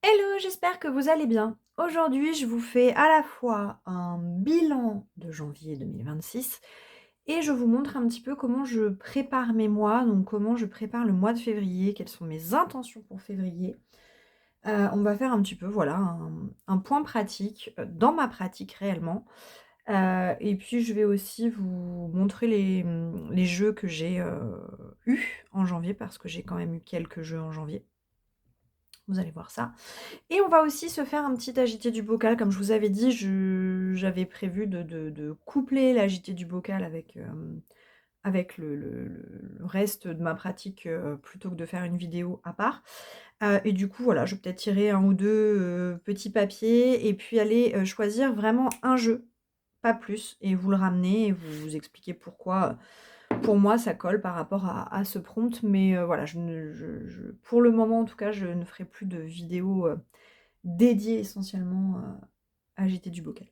Hello, j'espère que vous allez bien. Aujourd'hui, je vous fais à la fois un bilan de janvier 2026 et je vous montre un petit peu comment je prépare mes mois, donc comment je prépare le mois de février, quelles sont mes intentions pour février. On va faire un petit peu, voilà, un point pratique, dans ma pratique réellement. Et puis je vais aussi vous montrer les jeux que j'ai eus en janvier, parce que j'ai quand même eu quelques jeux en janvier. Vous allez voir ça. Et on va aussi se faire un petit agité du bocal. Comme je vous avais dit, j'avais prévu de coupler l'agité du bocal avec le reste de ma pratique, plutôt que de faire une vidéo à part. Et du coup, voilà, je vais peut-être tirer un ou 2 petits papiers et puis aller, choisir vraiment un jeu, pas plus, et vous le ramener et vous expliquer pourquoi, pour moi, ça colle par rapport à ce prompt. Mais voilà, je ne pour le moment, en tout cas, je ne ferai plus de vidéos, dédiées essentiellement, à jeter du bocal.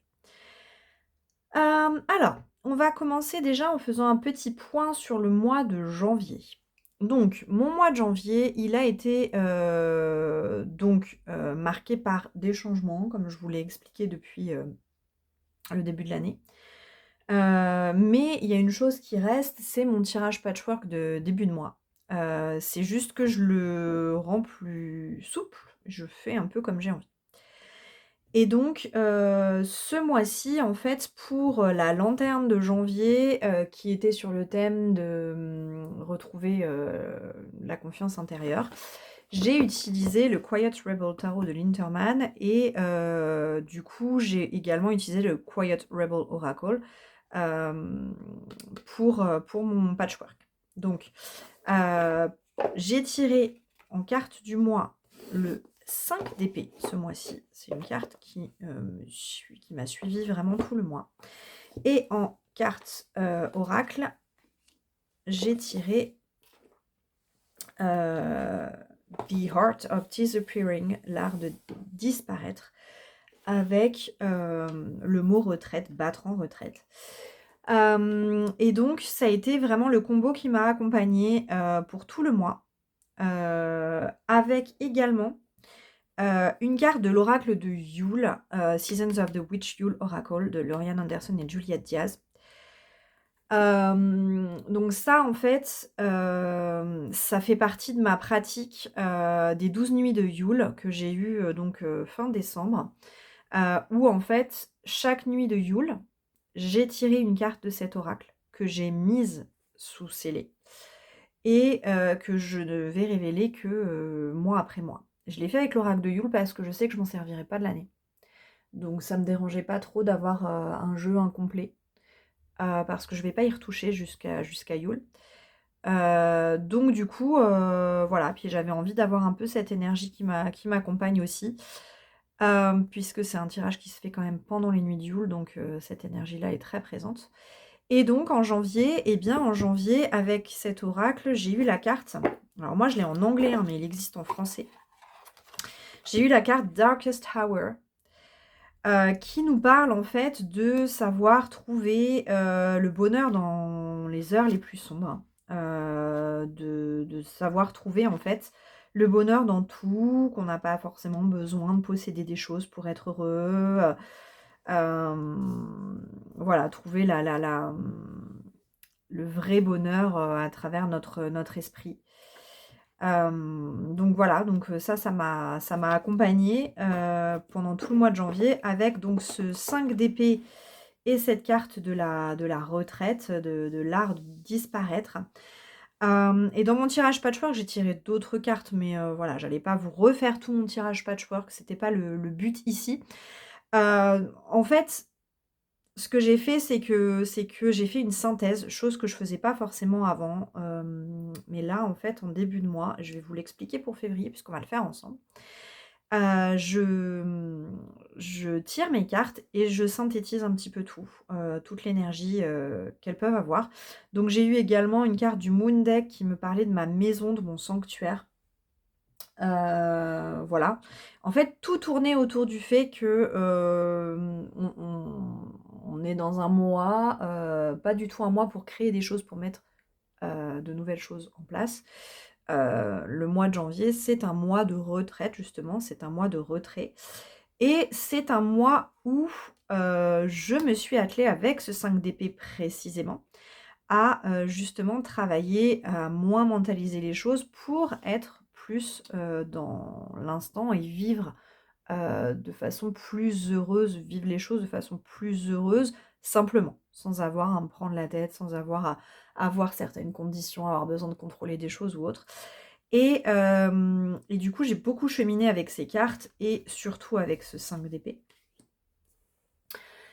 Alors, on va commencer déjà en faisant un petit point sur le mois de janvier. Donc, mon mois de janvier, il a été, marqué par des changements, comme je vous l'ai expliqué depuis, le début de l'année. Mais il y a une chose qui reste, c'est mon tirage patchwork de début de mois. C'est juste que je le rends plus souple, je fais un peu comme j'ai envie. Et donc, ce mois-ci, en fait, pour la lanterne de janvier, qui était sur le thème de, retrouver, la confiance intérieure, j'ai utilisé le Quiet Rebel Tarot de Linterman et du coup, j'ai également utilisé le Quiet Rebel Oracle, hem, pour mon patchwork. Donc, heu, j'ai tiré en carte du mois le 5 d'épée ce mois-ci. C'est une carte qui m'a suivie vraiment tout le mois. Et en carte oracle, j'ai tiré The Heart of Disappearing, l'art de disparaître, avec le mot retraite, battre en retraite. Et donc, ça a été vraiment le combo qui m'a accompagnée pour tout le mois, avec également une carte de l'oracle de Yule, Seasons of the Witch Yule Oracle de Lauriane Anderson et Juliette Diaz. Donc ça, en fait, ça fait partie de ma pratique des 12 nuits de Yule que j'ai eues fin décembre, où en fait, chaque nuit de Yule, j'ai tiré une carte de cet oracle que j'ai mise sous scellé et que je ne vais révéler que mois après mois. Je l'ai fait avec l'oracle de Yule parce que je sais que je m'en servirai pas de l'année. Donc ça me dérangeait pas trop d'avoir un jeu incomplet, parce que je vais pas y retoucher jusqu'à Yule. Donc du coup, voilà, puis j'avais envie d'avoir un peu cette énergie qui m'accompagne aussi, puisque c'est un tirage qui se fait quand même pendant les nuits de Yule, donc cette énergie-là est très présente. Et donc en janvier, eh bien en janvier, avec cet oracle, j'ai eu la carte, alors moi je l'ai en anglais, hein, mais il existe en français. J'ai eu la carte Darkest Hour, qui nous parle en fait de savoir trouver le bonheur dans les heures les plus sombres. De savoir trouver en fait le bonheur dans tout, qu'on n'a pas forcément besoin de posséder des choses pour être heureux. Voilà, trouver le vrai bonheur à travers notre esprit. Donc voilà, donc ça m'a accompagnée pendant tout le mois de janvier avec donc ce 5 d'épée et cette carte de la retraite, de l'art de disparaître. Et dans mon tirage patchwork, j'ai tiré d'autres cartes, mais voilà, j'allais pas vous refaire tout mon tirage patchwork, c'était pas le but ici. En fait, ce que j'ai fait, c'est que j'ai fait une synthèse, chose que je faisais pas forcément avant. Mais là, en fait, en début de mois, je vais vous l'expliquer pour février puisqu'on va le faire ensemble. Je tire mes cartes et je synthétise un petit peu tout, toute l'énergie, qu'elles peuvent avoir. Donc j'ai eu également une carte du Moon Deck qui me parlait de ma maison, de mon sanctuaire. Voilà. En fait, tout tournait autour du fait que, on est dans un mois, pas du tout un mois pour créer des choses, pour mettre, de nouvelles choses en place. Le mois de janvier, c'est un mois de retraite justement, c'est un mois de retrait et c'est un mois où, je me suis attelée avec ce 5 d'épée précisément à, justement travailler, à moins mentaliser les choses pour être plus, dans l'instant et vivre, de façon plus heureuse, vivre les choses de façon plus heureuse, simplement, sans avoir à me prendre la tête, sans avoir à avoir certaines conditions, avoir besoin de contrôler des choses ou autres. Et du coup, j'ai beaucoup cheminé avec ces cartes et surtout avec ce 5 d'épée.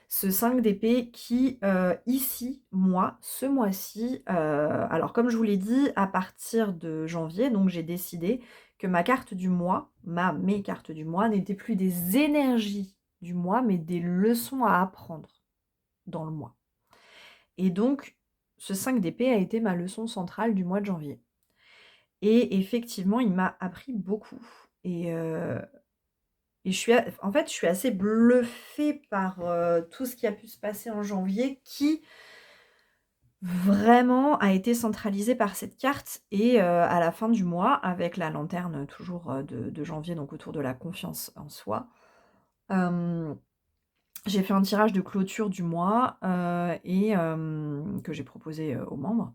Ce 5 d'épée qui, ici, moi, ce mois-ci, alors comme je vous l'ai dit, à partir de janvier, donc j'ai décidé que ma carte du mois, mes cartes du mois n'étaient plus des énergies du mois, mais des leçons à apprendre dans le mois. Et donc, ce 5 d'épée a été ma leçon centrale du mois de janvier. Et effectivement, il m'a appris beaucoup. Et je suis en fait, je suis assez bluffée par, tout ce qui a pu se passer en janvier qui, vraiment, a été centralisé par cette carte et à la fin du mois, avec la lanterne toujours, de janvier, donc autour de la confiance en soi, hem, j'ai fait un tirage de clôture du mois, que j'ai proposé, aux membres,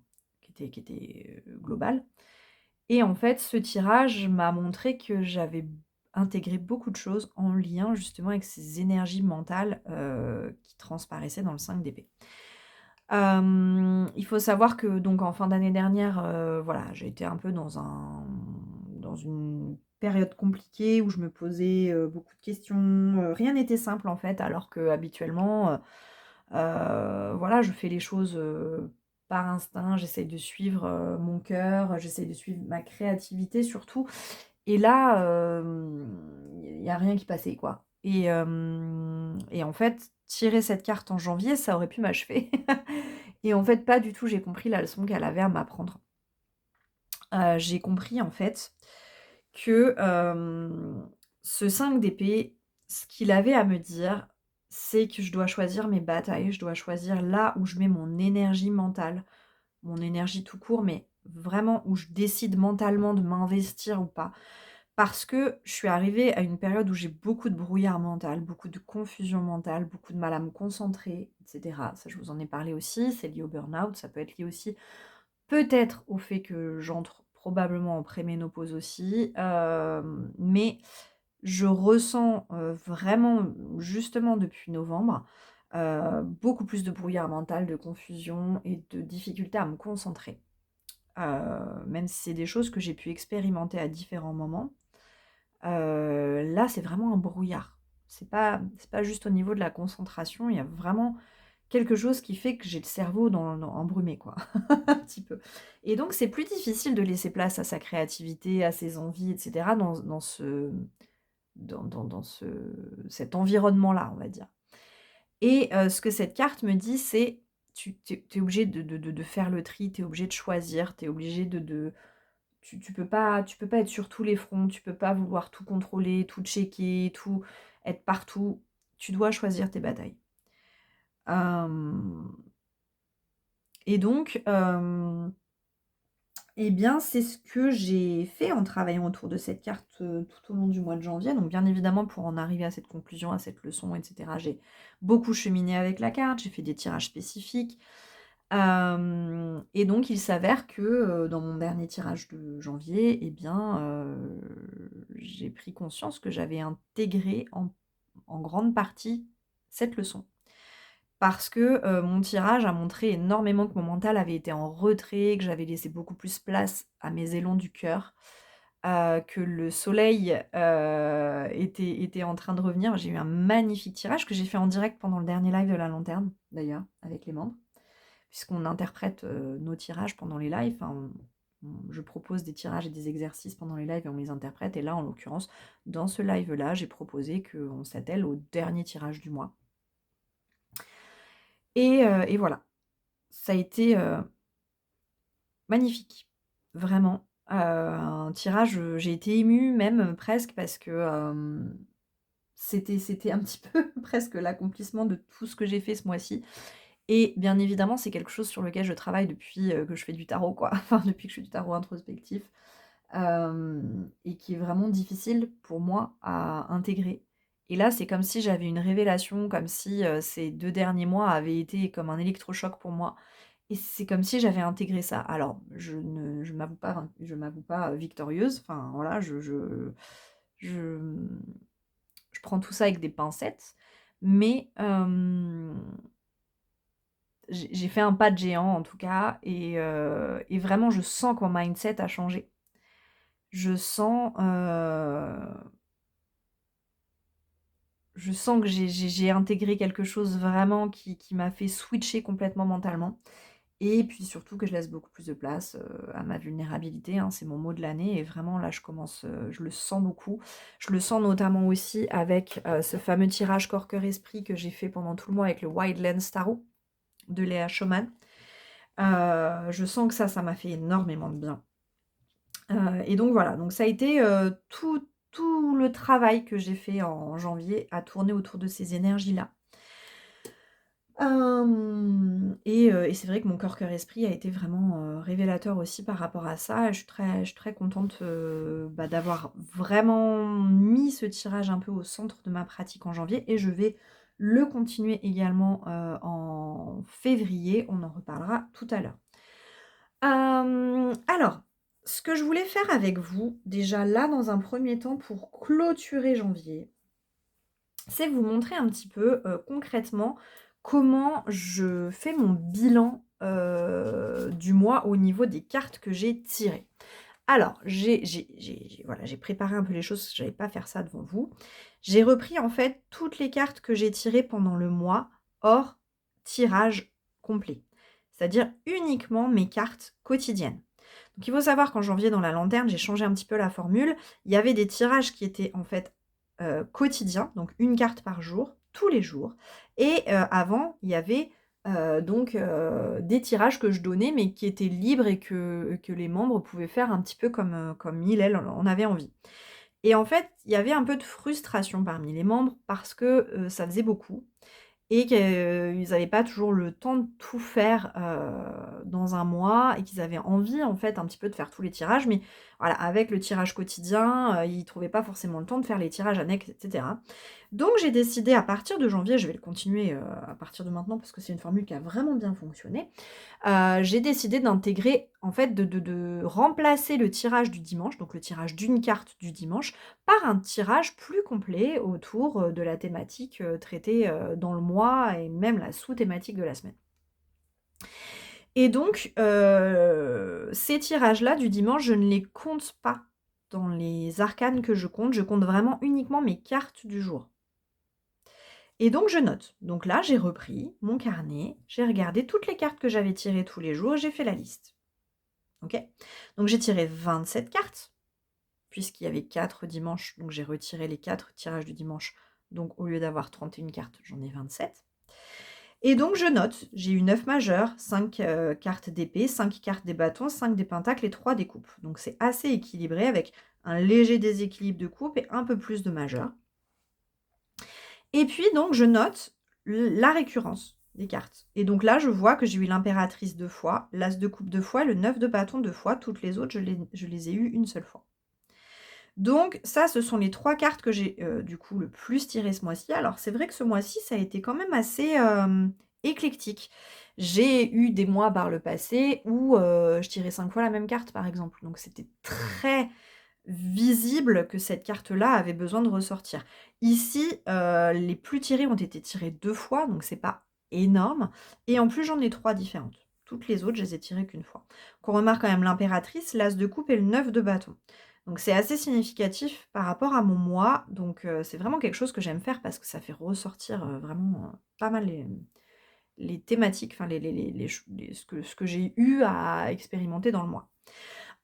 qui était global. Et en fait, ce tirage m'a montré que j'avais intégré beaucoup de choses en lien justement avec ces énergies mentales, qui transparaissaient dans le 5 d'épée. Il faut savoir que donc en fin d'année dernière, voilà, j'ai été un peu dans une période compliquée où je me posais, beaucoup de questions, rien n'était simple en fait, alors qu'habituellement, voilà, je fais les choses, par instinct, j'essaye de suivre, mon cœur, j'essaye de suivre ma créativité surtout et là, il y a rien qui passait quoi et en fait, tirer cette carte en janvier, ça aurait pu m'achever et en fait, pas du tout, j'ai compris la leçon qu'elle avait à m'apprendre. J'ai compris en fait que, ce 5 d'épée, ce qu'il avait à me dire, c'est que je dois choisir mes batailles, je dois choisir là où je mets mon énergie mentale, mon énergie tout court, mais vraiment où je décide mentalement de m'investir ou pas. Parce que je suis arrivée à une période où j'ai beaucoup de brouillard mental, beaucoup de confusion mentale, beaucoup de mal à me concentrer, et cetera. Ça, je vous en ai parlé aussi, c'est lié au burn-out, ça peut être lié aussi peut-être au fait que j'entre probablement en préménopause aussi, mais je ressens, vraiment, justement depuis novembre, beaucoup plus de brouillard mental, de confusion et de difficulté à me concentrer. Même si c'est des choses que j'ai pu expérimenter à différents moments, là, c'est vraiment un brouillard. C'est pas juste au niveau de la concentration, il y a vraiment quelque chose qui fait que j'ai le cerveau embrumé quoi, un petit peu. Et donc c'est plus difficile de laisser place à sa créativité, à ses envies et cetera dans cet environnement-là, on va dire. Et ce que cette carte me dit, c'est: tu es obligé de faire le tri, tu es obligé de choisir, tu es obligé de tu peux pas être sur tous les fronts, tu peux pas vouloir tout contrôler, tout checker, tout être partout. Tu dois choisir tes batailles. Hem Et donc, eh bien, c'est ce que j'ai fait en travaillant autour de cette carte, tout au long du mois de janvier. Donc bien évidemment, pour en arriver à cette conclusion, à cette leçon et cetera, j'ai beaucoup cheminé avec la carte, j'ai fait des tirages spécifiques. Et donc il s'avère que, dans mon dernier tirage de janvier, eh bien, j'ai pris conscience que j'avais intégré en grande partie cette leçon. Parce que, mon tirage a montré énormément que mon mental avait été en retrait, que j'avais laissé beaucoup plus place à mes élans du cœur, que le soleil, était en train de revenir. J'ai eu un magnifique tirage que j'ai fait en direct pendant le dernier live de la lanterne, d'ailleurs, avec les membres, puisqu'on interprète, nos tirages pendant les lives. Enfin, je propose des tirages et des exercices pendant les lives et on les interprète et là, en l'occurrence, dans ce live-là, j'ai proposé qu'on s'attelle au dernier tirage du mois et voilà. Ça a été, magnifique, vraiment. Un tirage, j'ai été émue même, presque parce que, c'était un petit peu presque l'accomplissement de tout ce que j'ai fait ce mois-ci et bien évidemment, c'est quelque chose sur lequel je travaille depuis, que je fais du tarot, quoi. Enfin, depuis que je fais du tarot introspectif. et qui est vraiment difficile pour moi à intégrer. Et là, c'est comme si j'avais une révélation, comme si, ces 2 derniers mois avaient été comme un électrochoc pour moi et c'est comme si j'avais intégré ça. Alors je m'avoue pas, victorieuse, enfin voilà, je, mmh, je prends tout ça avec des pincettes, mais j'ai fait un pas de géant en tout cas et vraiment je sens que mon mindset a changé. Je sens, je sens que j'ai intégré quelque chose vraiment qui m'a fait switcher complètement mentalement et puis surtout que je laisse beaucoup plus de place, à ma vulnérabilité, hein. C'est mon mot de l'année et vraiment là je commence, je le sens beaucoup. Je le sens notamment aussi avec, ce fameux tirage corps, cœur, esprit que j'ai fait pendant tout le mois avec le Wildlands Tarot de Léa Schumann. Je sens que ça m'a fait énormément de bien. Et donc voilà, donc ça a été, tout le travail que j'ai fait en janvier a tourné autour de ces énergies-là. Et c'est vrai que mon corps, cœur, esprit a été vraiment, révélateur aussi par rapport à ça. Et je suis très contente, d'avoir vraiment mis ce tirage un peu au centre de ma pratique en janvier et je vais le continuer également, en février. On en reparlera tout à l'heure. Alors, ce que je voulais faire avec vous, déjà là, dans un premier temps, pour clôturer janvier, c'est vous montrer un petit peu, concrètement, comment je fais mon bilan, du mois au niveau des cartes que j'ai tirées. Alors, voilà, j'ai préparé un peu les choses, je n'allais pas faire ça devant vous. J'ai repris, en fait, toutes les cartes que j'ai tirées pendant le mois, hors tirage complet. C'est-à-dire uniquement mes cartes quotidiennes. Donc il faut savoir qu'en janvier, dans la lanterne, j'ai changé un petit peu la formule. Il y avait des tirages qui étaient en fait quotidiens, donc une carte par jour, tous les jours. Et avant, il y avait des tirages que je donnais, mais qui étaient libres et que les membres pouvaient faire un petit peu comme il, elle, en avait envie. Et en fait, il y avait un peu de frustration parmi les membres parce que ça faisait beaucoup et qu'ils avaient pas toujours le temps de tout faire, dans un mois et qu'ils avaient envie, en fait, un petit peu de faire tous les tirages. Mais voilà, avec le tirage quotidien, ils trouvaient pas forcément le temps de faire les tirages annexes et cetera. Donc j'ai décidé à partir de janvier, je vais le continuer, à partir de maintenant parce que c'est une formule qui a vraiment bien fonctionné. J'ai décidé d'intégrer, en fait, de remplacer le tirage du dimanche, donc le tirage d'une carte du dimanche, par un tirage plus complet autour, de la thématique, traitée, dans le mois et même la sous-thématique de la semaine. Et donc, ces tirages-là du dimanche, je ne les compte pas dans les arcanes que je compte vraiment uniquement mes cartes du jour. Et donc je note. Donc là, j'ai repris mon carnet, j'ai regardé toutes les cartes que j'avais tirées tous les jours et j'ai fait la liste. OK? Donc j'ai tiré 27 cartes, puisqu'il y avait 4 dimanches, donc j'ai retiré les 4 tirages du dimanche. Donc au lieu d'avoir 31 cartes, j'en ai 27. Et donc je note, j'ai eu 9 majeurs, 5 cartes d'épée, 5 cartes des bâtons, 5 des pentacles et 3 des coupes. Donc c'est assez équilibré avec un léger déséquilibre de coupes et un peu plus de majeurs. Et puis donc je note la récurrence des cartes. Et donc là, je vois que j'ai eu l'impératrice 2 fois, l'as de coupe 2 fois, le 9 de bâton 2 fois. Toutes les autres, je les ai eues une seule fois. Donc ça, ce sont les 3 cartes que j'ai, du coup, le plus tirées ce mois-ci. Alors c'est vrai que ce mois-ci, ça a été quand même assez, éclectique. J'ai eu des mois par le passé où, je tirais 5 fois la même carte, par exemple. Donc c'était très visible que cette carte-là avait besoin de ressortir. Ici, les plus tirés ont été tirés 2 fois, donc c'est pas énorme et en plus, j'en ai 3 différentes. Toutes les autres, je les ai tirées qu'une fois. Qu'on remarque quand même l'impératrice, l'as de coupe et le 9 de bâton. Donc c'est assez significatif par rapport à mon mois, donc c'est vraiment quelque chose que j'aime faire parce que ça fait ressortir, vraiment, pas mal les thématiques, enfin les ch les ce que j'ai eu à expérimenter dans le mois.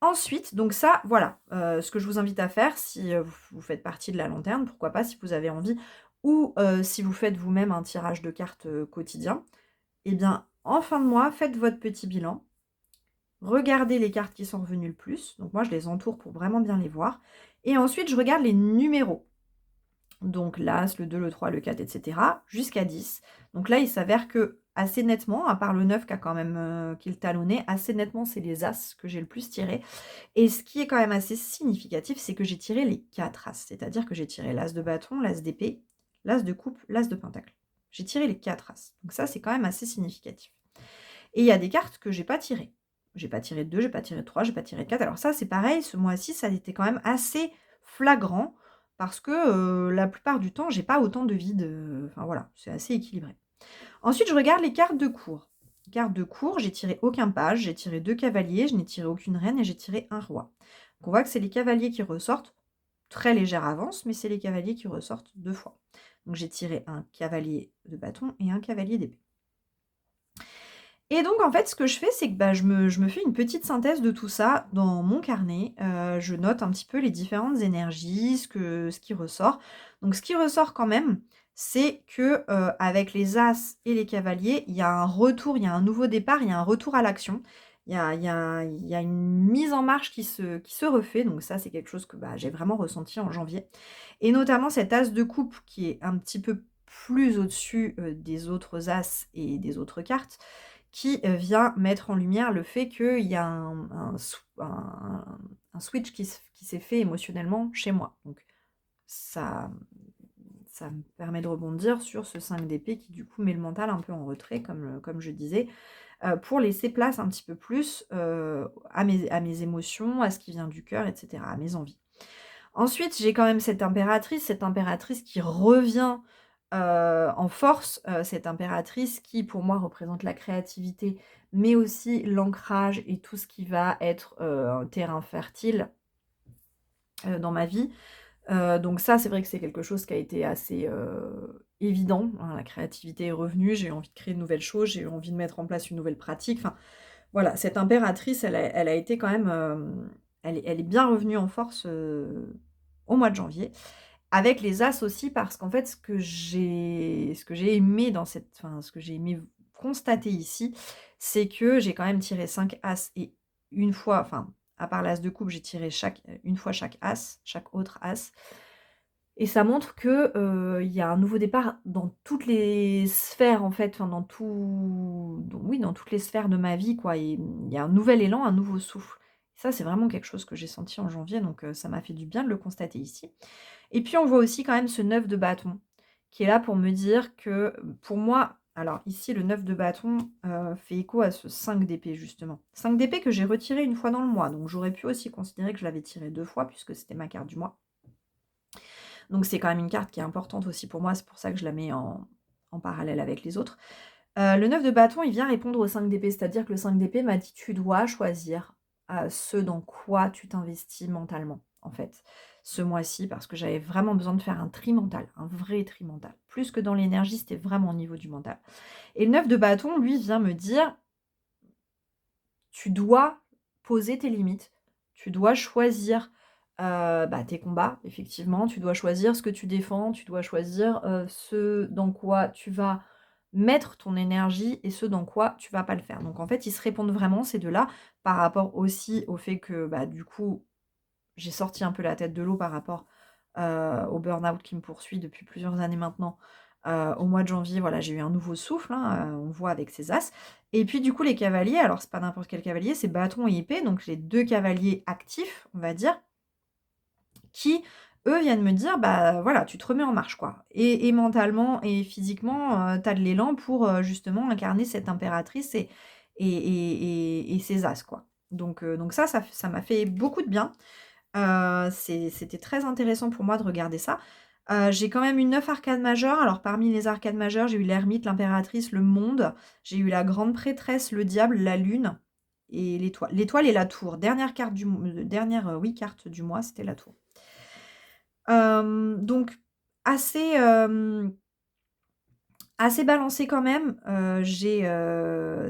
Ensuite, donc ça, voilà, ce que je vous invite à faire si, vous faites partie de la lanterne, pourquoi pas, si vous avez envie ou si vous faites vous-même un tirage de cartes, quotidien. Eh bien, en fin de mois, faites votre petit bilan. Regardez les cartes qui sont revenues le plus. Donc moi, je les entoure pour vraiment bien les voir et ensuite, je regarde les numéros. Donc l'as, le 2, le 3, le 4 et cetera, jusqu'à 10. Donc là, il s'avère que assez nettement, à part le 9 qui a quand même, qui est le talonné, assez nettement, c'est les as que j'ai le plus tiré. Et ce qui est quand même assez significatif, c'est que j'ai tiré les 4 as. C'est-à-dire que j'ai tiré l'as de bâton, l'as d'épée, l'as de coupe, l'as de pentacle. J'ai tiré les 4 as. Donc ça, c'est quand même assez significatif. Et il y a des cartes que j'ai pas tirées. J'ai pas tiré de 2, j'ai pas tiré de 3, j'ai pas tiré de 4. Alors ça, c'est pareil, ce mois-ci, ça a été quand même assez flagrant parce que, la plupart du temps, j'ai pas autant de vide, enfin voilà, c'est assez équilibré. Ensuite, je regarde les cartes de cour. Cartes de cour, j'ai tiré aucun page, j'ai tiré 2 cavaliers, je n'ai tiré aucune reine et j'ai tiré un roi. Donc on voit que c'est les cavaliers qui ressortent, très légère avance, mais c'est les cavaliers qui ressortent 2 fois. Donc j'ai tiré un cavalier de bâton et un cavalier d'épée. Et donc en fait, ce que je fais, c'est que, bah, je me fais une petite synthèse de tout ça dans mon carnet. Je note un petit peu les différentes énergies, ce qui ressort. Donc ce qui ressort quand même, c'est que, avec les as et les cavaliers, il y a un retour, il y a un nouveau départ, il y a un retour à l'action. Il y a une mise en marche qui se refait, donc ça, c'est quelque chose que, bah, j'ai vraiment ressenti en janvier. Et notamment cet as de coupe qui est un petit peu plus au-dessus, des autres as et des autres cartes, qui, vient mettre en lumière le fait qu'il y a un switch qui s'est fait émotionnellement chez moi. Donc ça ça me permet de rebondir sur ce 5 d'épée qui du coup met le mental un peu en retrait comme je disais, pour laisser place un petit peu plus, à mes émotions, à ce qui vient du cœur et cetera, à mes envies. Ensuite, j'ai quand même cette impératrice qui revient, en force, cette impératrice qui, pour moi, représente la créativité, mais aussi l'ancrage et tout ce qui va être, un terrain fertile, dans ma vie. Donc ça, c'est vrai que c'est quelque chose qui a été assez, évident, hein. La créativité est revenue, j'ai eu envie de créer de nouvelles choses, j'ai eu envie de mettre en place une nouvelle pratique. Enfin, voilà, cette impératrice, elle a été quand même, elle est bien revenue en force, au mois de janvier. Avec les as aussi parce qu'en fait, ce que j'ai aimé ce que j'ai aimé constater ici, c'est que j'ai quand même tiré 5 as et une fois, enfin, à part l'as de coupe, j'ai tiré une fois chaque as, chaque autre as. Et ça montre que, il y a un nouveau départ dans toutes les sphères en fait, enfin dans toutes les sphères de ma vie quoi, et il y a un nouvel élan, un nouveau souffle. Ça, c'est vraiment quelque chose que j'ai senti en janvier, donc ça m'a fait du bien de le constater ici. Et puis on voit aussi quand même ce 9 de bâton, qui est là pour me dire que, pour moi alors ici le 9 de bâton, fait écho à ce 5 d'épée justement. 5 d'épée que j'ai retiré une fois dans le mois, donc j'aurais pu aussi considérer que je l'avais tiré 2 fois puisque c'était ma carte du mois. Donc c'est quand même une carte qui est importante aussi pour moi, c'est pour ça que je la mets en parallèle avec les autres. Le 9 de bâton, il vient répondre au 5 d'épée, c'est-à-dire que le 5 d'épée m'a dit: «Tu dois choisir, ce dans quoi tu t'investis mentalement», en fait, ce mois-ci, parce que j'avais vraiment besoin de faire un tri mental, un vrai tri mental. Plus que dans l'énergie, c'était vraiment au niveau du mental. Et le 9 de bâton, lui, vient me dire: «Tu dois poser tes limites, tu dois choisir, bah, tes combats, effectivement, tu dois choisir ce que tu défends, tu dois choisir, ce dans quoi tu vas mettre ton énergie et ce dans quoi tu vas pas le faire». Donc en fait, ils se répondent vraiment ces 2 là, par rapport aussi au fait que, bah, du coup, j'ai sorti un peu la tête de l'eau par rapport, au burn-out qui me poursuit depuis plusieurs années maintenant. Au mois de janvier, voilà, j'ai eu un nouveau souffle, hein, on voit avec ces as. Et puis du coup, les cavaliers, alors c'est pas n'importe quel cavalier, c'est bâton et épée, donc les 2 cavaliers actifs, on va dire, qui, eux, viennent me dire: «Bah, voilà, tu te remets en marche, quoi, et mentalement et physiquement, tu as de l'élan pour, justement incarner cette impératrice et ces as, quoi». Donc ça m'a fait beaucoup de bien. C'était très intéressant pour moi de regarder ça. J'ai quand même eu 9 arcades majeures. Alors parmi les arcades majeures, j'ai eu l'ermite, l'impératrice, le monde. J'ai eu la grande prêtresse, le diable, la lune et l'étoile. L'étoile et la tour. Dernière carte oui, carte du mois, c'était la tour. Donc assez, assez balancé quand même. J'ai,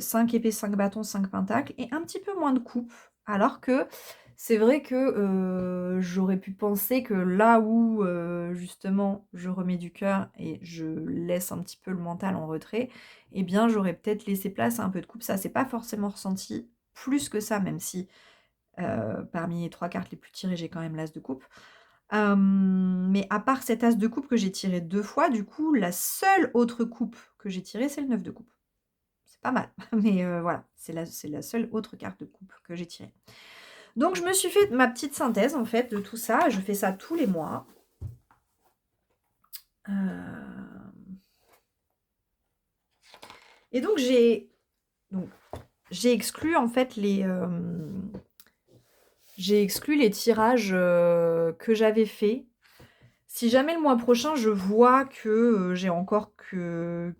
5 épées, 5 bâtons, 5 pentacles et un petit peu moins de coupes. Alors que c'est vrai que, j'aurais pu penser que là où, justement je remets du cœur et je laisse un petit peu le mental en retrait, eh bien j'aurais peut-être laissé place à un peu de coupe. Ça s'est pas forcément ressenti plus que ça, même si, parmi les 3 cartes les plus tirées, j'ai quand même l'as de coupe. Mais à part cet as de coupe que j'ai tiré 2 fois, du coup, la seule autre coupe que j'ai tirée, c'est le 9 de coupe. pas mal. Mais voilà, c'est la seule autre carte de couple que j'ai tirée. Donc, je me suis fait ma petite synthèse, en fait, de tout ça. Je fais ça tous les mois. Et donc, j'ai exclu, en fait, j'ai exclu les tirages que j'avais faits. Si jamais le mois prochain, je vois que j'ai encore qu'une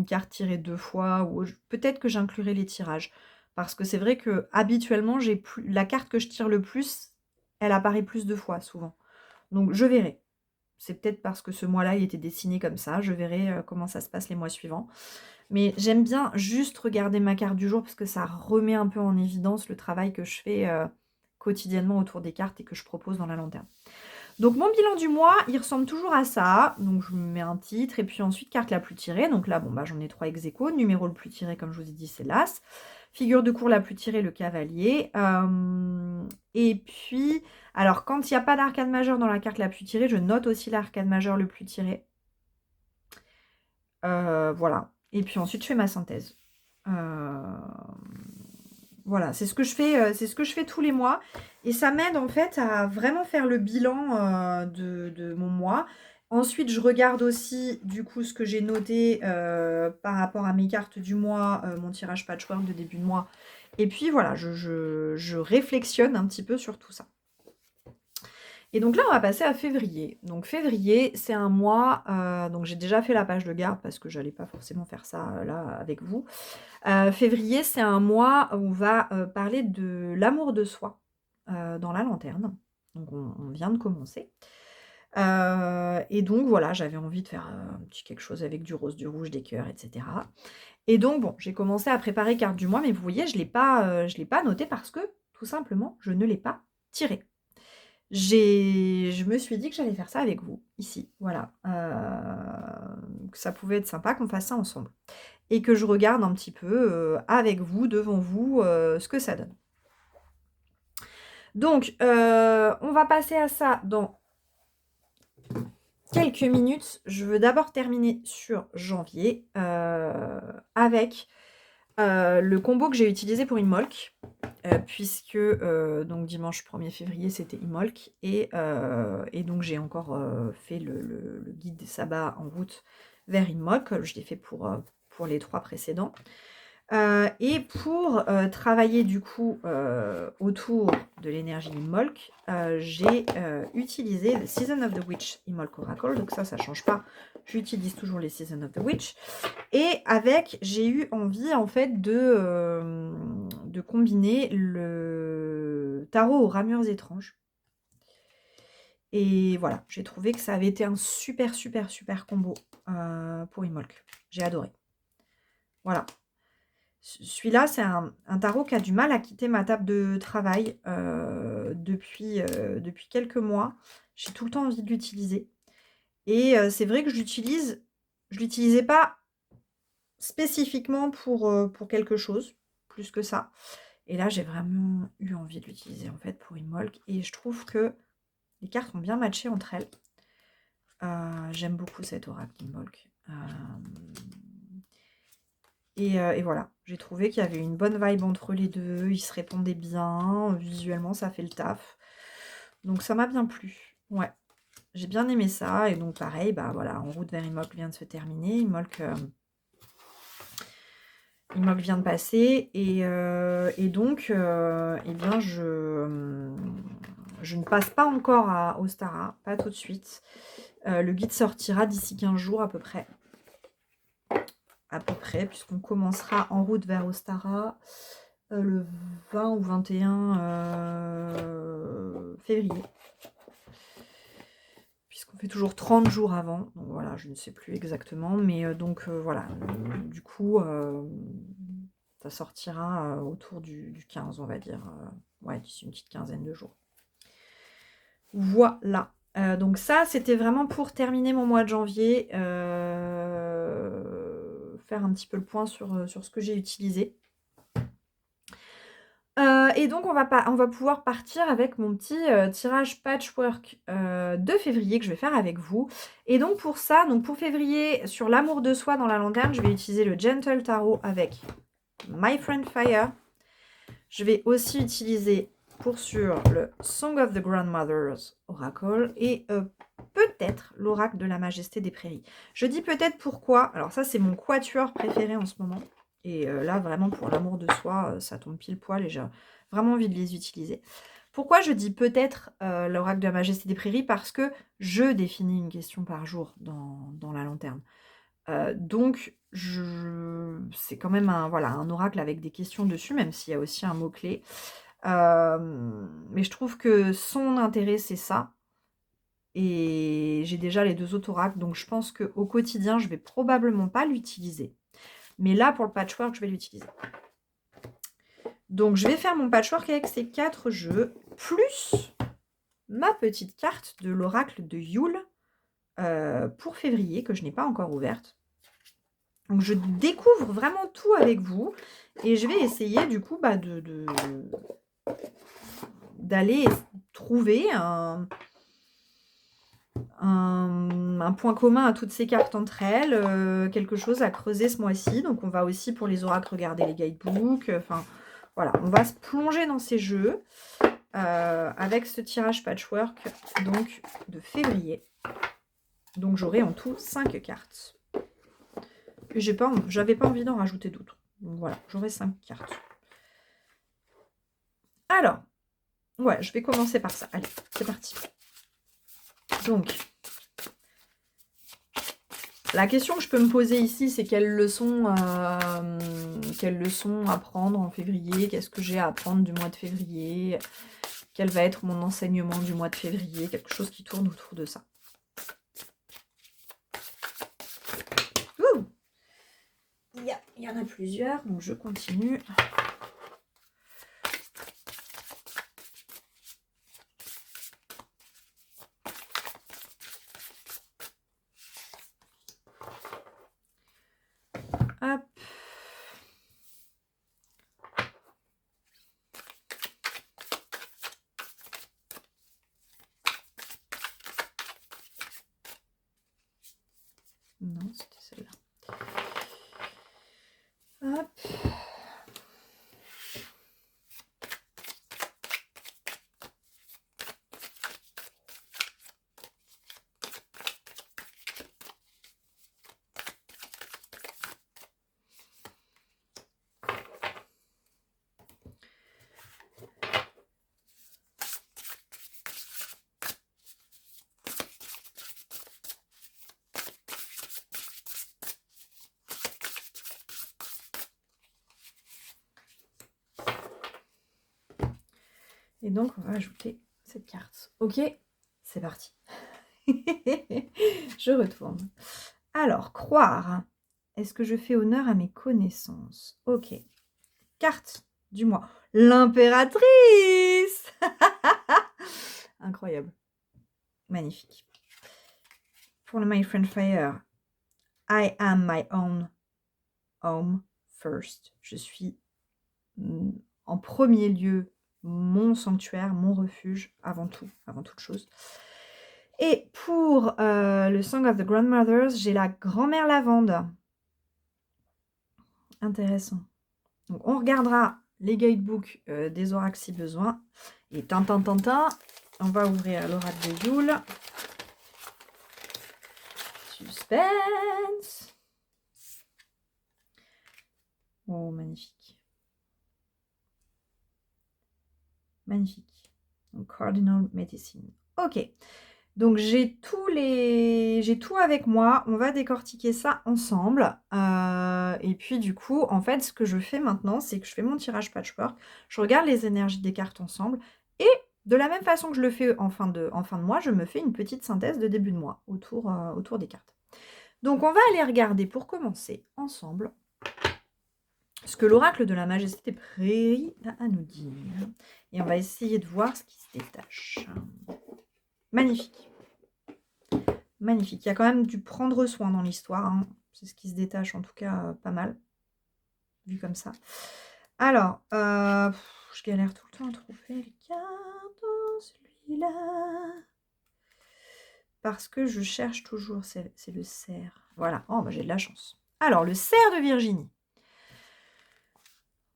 carte tirée 2 fois, ou peut-être que j'inclurai les tirages. Parce que c'est vrai que habituellement, la carte que je tire le plus, elle apparaît plus de fois, souvent. Donc, je verrai. C'est peut-être parce que ce mois-là, il était dessiné comme ça. Je verrai comment ça se passe les mois suivants. Mais j'aime bien juste regarder ma carte du jour parce que ça remet un peu en évidence le travail que je fais quotidiennement autour des cartes et que je propose dans la lanterne. Donc mon bilan du mois, il ressemble toujours à ça. Donc je me mets un titre et puis ensuite carte la plus tirée. Donc là, bon bah j'en ai 3 ex aequo. Numéro le plus tiré, comme je vous ai dit, c'est l'As. Figure de cour la plus tirée, le cavalier. Et puis, alors quand il n'y a pas d'arcade majeur dans la carte la plus tirée, je note aussi l'arcade majeur le plus tiré. Voilà. Et puis ensuite, je fais ma synthèse. Voilà, c'est ce que je fais tous les mois. Et ça m'aide en fait à vraiment faire le bilan de mon mois. Ensuite, je regarde aussi du coup ce que j'ai noté par rapport à mes cartes du mois, mon tirage patchwork de début de mois. Et puis voilà, je réflexionne un petit peu sur tout ça. Et donc là, on va passer à février. Donc février, c'est un mois, donc j'ai déjà fait la page de garde parce que j'allais pas forcément faire ça là avec vous. Février, c'est un mois où on va parler de l'amour de soi dans la lanterne. Donc on vient de commencer. Et donc voilà, j'avais envie de faire un petit quelque chose avec du rose, du rouge, des cœurs, etc. Et donc bon, j'ai commencé à préparer carte du mois, mais vous voyez, je l'ai pas noté parce que tout simplement, je ne l'ai pas tiré. Je me suis dit que j'allais faire ça avec vous, ici, voilà. Que ça pouvait être sympa qu'on fasse ça ensemble. Et que je regarde un petit peu avec vous, devant vous, ce que ça donne. Donc, on va passer à ça dans quelques minutes. Je veux d'abord terminer sur janvier avec le combo que j'ai utilisé pour Imolc. Puisque donc dimanche 1er février c'était Imolc et donc j'ai encore fait le guide des sabbats en route vers Imolc. Je l'ai fait pour les 3 précédents. Et pour travailler du coup autour de l'énergie Imolc, j'ai utilisé le Season of the Witch Imolc Oracle. Donc ça change pas. J'utilise toujours les Season of the Witch. Et avec, j'ai eu envie en fait de combiner le tarot aux ramures étranges. Et voilà, j'ai trouvé que ça avait été un super combo pour Imolc. J'ai adoré. Voilà. Celui-là, c'est un tarot qui a du mal à quitter ma table de travail depuis quelques mois. J'ai tout le temps envie de l'utiliser. Et c'est vrai que je l'utilisais pas spécifiquement pour quelque chose, plus que ça. Et là, j'ai vraiment eu envie de l'utiliser en fait pour Imolc. Et je trouve que les cartes ont bien matché entre elles. J'aime beaucoup cet oracle Imolc. Et voilà, j'ai trouvé qu'il y avait une bonne vibe entre les deux. Ils se répondaient bien. Visuellement, ça fait le taf. Donc ça m'a bien plu. Ouais, j'ai bien aimé ça. Et donc pareil, bah voilà, En route vers Imolc vient de se terminer. Imolc vient de passer et donc eh bien je ne passe pas encore à Ostara, pas tout de suite. Le guide sortira d'ici 15 jours à peu près, puisqu'on commencera en route vers Ostara le 20 ou 21 février. Puisqu'on fait toujours 30 jours avant, donc voilà, je ne sais plus exactement, mais donc voilà, du coup, ça sortira autour du 15, on va dire, ouais, d'ici une petite quinzaine de jours. Voilà, donc ça, c'était vraiment pour terminer mon mois de janvier, faire un petit peu le point sur ce que j'ai utilisé. Et donc on va pouvoir partir avec mon petit, tirage patchwork, de février que je vais faire avec vous. Et donc pour ça, pour février, sur l'amour de soi dans la lanterne, je vais utiliser le Gentle Tarot avec My Friend Fire. Je vais aussi utiliser sur le Song of the Grandmothers Oracle et peut-être l'Oracle de la Majesté des Prairies. Je dis peut-être pourquoi. Alors ça, c'est mon quatuor préféré en ce moment. Et là, vraiment, pour l'amour de soi, ça tombe pile poil et j'ai vraiment envie de les utiliser. Pourquoi je dis peut-être l'Oracle de la Majesté des Prairies? Parce que je définis une question par jour dans la lanterne. Donc, c'est quand même un oracle avec des questions dessus, même s'il y a aussi un mot-clé. Mais je trouve que son intérêt, c'est ça. Et j'ai déjà les 2 autres oracles, donc je pense qu'au quotidien, je vais probablement pas l'utiliser. Mais là, pour le patchwork, je vais l'utiliser. Donc, je vais faire mon patchwork avec ces 4 jeux, plus ma petite carte de l'oracle de Yule pour février, que je n'ai pas encore ouverte. Donc, je découvre vraiment tout avec vous. Et je vais essayer, du coup, d'aller trouver un point commun à toutes ces cartes entre elles, quelque chose à creuser ce mois-ci. Donc, on va aussi, pour les oracles, regarder les guidebooks. Enfin, voilà, on va se plonger dans ces jeux avec ce tirage patchwork donc de février. Donc, j'aurai en tout 5 cartes. Et j'avais pas envie d'en rajouter d'autres. Donc, voilà, j'aurai 5 cartes. Alors, ouais, je vais commencer par ça. Allez, c'est parti. Donc, la question que je peux me poser ici, c'est quelles leçons apprendre en février? Qu'est-ce que j'ai à apprendre du mois de février? Quel va être mon enseignement du mois de février? Quelque chose qui tourne autour de ça. Ouh, il y en a plusieurs, donc je continue. Hop. Non, c'était celle-là. Hop. Et donc, on va ajouter cette carte. Ok, c'est parti. Je retourne. Alors, croire. Est-ce que je fais honneur à mes connaissances? Ok. Carte du mois. L'impératrice. Incroyable. Magnifique. Pour le My Friend Fire. I am my own home first. Je suis en premier lieu mon sanctuaire, mon refuge, avant tout, avant toute chose. Et pour le Song of the Grandmothers, j'ai la grand-mère lavande. Intéressant. Donc, on regardera les guidebooks des oracles si besoin. Et tintin, on va ouvrir l'oracle de Yule. Suspense. Oh, magnifique. Magnifique. Donc, Cardinal Medicine. Ok. Donc, j'ai tout avec moi. On va décortiquer ça ensemble. Et puis, du coup, en fait, ce que je fais maintenant, c'est que je fais mon tirage patchwork. Je regarde les énergies des cartes ensemble. Et de la même façon que je le fais en fin de mois, je me fais une petite synthèse de début de mois autour des cartes. Donc, on va aller regarder pour commencer ensemble ce que l'oracle de la Majesté des Prairies a à nous dire. Et on va essayer de voir ce qui se détache. Magnifique. Magnifique. Il y a quand même du prendre soin dans l'histoire. Hein. C'est ce qui se détache, en tout cas, pas mal. Vu comme ça. Alors, Je galère tout le temps à trouver le carton, celui-là. Parce que je cherche toujours, c'est le cerf. Voilà, oh bah j'ai de la chance. Alors, le cerf de Virginie.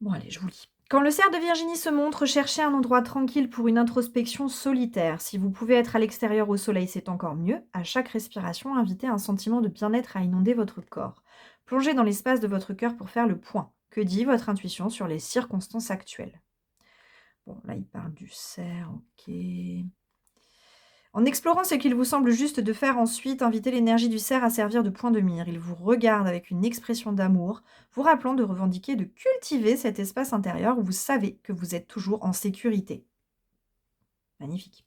Bon allez, je vous lis. Quand le cerf de Virginie se montre, cherchez un endroit tranquille pour une introspection solitaire. Si vous pouvez être à l'extérieur au soleil, c'est encore mieux. À chaque respiration, invitez un sentiment de bien-être à inonder votre corps. Plongez dans l'espace de votre cœur pour faire le point. Que dit votre intuition sur les circonstances actuelles? Bon, là, il parle du cerf, ok. En explorant ce qu'il vous semble juste de faire ensuite, invitez l'énergie du cerf à servir de point de mire. Il vous regarde avec une expression d'amour, vous rappelant de revendiquer, de cultiver cet espace intérieur où vous savez que vous êtes toujours en sécurité. Magnifique.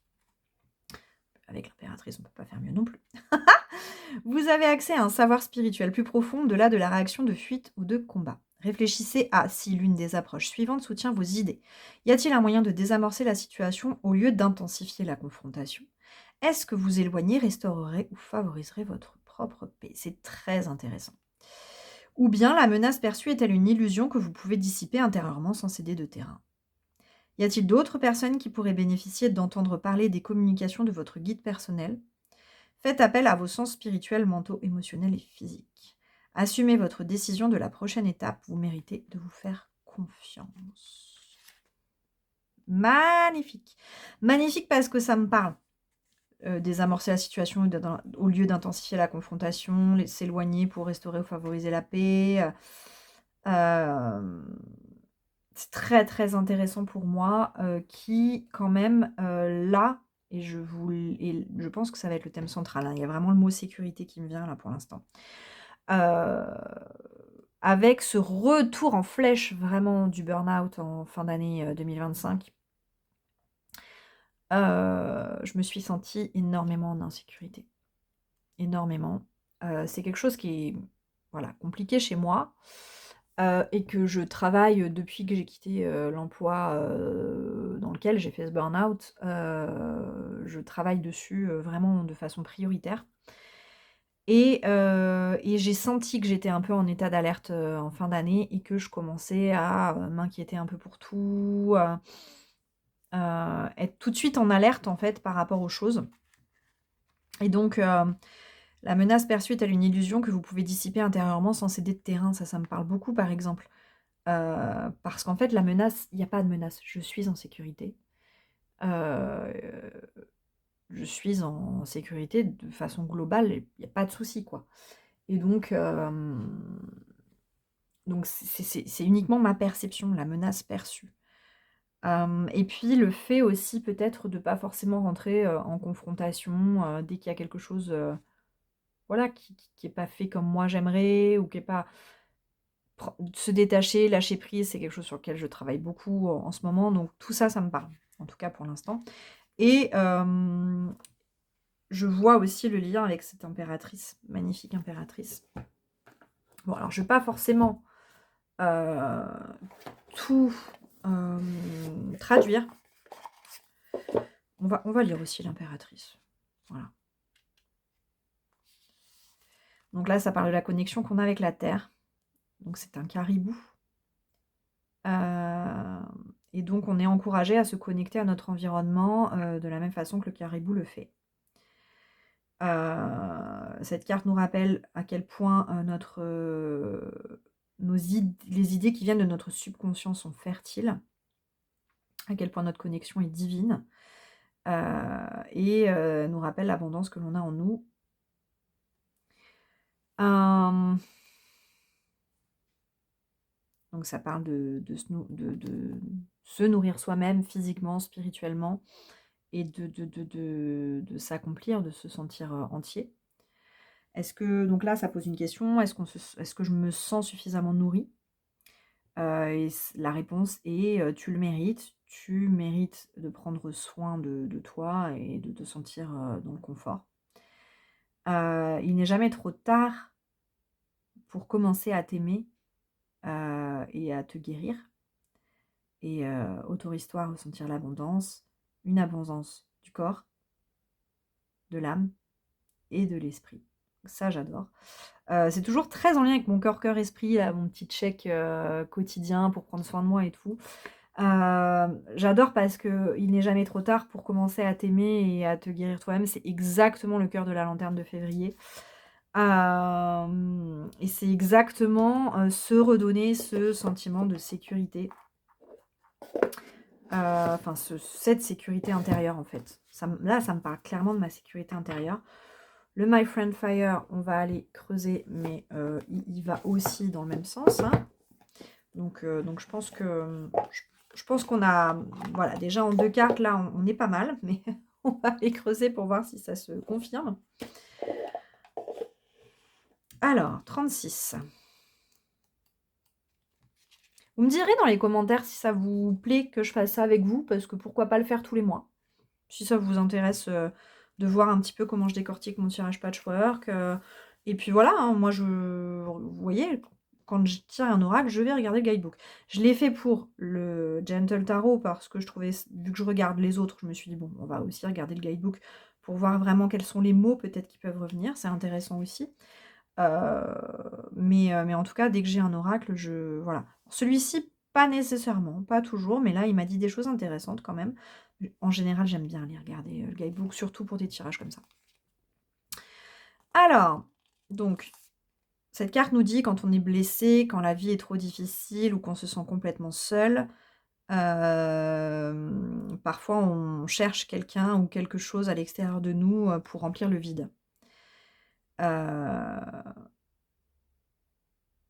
Avec l'impératrice, on ne peut pas faire mieux non plus. Vous avez accès à un savoir spirituel plus profond au-delà de la réaction de fuite ou de combat. Réfléchissez à si l'une des approches suivantes soutient vos idées. Y a-t-il un moyen de désamorcer la situation au lieu d'intensifier la confrontation? Est-ce que vous éloigner restaurerait ou favoriserait votre propre paix? C'est très intéressant. Ou bien la menace perçue est-elle une illusion que vous pouvez dissiper intérieurement sans céder de terrain? Y a-t-il d'autres personnes qui pourraient bénéficier d'entendre parler des communications de votre guide personnel? Faites appel à vos sens spirituels, mentaux, émotionnels et physiques. Assumez votre décision de la prochaine étape. Vous méritez de vous faire confiance. Magnifique. Magnifique parce que ça me parle. Désamorcer la situation au lieu d'intensifier la confrontation, s'éloigner pour restaurer ou favoriser la paix. C'est très, très intéressant pour moi, qui quand même, là et je pense que ça va être le thème central, hein. Il y a vraiment le mot sécurité qui me vient là pour l'instant. Heu, avec ce retour en flèche vraiment du burn-out en fin d'année, 2025, je me suis sentie énormément en insécurité. Énormément. C'est quelque chose qui est, voilà, compliqué chez moi, et que je travaille depuis que j'ai quitté, l'emploi, dans lequel j'ai fait ce burn-out. Je travaille dessus, vraiment de façon prioritaire et j'ai senti que j'étais un peu en état d'alerte, en fin d'année et que je commençais à, m'inquiéter un peu pour tout, être tout de suite en alerte, en fait, par rapport aux choses et donc la menace perçue est-elle une illusion que vous pouvez dissiper intérieurement sans céder de terrain? Ça me parle beaucoup, par exemple. Parce qu'en fait, la menace, il y a pas de menace. Je suis en sécurité. Heu, je suis en sécurité de façon globale et il y a pas de souci, quoi. Et donc c'est uniquement ma perception, la menace perçue. Et puis le fait aussi peut-être de pas forcément rentrer, en confrontation, dès qu'il y a quelque chose, voilà, qui est pas fait comme moi j'aimerais ou qui est pas se détacher, lâcher prise, c'est quelque chose sur lequel je travaille beaucoup en ce moment, donc tout ça, ça me parle, en tout cas pour l'instant. Et je vois aussi le lien avec cette impératrice, magnifique impératrice. Bon, alors je vais pas forcément heu, tout, traduire. On va lire aussi l'impératrice. Voilà. Donc là, ça parle de la connexion qu'on a avec la terre. Donc c'est un caribou. Et donc on est encouragé à se connecter à notre environnement, de la même façon que le caribou le fait. Cette carte nous rappelle à quel point, les idées qui viennent de notre subconscient sont fertiles, à quel point notre connexion est divine, et nous rappelle l'abondance que l'on a en nous. Hem, donc ça parle de se nourrir soi-même physiquement, spirituellement et de s'accomplir, de se sentir, entier. Est-ce que donc là, ça pose une question, est-ce que je me sens suffisamment nourrie? Et la réponse est, tu mérites de prendre soin de toi et de te sentir, dans le confort. Il n'est jamais trop tard pour commencer à t'aimer, et à te guérir et autorise-toi à ressentir l'abondance, une abondance du corps, de l'âme et de l'esprit. Ça, j'adore. C'est toujours très en lien avec mon corps, cœur, esprit, là, mon petit check, quotidien pour prendre soin de moi et tout. J'adore parce qu'il n'est jamais trop tard pour commencer à t'aimer et à te guérir toi-même. C'est exactement le cœur de la lanterne de février. Et c'est exactement, se redonner ce sentiment de sécurité. Enfin cette sécurité intérieure en fait. Là, ça me parle clairement de ma sécurité intérieure. Le My Friend Fire, on va aller creuser, mais il va aussi dans le même sens. Hein. Donc je pense que je pense qu'on a, voilà, déjà en 2 cartes, là, on est pas mal, mais on va aller creuser pour voir si ça se confirme. Alors, 36. Vous me direz dans les commentaires si ça vous plaît que je fasse ça avec vous, parce que pourquoi pas le faire tous les mois. Si ça vous intéresse de voir un petit peu comment je décortique mon tirage patchwork. Et puis voilà, hein, moi, vous voyez, quand je tire un oracle, je vais regarder le guidebook. Je l'ai fait pour le Gentle Tarot parce que je trouvais, vu que je regarde les autres, je me suis dit, bon, on va aussi regarder le guidebook pour voir vraiment quels sont les mots peut-être qui peuvent revenir. C'est intéressant aussi. Mais en tout cas, dès que j'ai un oracle, voilà. Celui-ci, pas nécessairement, pas toujours, mais là, il m'a dit des choses intéressantes quand même. En général, j'aime bien aller regarder le guidebook, surtout pour des tirages comme ça. Alors, donc, cette carte nous dit quand on est blessé, quand la vie est trop difficile ou qu'on se sent complètement seul, parfois on cherche quelqu'un ou quelque chose à l'extérieur de nous pour remplir le vide.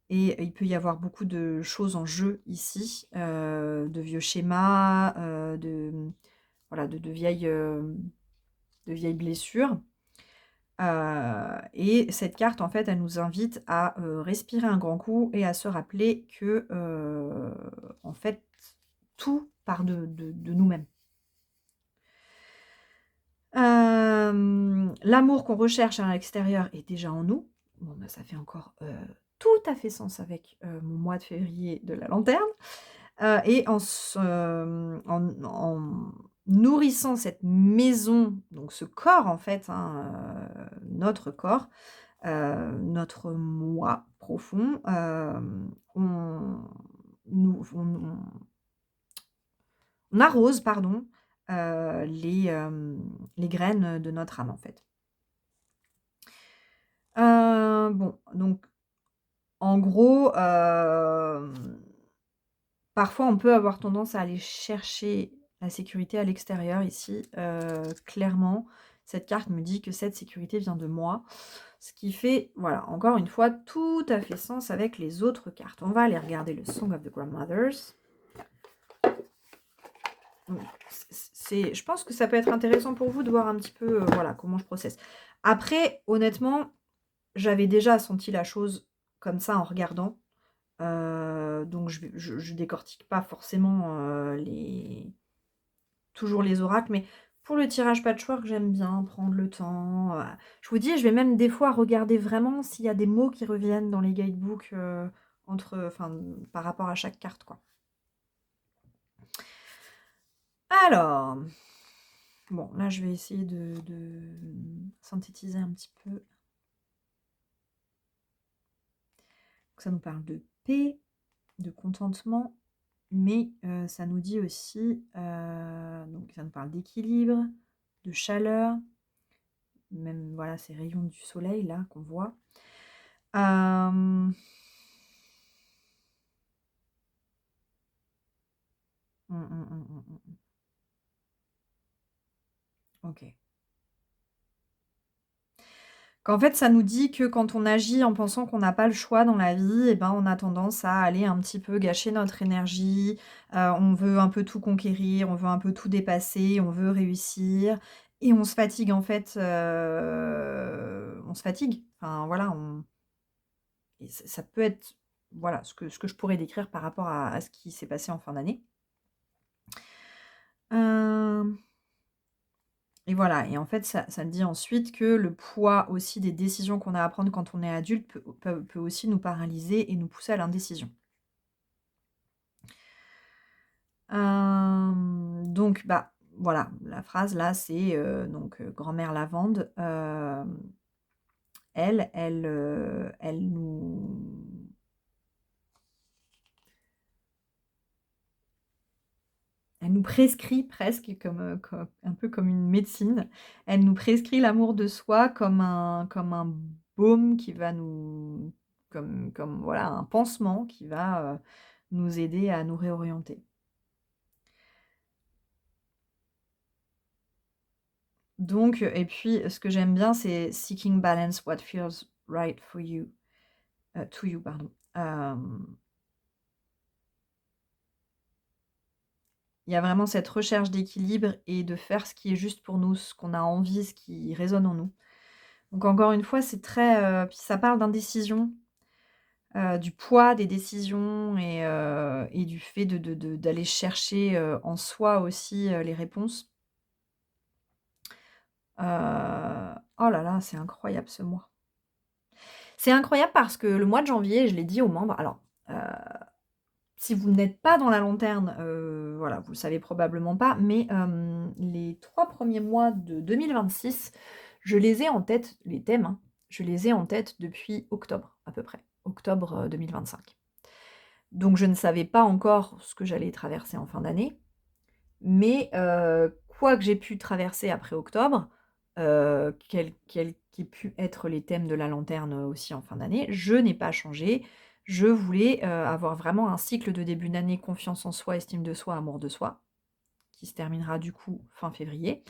Et il peut y avoir beaucoup de choses en jeu ici, de vieux schémas, voilà, de vieilles blessures. Et cette carte, en fait, elle nous invite à respirer un grand coup et à se rappeler que, en fait, tout part de nous-mêmes. L'amour qu'on recherche à l'extérieur est déjà en nous. Bon, bah, ça fait encore tout à fait sens avec mon mois de février de la lanterne. Et en nourrissant cette maison, donc ce corps en fait, hein, notre corps, notre moi profond, on nous on arrose, pardon, les graines de notre âme, en fait. Bon, donc en gros, parfois on peut avoir tendance à aller chercher la sécurité à l'extérieur ici, clairement. Cette carte me dit que cette sécurité vient de moi. Ce qui fait, voilà, encore une fois, tout à fait sens avec les autres cartes. On va aller regarder le Song of the Grandmothers. Je pense que ça peut être intéressant pour vous de voir un petit peu voilà, comment je processe. Après, honnêtement, j'avais déjà senti la chose comme ça en regardant. Donc je décortique pas forcément toujours les oracles, mais pour le tirage patchwork, j'aime bien prendre le temps. Je vous dis, je vais même des fois regarder vraiment s'il y a des mots qui reviennent dans les guidebooks par rapport à chaque carte, quoi. Alors, bon, là, je vais essayer de synthétiser un petit peu. Ça nous parle de paix, de contentement, mais ça nous dit aussi, donc ça nous parle d'équilibre, de chaleur, même voilà ces rayons du soleil là qu'on voit. Ok. Qu'en fait, ça nous dit que quand on agit en pensant qu'on n'a pas le choix dans la vie, eh ben, on a tendance à aller un petit peu gâcher notre énergie. On veut un peu tout conquérir, on veut un peu tout dépasser, on veut réussir. Et on se fatigue en fait. On se fatigue. Enfin voilà, et ça peut être voilà, ce que je pourrais décrire par rapport à ce qui s'est passé en fin d'année. Et voilà, et en fait, ça dit ensuite que le poids aussi des décisions qu'on a à prendre quand on est adulte peut aussi nous paralyser et nous pousser à l'indécision. Donc, bah, voilà, la phrase là, c'est donc grand-mère Lavande. Elle nous elle nous prescrit presque un peu comme une médecine. Elle nous prescrit l'amour de soi comme un baume qui va nous comme voilà, un pansement qui va, nous aider à nous réorienter. Donc et puis ce que j'aime bien, c'est «Seeking balance, what feels right for you», to you, pardon. Il y a vraiment cette recherche d'équilibre et de faire ce qui est juste pour nous, ce qu'on a envie, ce qui résonne en nous. Donc encore une fois, c'est très, puis ça parle d'indécision, du poids des décisions et du fait d'aller chercher, en soi aussi, les réponses. Oh là là, c'est incroyable ce mois. C'est incroyable parce que le mois de janvier, je l'ai dit aux membres, alors, heu, si vous n'êtes pas dans la lanterne, voilà, vous le savez probablement pas, mais les 3 premiers mois de 2026, je les ai en tête, les thèmes, hein, je les ai en tête depuis octobre à peu près, octobre, 2025. Donc je ne savais pas encore ce que j'allais traverser en fin d'année, mais quoi que j'ai pu traverser après octobre, quels qu'aient pu être les thèmes de la lanterne, aussi en fin d'année, je n'ai pas changé. Je voulais, avoir vraiment un cycle de début d'année, confiance en soi, estime de soi, amour de soi, qui se terminera du coup fin février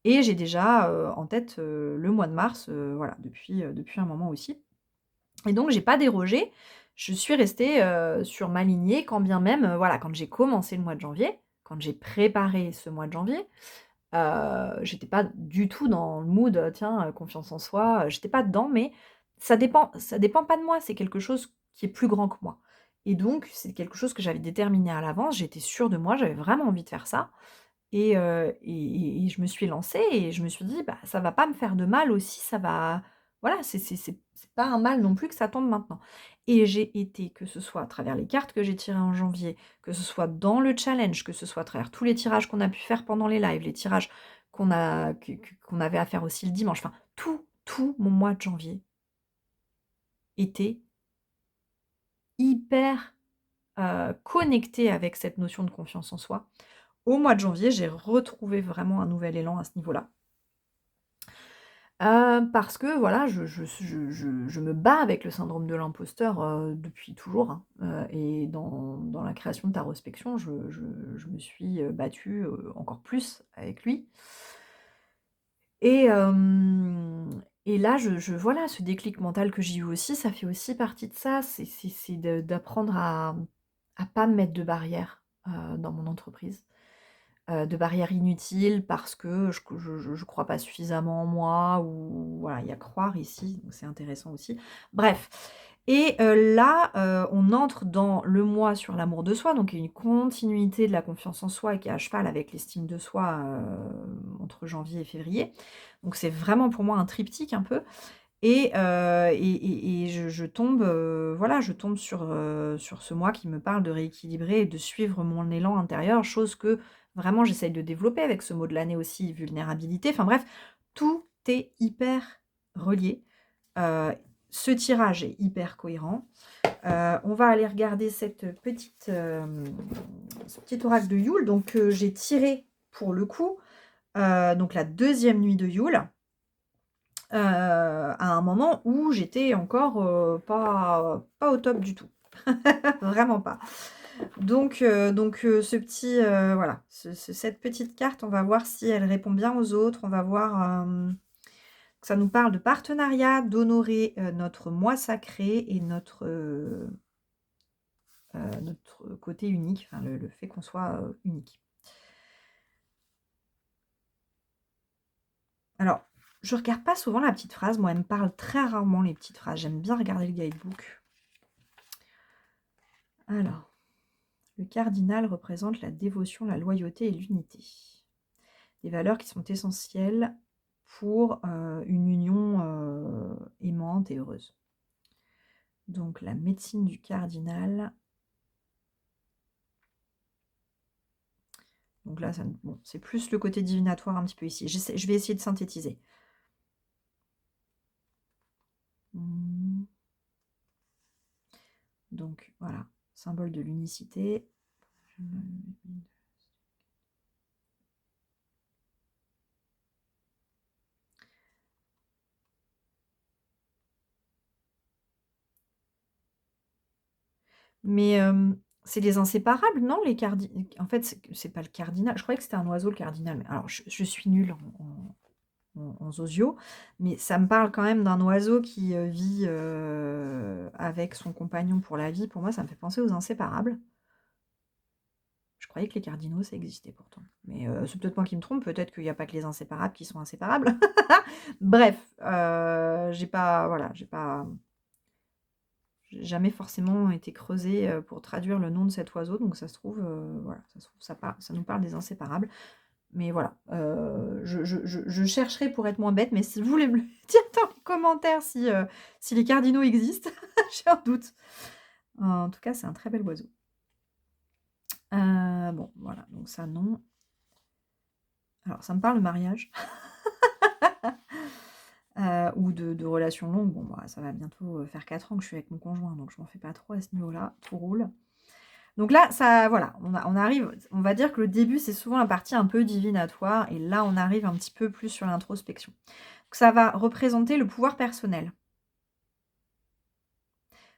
et j'ai déjà, en tête, le mois de mars, voilà, depuis un moment aussi et donc j'ai pas dérogé. Je suis restée, sur ma lignée quand bien même, voilà, quand j'ai commencé le mois de janvier, quand j'ai préparé ce mois de janvier, j'étais pas du tout dans le mood, tiens, confiance en soi, j'étais pas dedans, mais ça dépend pas de moi, c'est quelque chose qui est plus grand que moi et donc c'est quelque chose que j'avais déterminé à l'avance, j'étais sûre de moi, j'avais vraiment envie de faire ça et je me suis lancée et je me suis dit: «Bah, ça va pas me faire de mal aussi, ça va voilà, c'est pas un mal non plus que ça tombe maintenant» et j'ai été, que ce soit à travers les cartes que j'ai tirées en janvier, que ce soit dans le challenge, que ce soit à travers tous les tirages qu'on a pu faire pendant les lives, les tirages qu'on avait à faire aussi le dimanche, enfin tout mon mois de janvier était hyper, connecté avec cette notion de confiance en soi. Au mois de janvier, j'ai retrouvé vraiment un nouvel élan à ce niveau-là. Parce que voilà, je me bats avec le syndrome de l'imposteur, depuis toujours, hein, et dans la création de Tarospection, je me suis, battue, encore plus avec lui et là, voilà, ce déclic mental que j'ai eu aussi, ça fait aussi partie de ça, c'est d'apprendre à pas me mettre de barrières, dans mon entreprise. De barrières inutiles parce que je crois pas suffisamment en moi ou voilà, il y a croire ici, donc c'est intéressant aussi. Bref et là, on entre dans le mois sur l'amour de soi, donc il y a une continuité de la confiance en soi qui est à cheval avec l'estime de soi, entre janvier et février. Donc c'est vraiment pour moi un triptyque un peu et je tombe, voilà, je tombe sur ce mois qui me parle de rééquilibrer et de suivre mon élan intérieur, chose que vraiment j'essaye de développer avec ce mot de l'année aussi, vulnérabilité. Enfin bref, tout est hyper relié. Heu, Ce tirage est hyper cohérent. On va aller regarder ce petit oracle de Yule, donc j'ai tiré pour le coup, donc la deuxième nuit de Yule. À un moment où j'étais encore, pas au top du tout. Vraiment pas. Donc ce petit, voilà, cette petite carte, on va voir si elle répond bien aux autres. On va voir, que ça nous parle de partenariat, d'honorer, notre moi sacré et notre côté unique, enfin le fait qu'on soit, unique. Alors, je regarde pas souvent la petite phrase, moi elle me parle très rarement les petites phrases. J'aime bien regarder le guidebook. Alors, le cardinal représente la dévotion, la loyauté et l'unité. Des valeurs qui sont essentielles pour, une union, aimante et heureuse. Donc la médecine du cardinal. Donc là, bon, c'est plus le côté divinatoire un petit peu ici. Je vais essayer de synthétiser. Mmh. Donc voilà, symbole de l'unicité. Mais c'est des inséparables, non, les cardinaux? En fait, c'est pas le cardinal. Je croyais que c'était un oiseau, le cardinal. Mais alors, je suis nulle en zozio, mais ça me parle quand même d'un oiseau qui vit avec son compagnon pour la vie. Pour moi, ça me fait penser aux inséparables. Je croyais que les cardinaux, ça existait pourtant. Mais c'est peut-être moi qui me trompe, peut-être qu'il n'y a pas que les inséparables qui sont inséparables. Bref, j'ai pas, voilà, j'ai jamais forcément été creusée pour traduire le nom de cet oiseau, donc ça se trouve, voilà, ça se trouve, ça nous parle des inséparables. Mais voilà, je chercherai pour être moins bête, mais si vous voulez me le dire dans les commentaires si les cardinaux existent, j'ai un doute. En tout cas, c'est un très bel oiseau. Bon, voilà, donc ça, non. Alors, ça me parle de mariage. Ou de relations longues. Bon, bah, ça va bientôt faire 4 ans que je suis avec mon conjoint, donc je m'en fais pas trop à ce niveau-là, tout roule. Donc là, ça, voilà, on arrive, on va dire que le début, c'est souvent la partie un peu divinatoire, et là, on arrive un petit peu plus sur l'introspection. Donc ça va représenter le pouvoir personnel.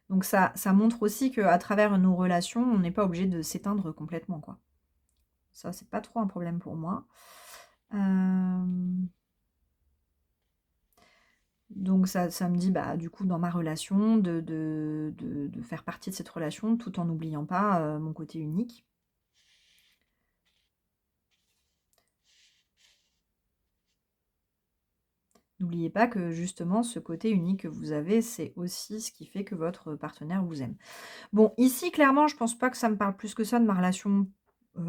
Donc ça montre aussi qu'à travers nos relations, on n'est pas obligé de s'éteindre complètement, quoi. Ça, c'est pas trop un problème pour moi. Donc ça me dit, bah, du coup, dans ma relation, de faire partie de cette relation tout en n'oubliant pas mon côté unique. N'oubliez pas que justement, ce côté unique que vous avez, c'est aussi ce qui fait que votre partenaire vous aime. Bon, ici, clairement, je pense pas que ça me parle plus que ça de ma relation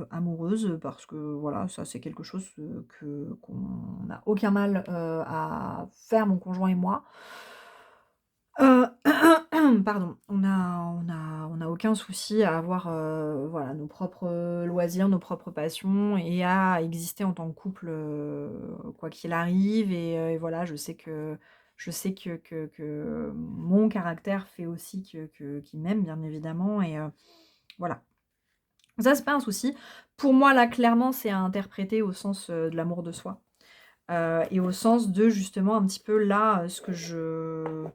amoureuse, parce que voilà, ça c'est quelque chose qu'on n'a aucun mal à faire, mon conjoint et moi. Heu, pardon, on a aucun souci à avoir, voilà, nos propres loisirs, nos propres passions et à exister en tant que couple, quoi qu'il arrive et voilà, je sais que mon caractère fait aussi qu'il m'aime bien évidemment et voilà. Ça, c'est pas un souci. Pour moi, là, clairement, c'est à interpréter au sens, de l'amour de soi, et au sens de justement un petit peu là, ce que je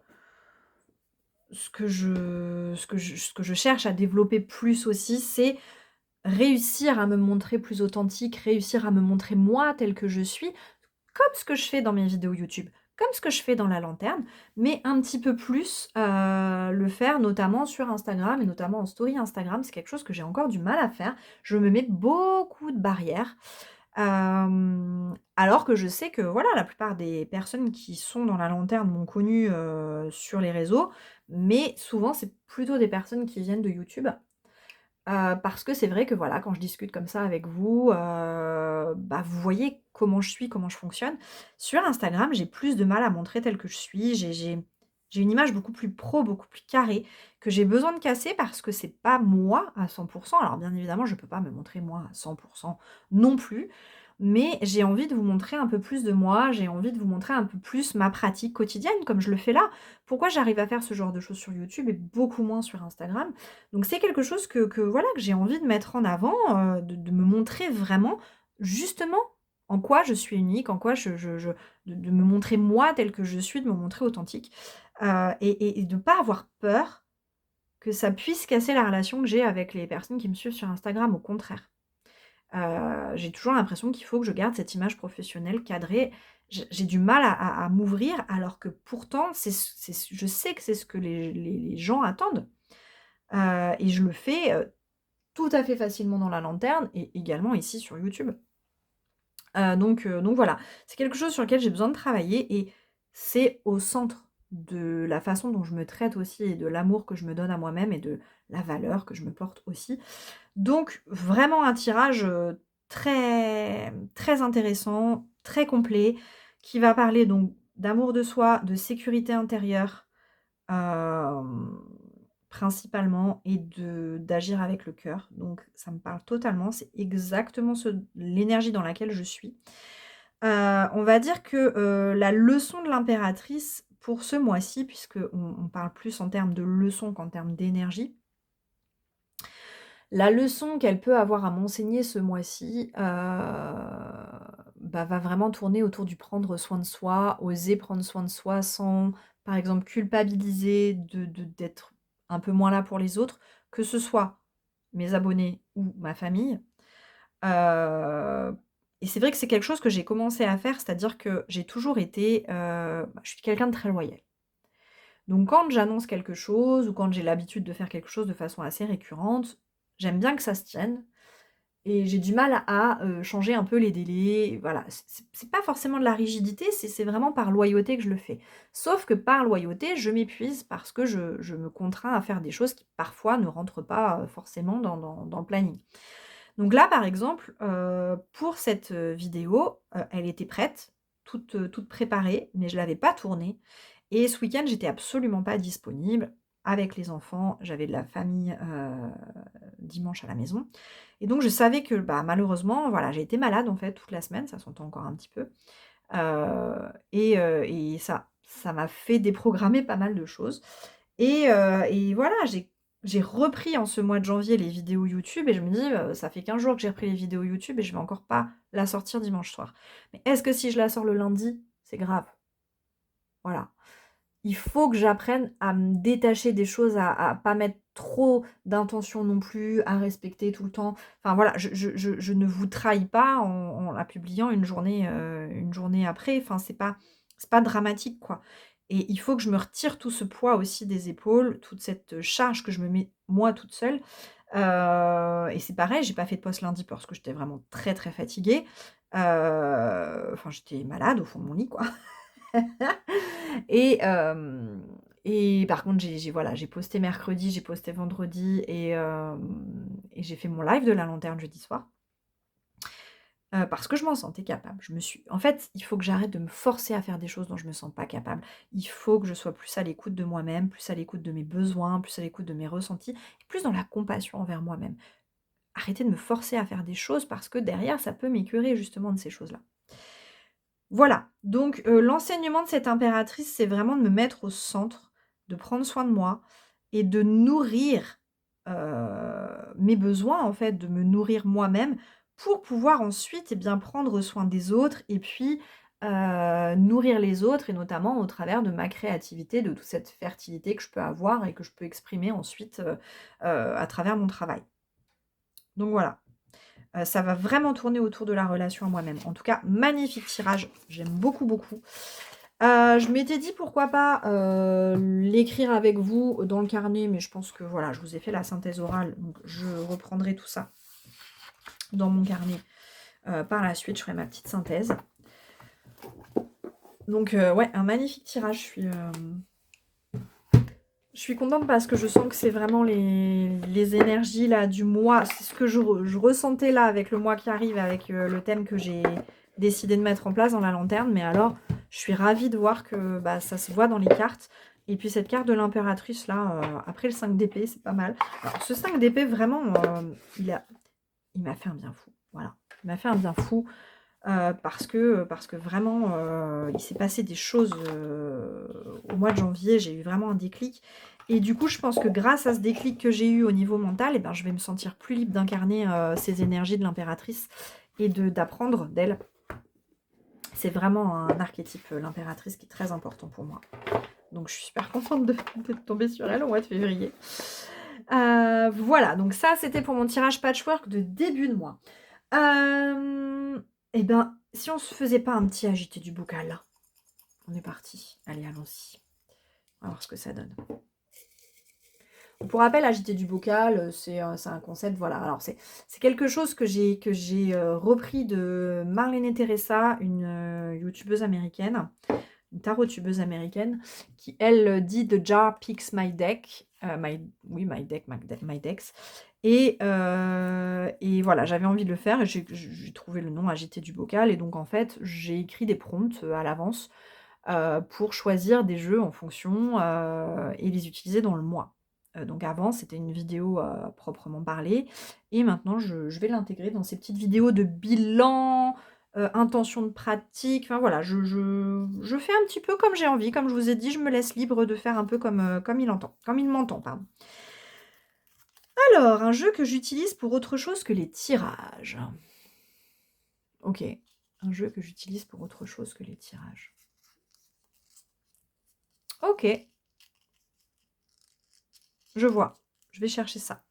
cherche à développer plus aussi, c'est réussir à me montrer plus authentique, réussir à me montrer moi telle que je suis, comme ce que je fais dans mes vidéos YouTube, comme ce que je fais dans la lanterne, mais un petit peu plus, le faire notamment sur Instagram et notamment en story Instagram. C'est quelque chose que j'ai encore du mal à faire. Je me mets beaucoup de barrières. Alors que je sais que voilà, la plupart des personnes qui sont dans la lanterne m'ont connue, sur les réseaux, mais souvent c'est plutôt des personnes qui viennent de YouTube. Parce que c'est vrai que voilà, quand je discute comme ça avec vous, bah, vous voyez comment je suis, comment je fonctionne. Sur Instagram, j'ai plus de mal à montrer telle que je suis. J'ai une image beaucoup plus pro, beaucoup plus carrée, que j'ai besoin de casser parce que c'est pas moi à 100. Alors bien évidemment, je peux pas me montrer moi à 100 non plus, mais j'ai envie de vous montrer un peu plus de moi, j'ai envie de vous montrer un peu plus ma pratique quotidienne comme je le fais là. Pourquoi j'arrive à faire ce genre de choses sur YouTube et beaucoup moins sur Instagram? Donc c'est quelque chose que voilà, que j'ai envie de mettre en avant, de me montrer vraiment, justement, en quoi je suis unique, en quoi de me montrer moi telle que je suis, de me montrer authentique, et de pas avoir peur que ça puisse casser la relation que j'ai avec les personnes qui me suivent sur Instagram, au contraire. J'ai toujours l'impression qu'il faut que je garde cette image professionnelle cadrée. J'ai du mal à m'ouvrir alors que pourtant je sais que c'est ce que les gens attendent. Et je le fais, tout à fait facilement dans la lanterne et également ici sur YouTube. Donc voilà, c'est quelque chose sur lequel j'ai besoin de travailler et c'est au centre de la façon dont je me traite aussi et de l'amour que je me donne à moi-même et de la valeur que je me porte aussi. Donc vraiment un tirage, très très intéressant, très complet, qui va parler donc d'amour de soi, de sécurité intérieure, Hem, principalement et d'agir avec le cœur. Donc ça me parle totalement, c'est exactement l'énergie dans laquelle je suis. On va dire que, la leçon de l'impératrice pour ce mois-ci, puisqu'on parle plus en termes de leçon qu'en termes d'énergie. La leçon qu'elle peut avoir à m'enseigner ce mois-ci, bah, va vraiment tourner autour du prendre soin de soi, oser prendre soin de soi sans, par exemple, culpabiliser d'être un peu moins là pour les autres, que ce soit mes abonnés ou ma famille. Et c'est vrai que c'est quelque chose que j'ai commencé à faire, c'est-à-dire que j'ai toujours été, je suis quelqu'un de très loyal. Donc quand j'annonce quelque chose ou quand j'ai l'habitude de faire quelque chose de façon assez récurrente, j'aime bien que ça se tienne et j'ai du mal à, changer un peu les délais, voilà. C'est pas forcément de la rigidité, c'est vraiment par loyauté que je le fais. Sauf que par loyauté, je m'épuise parce que je me contrains à faire des choses qui parfois ne rentrent pas, forcément dans le planning. Donc là, par exemple, pour cette, vidéo, elle était prête, toute préparée, mais je l'avais pas tournée et ce week-end, j'étais absolument pas disponible avec les enfants. J'avais de la famille, dimanche à la maison et donc je savais que, bah, malheureusement, voilà, j'ai été malade, en fait, toute la semaine, ça s'entend encore un petit peu, et ça m'a fait déprogrammer pas mal de choses et voilà, j'ai repris en ce mois de janvier les vidéos YouTube et je me dis, «Ça fait 15 jours que j'ai repris les vidéos YouTube et je vais encore pas la sortir dimanche soir». Mais est-ce que si je la sors le lundi, c'est grave? Voilà. Il faut que j'apprenne à me détacher des choses, à pas mettre trop d'intention non plus, à respecter tout le temps. Enfin voilà, je ne vous trahis pas en la publiant une journée après. Enfin, c'est pas dramatique, quoi. Et il faut que je me retire tout ce poids aussi des épaules, toute cette charge que je me mets moi toute seule. Et c'est pareil, j'ai pas fait de post lundi parce que j'étais vraiment très, très fatiguée. Enfin, j'étais malade au fond de mon lit, quoi. Et et par contre, voilà, j'ai posté mercredi, j'ai posté vendredi et j'ai fait mon live de la lanterne jeudi soir, parce que je m'en sentais capable. En fait, il faut que j'arrête de me forcer à faire des choses dont je me sens pas capable. Il faut que je sois plus à l'écoute de moi-même, plus à l'écoute de mes besoins, plus à l'écoute de mes ressentis et plus dans la compassion envers moi-même. Arrêter de me forcer à faire des choses parce que derrière, ça peut m'écurer justement de ces choses-là. Voilà, donc l'enseignement de cette impératrice, c'est vraiment de me mettre au centre, de prendre soin de moi et de nourrir, mes besoins, en fait, de me nourrir moi-même pour pouvoir ensuite, eh bien, prendre soin des autres et puis, nourrir les autres et notamment au travers de ma créativité, de toute cette fertilité que je peux avoir et que je peux exprimer ensuite, à travers mon travail. Donc voilà. Ça va vraiment tourner autour de la relation à moi-même. En tout cas, magnifique tirage, j'aime beaucoup, beaucoup. Je m'étais dit pourquoi pas, l'écrire avec vous dans le carnet, mais je pense que voilà, je vous ai fait la synthèse orale, donc je reprendrai tout ça dans mon carnet, par la suite, je ferai ma petite synthèse. Donc ouais, un magnifique tirage, je suis contente parce que je sens que c'est vraiment les énergies là du mois. C'est ce que je ressentais là avec le mois qui arrive, avec le thème que j'ai décidé de mettre en place dans la lanterne. Mais alors, je suis ravie de voir que bah, ça se voit dans les cartes. Et puis cette carte de l'impératrice là, après le 5 d'épée, c'est pas mal. Alors ce 5 d'épée, vraiment, il m'a fait un bien fou. Voilà, il m'a fait un bien fou. Parce que vraiment, il s'est passé des choses, au mois de janvier. J'ai eu vraiment un déclic et du coup, je pense que grâce à ce déclic que j'ai eu au niveau mental et ben, je vais me sentir plus libre d'incarner, ces énergies de l'impératrice et d'apprendre d'elle. C'est vraiment un archétype, l'impératrice, qui est très important pour moi. Donc je suis super contente d'être tombée sur elle au mois de février. Voilà, donc ça, c'était pour mon tirage patchwork de début de mois. Et ben, si on se faisait pas un petit agité du bocal là. On est parti. Allez, allons-y. On va voir ce que ça donne. Pour rappel, agiter du bocal, c'est un concept, voilà. Alors, c'est quelque chose que j'ai repris de Marlene Teresa, une youtubeuse américaine, une tarotubeuse américaine, qui, elle, dit The jar picks my deck. My deck, my decks. Et voilà, j'avais envie de le faire et j'ai trouvé le nom agiter du bocal. Et donc, en fait, j'ai écrit des prompts à l'avance pour choisir des jeux en fonction et les utiliser dans le mois. Donc avant, c'était une vidéo proprement parlée et maintenant je vais l'intégrer dans ces petites vidéos de bilan, intention de pratique, enfin voilà, je fais un petit peu comme j'ai envie, comme je vous ai dit, je me laisse libre de faire un peu comme il m'entend, pardon. Alors, un jeu que j'utilise pour autre chose que les tirages. OK, un jeu que j'utilise pour autre chose que les tirages. OK. je vois. Je vais chercher ça.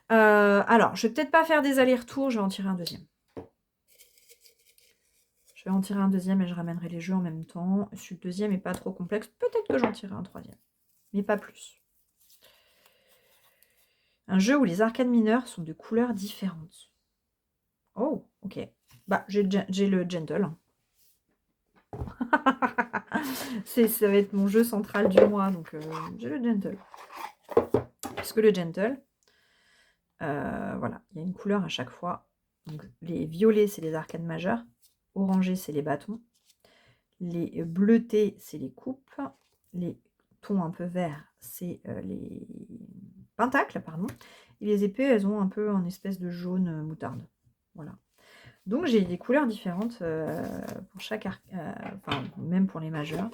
Alors, je vais peut-être pas faire des allers-retours, je vais en tirer un deuxième. Je vais en tirer un deuxième et je ramènerai les jeux en même temps. Si le deuxième n'est pas trop complexe, peut-être que j'en tirerai un troisième. Mais pas plus. Un jeu où les arcades mineures sont de couleurs différentes. Oh, ok. Bah, j'ai le Gentle. Ça va être mon jeu central du mois, donc j'ai le Gentle. Puisque le Gentle, voilà, il y a une couleur à chaque fois. Donc, les violets, c'est les arcades majeures. Orangés, c'est les bâtons. Les bleutés, c'est les coupes. Les tons un peu verts, c'est les pentacles, pardon. Et les épées, elles ont un peu un espèce de jaune moutarde. Voilà. Donc j'ai des couleurs différentes pour chaque arc, enfin même pour les majeurs.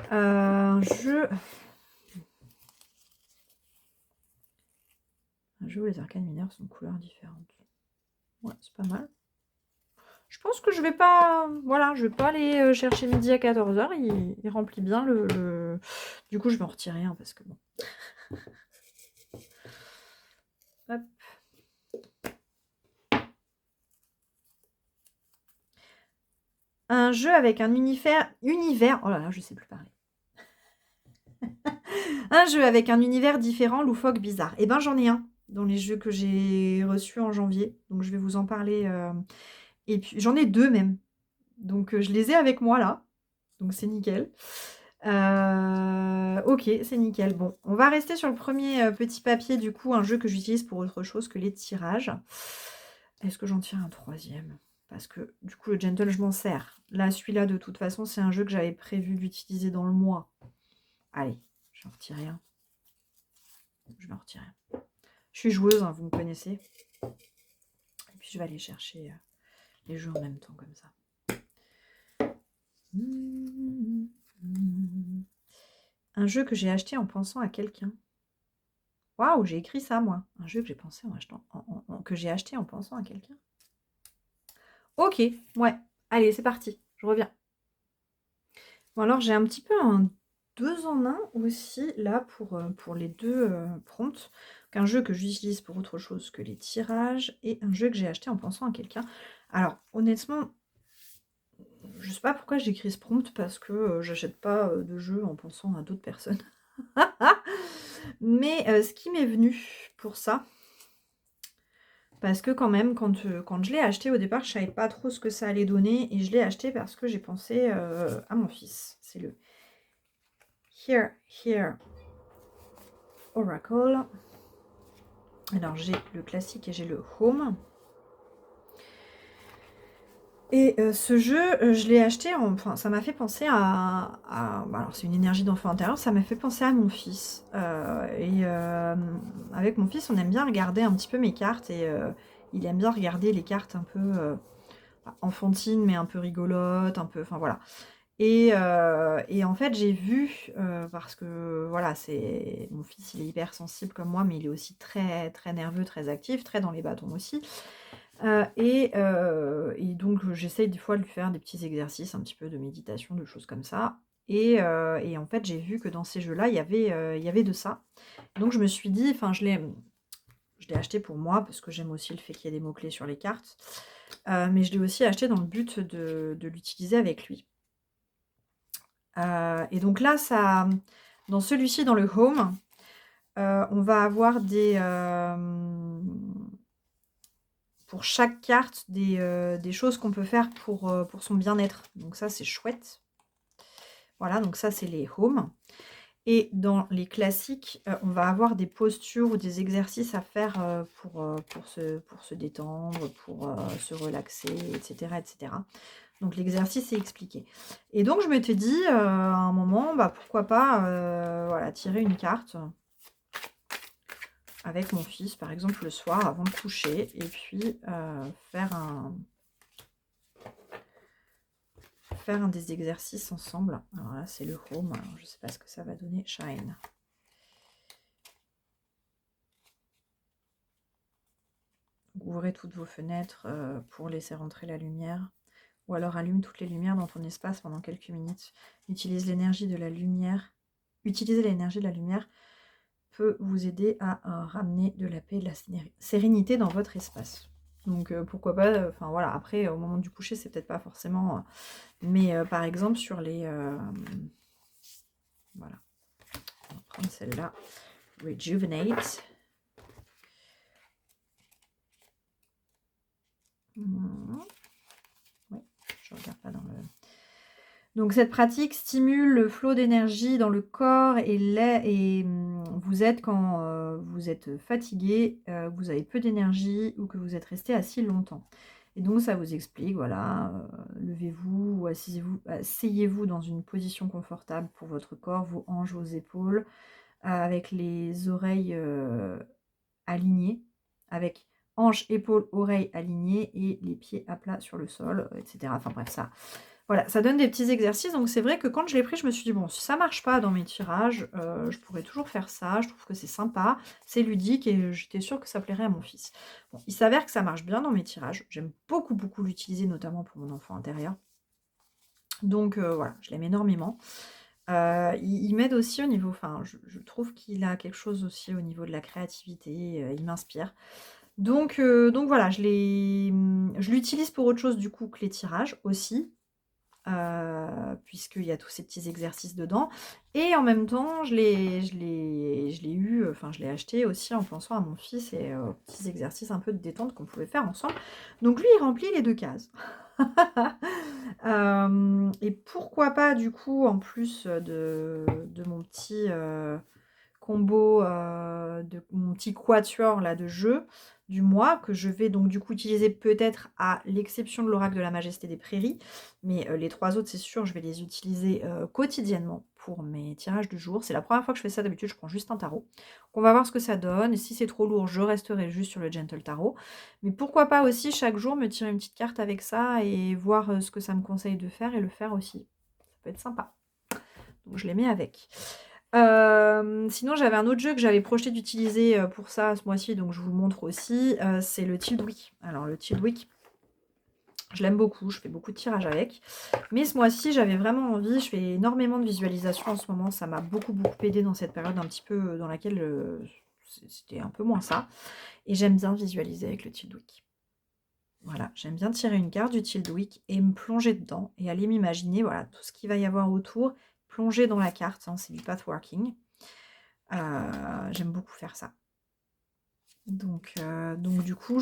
Un jeu où les arcades mineures sont de couleurs différentes. Ouais, c'est pas mal. Je pense que je vais pas. Voilà, je vais pas aller chercher midi à 14h. Il remplit bien le. Du coup, je vais en retirer un parce que bon. Hop. Un jeu avec un univers. Oh là là, je sais plus parler. Un jeu avec un univers différent, loufoque, bizarre. Eh ben, j'en ai un dans les jeux que j'ai reçus en janvier. Donc, je vais vous en parler. Et puis, j'en ai deux même. Donc, je les ai avec moi là. Donc, c'est nickel. Ok, c'est nickel. Bon, on va rester sur le premier petit papier, du coup, un jeu que j'utilise pour autre chose que les tirages. Est-ce que j'en tire un troisième? Parce que, du coup, le Gentle, je m'en sers. Là, celui-là, de toute façon, c'est un jeu que j'avais prévu d'utiliser dans le mois. Allez, je vais en retirer un. Je vais en retirer un. Je suis joueuse, hein, vous me connaissez. Et puis, je vais aller chercher les jeux en même temps, comme ça. Un jeu que j'ai acheté en pensant à quelqu'un. Waouh, j'ai écrit ça, moi. Un jeu que j'ai pensé en achetant, que j'ai acheté en pensant à quelqu'un. Ok, ouais. Allez, c'est parti. Je reviens. Bon, alors, j'ai un petit peu un 2 en 1 aussi, là, pour les deux prompts. Donc, un jeu que j'utilise pour autre chose que les tirages et un jeu que j'ai acheté en pensant à quelqu'un. Alors, honnêtement, je sais pas pourquoi j'écris ce prompt parce que j'achète pas de jeux en pensant à d'autres personnes. Mais ce qui m'est venu pour ça, parce que quand même, quand je l'ai acheté au départ, je savais pas trop ce que ça allait donner. Et je l'ai acheté parce que j'ai pensé à mon fils. C'est le Here Oracle. Alors j'ai le classique et j'ai le Home. Et ce jeu, je l'ai acheté, enfin ça m'a fait penser alors c'est une énergie d'enfant intérieur, ça m'a fait penser à mon fils. Avec mon fils, on aime bien regarder un petit peu mes cartes et il aime bien regarder les cartes un peu enfantines mais un peu rigolotes, un peu, enfin voilà. Et en fait j'ai vu, parce que voilà, mon fils il est hyper sensible comme moi, mais il est aussi très, très nerveux, très actif, très dans les bâtons aussi. Et donc j'essaye des fois de lui faire des petits exercices, un petit peu de méditation, de choses comme ça. Et en fait, j'ai vu que dans ces jeux-là, il y avait de ça. Donc je me suis dit, enfin je l'ai acheté pour moi, parce que j'aime aussi le fait qu'il y ait des mots-clés sur les cartes. Mais je l'ai aussi acheté dans le but de l'utiliser avec lui. Et donc là, dans celui-ci, dans le Home, on va avoir pour chaque carte des choses qu'on peut faire pour son bien-être. Donc ça, c'est chouette. Voilà, donc ça, c'est les Home. Et dans les classiques, on va avoir des postures ou des exercices à faire pour se détendre, pour se relaxer, etc., etc. Donc l'exercice est expliqué. Et donc je m'étais dit à un moment, bah, pourquoi pas voilà, tirer une carte avec mon fils, par exemple le soir avant de coucher, et puis faire un des exercices ensemble. Alors là c'est le Home, alors je ne sais pas ce que ça va donner. Shine. Ouvrez toutes vos fenêtres pour laisser rentrer la lumière. Ou alors allume toutes les lumières dans ton espace pendant quelques minutes. Utilise l'énergie de la lumière. Utiliser l'énergie de la lumière peut vous aider à ramener de la paix et de la sérénité dans votre espace. Donc pourquoi pas, enfin voilà, après au moment du coucher, c'est peut-être pas forcément... mais par exemple sur les... voilà, on va prendre celle-là. Rejuvenate. Oui, je regarde pas dans le... Donc cette pratique stimule le flot d'énergie dans le corps et vous êtes quand vous êtes fatigué, vous avez peu d'énergie ou que vous êtes resté assis longtemps. Et donc ça vous explique, voilà, levez-vous ou asseyez-vous dans une position confortable pour votre corps, vos hanches, vos épaules, avec les oreilles alignées, avec hanches, épaules, oreilles alignées et les pieds à plat sur le sol, etc. Enfin bref, ça... Voilà, ça donne des petits exercices, donc c'est vrai que quand je l'ai pris, je me suis dit, bon, si ça marche pas dans mes tirages, je pourrais toujours faire ça, je trouve que c'est sympa, c'est ludique, et j'étais sûre que ça plairait à mon fils. Bon, il s'avère que ça marche bien dans mes tirages, j'aime beaucoup, beaucoup l'utiliser, notamment pour mon enfant intérieur. Donc voilà, je l'aime énormément. Il m'aide aussi au niveau, enfin, je trouve qu'il a quelque chose aussi au niveau de la créativité, il m'inspire. Donc voilà, je l'utilise pour autre chose du coup que les tirages aussi. Puisqu'il y a tous ces petits exercices dedans. Et en même temps, je l'ai eu, enfin je l'ai acheté aussi en pensant à mon fils et aux petits exercices un peu de détente qu'on pouvait faire ensemble. Donc lui, il remplit les 2 cases. Et pourquoi pas du coup, en plus de mon petit combo, de mon petit quatuor là de jeu du mois, que je vais donc du coup utiliser peut-être à l'exception de l'oracle de la majesté des prairies, mais les 3 autres c'est sûr je vais les utiliser quotidiennement pour mes tirages du jour. C'est la première fois que je fais ça, d'habitude je prends juste un tarot. Donc on va voir ce que ça donne, et si c'est trop lourd je resterai juste sur le gentle tarot, mais pourquoi pas aussi chaque jour me tirer une petite carte avec ça et voir ce que ça me conseille de faire et le faire aussi. Ça peut être sympa, donc je les mets avec. Sinon, j'avais un autre jeu que j'avais projeté d'utiliser pour ça ce mois-ci, donc je vous le montre aussi. C'est le Tildwick. Alors, le Tildwick, je l'aime beaucoup, je fais beaucoup de tirages avec. Mais ce mois-ci, j'avais vraiment envie, je fais énormément de visualisation en ce moment. Ça m'a beaucoup, beaucoup aidé dans cette période un petit peu dans laquelle c'était un peu moins ça. Et j'aime bien visualiser avec le Tildwick. Voilà, j'aime bien tirer une carte du Tildwick et me plonger dedans et aller m'imaginer, voilà, tout ce qu'il va y avoir autour, plonger dans la carte, hein, c'est du pathworking. J'aime beaucoup faire ça. Donc du coup,